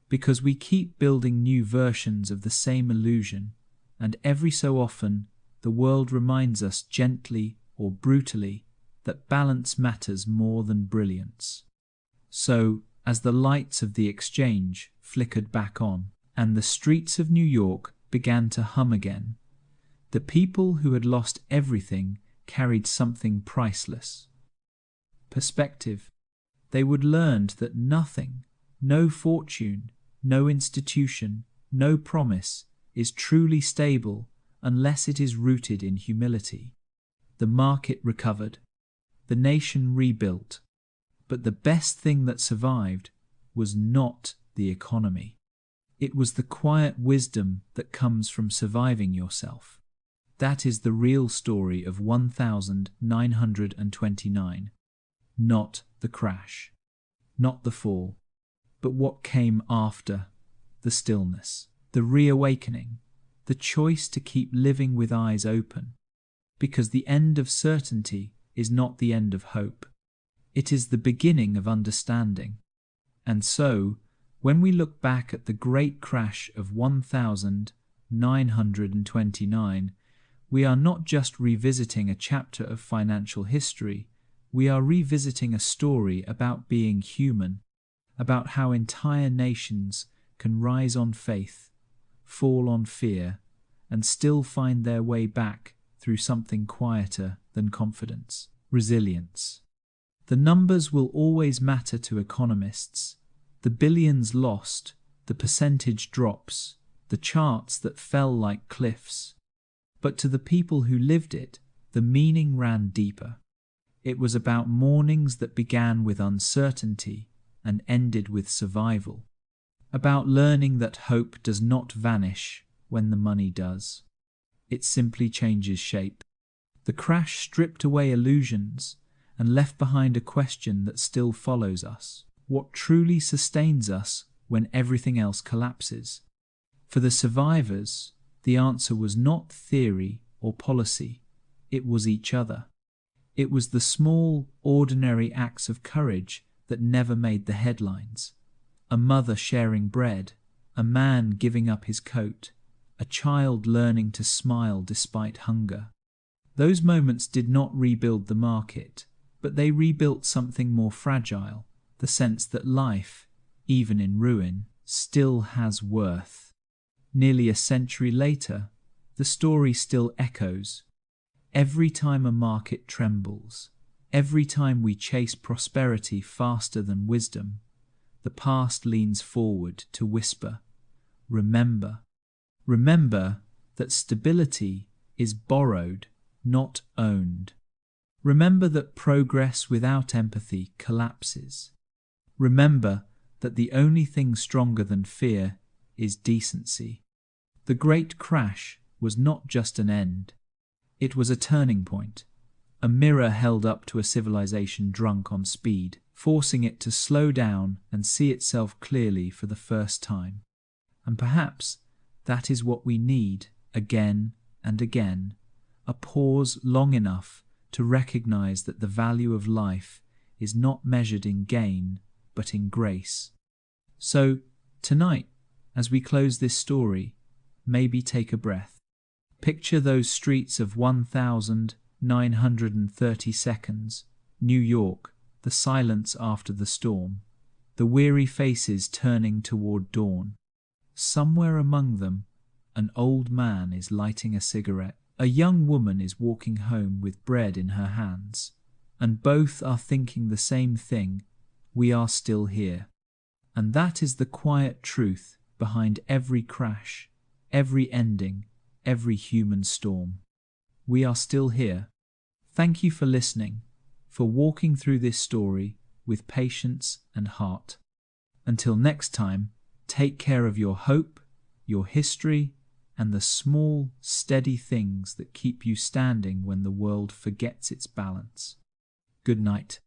Because we keep building new versions of the same illusion, and every so often the world reminds us gently or brutally, that balance matters more than brilliance. So, as the lights of the exchange flickered back on, and the streets of New York began to hum again, the people who had lost everything carried something priceless. Perspective. They would learn that nothing, no fortune, no institution, no promise, is truly stable unless it is rooted in humility. The market recovered. The nation rebuilt. But the best thing that survived was not the economy. It was the quiet wisdom that comes from surviving yourself. That is the real story of 1929. Not the crash, not the fall, but what came after: the stillness, the reawakening, the choice to keep living with eyes open. Because the end of certainty is not the end of hope. It is the beginning of understanding. And so, when we look back at the great crash of 1929, we are not just revisiting a chapter of financial history, we are revisiting a story about being human, about how entire nations can rise on faith, fall on fear, and still find their way back through something quieter than confidence: resilience. The numbers will always matter to economists. The billions lost, the percentage drops, the charts that fell like cliffs. But to the people who lived it, the meaning ran deeper. It was about mornings that began with uncertainty and ended with survival. About learning that hope does not vanish when the money does. It simply changes shape. The crash stripped away illusions and left behind a question that still follows us: what truly sustains us when everything else collapses? For the survivors, the answer was not theory or policy, it was each other. It was the small, ordinary acts of courage that never made the headlines. A mother sharing bread, a man giving up his coat, a child learning to smile despite hunger. Those moments did not rebuild the market, but they rebuilt something more fragile: the sense that life, even in ruin, still has worth. Nearly a century later, the story still echoes. Every time a market trembles, every time we chase prosperity faster than wisdom, the past leans forward to whisper, remember. Remember that stability is borrowed, not owned. Remember that progress without empathy collapses. Remember that the only thing stronger than fear is decency. The great crash was not just an end. It was a turning point, a mirror held up to a civilization drunk on speed, forcing it to slow down and see itself clearly for the first time. And perhaps that is what we need again and again: a pause long enough to recognize that the value of life is not measured in gain, but in grace. So, tonight, as we close this story, maybe take a breath. Picture those streets of 1932, New York, the silence after the storm, the weary faces turning toward dawn. Somewhere among them, an old man is lighting a cigarette. A young woman is walking home with bread in her hands, and both are thinking the same thing: we are still here. And that is the quiet truth behind every crash, every ending, every human storm. We are still here. Thank you for listening, for walking through this story with patience and heart. Until next time, take care of your hope, your history, and the small, steady things that keep you standing when the world forgets its balance. Good night.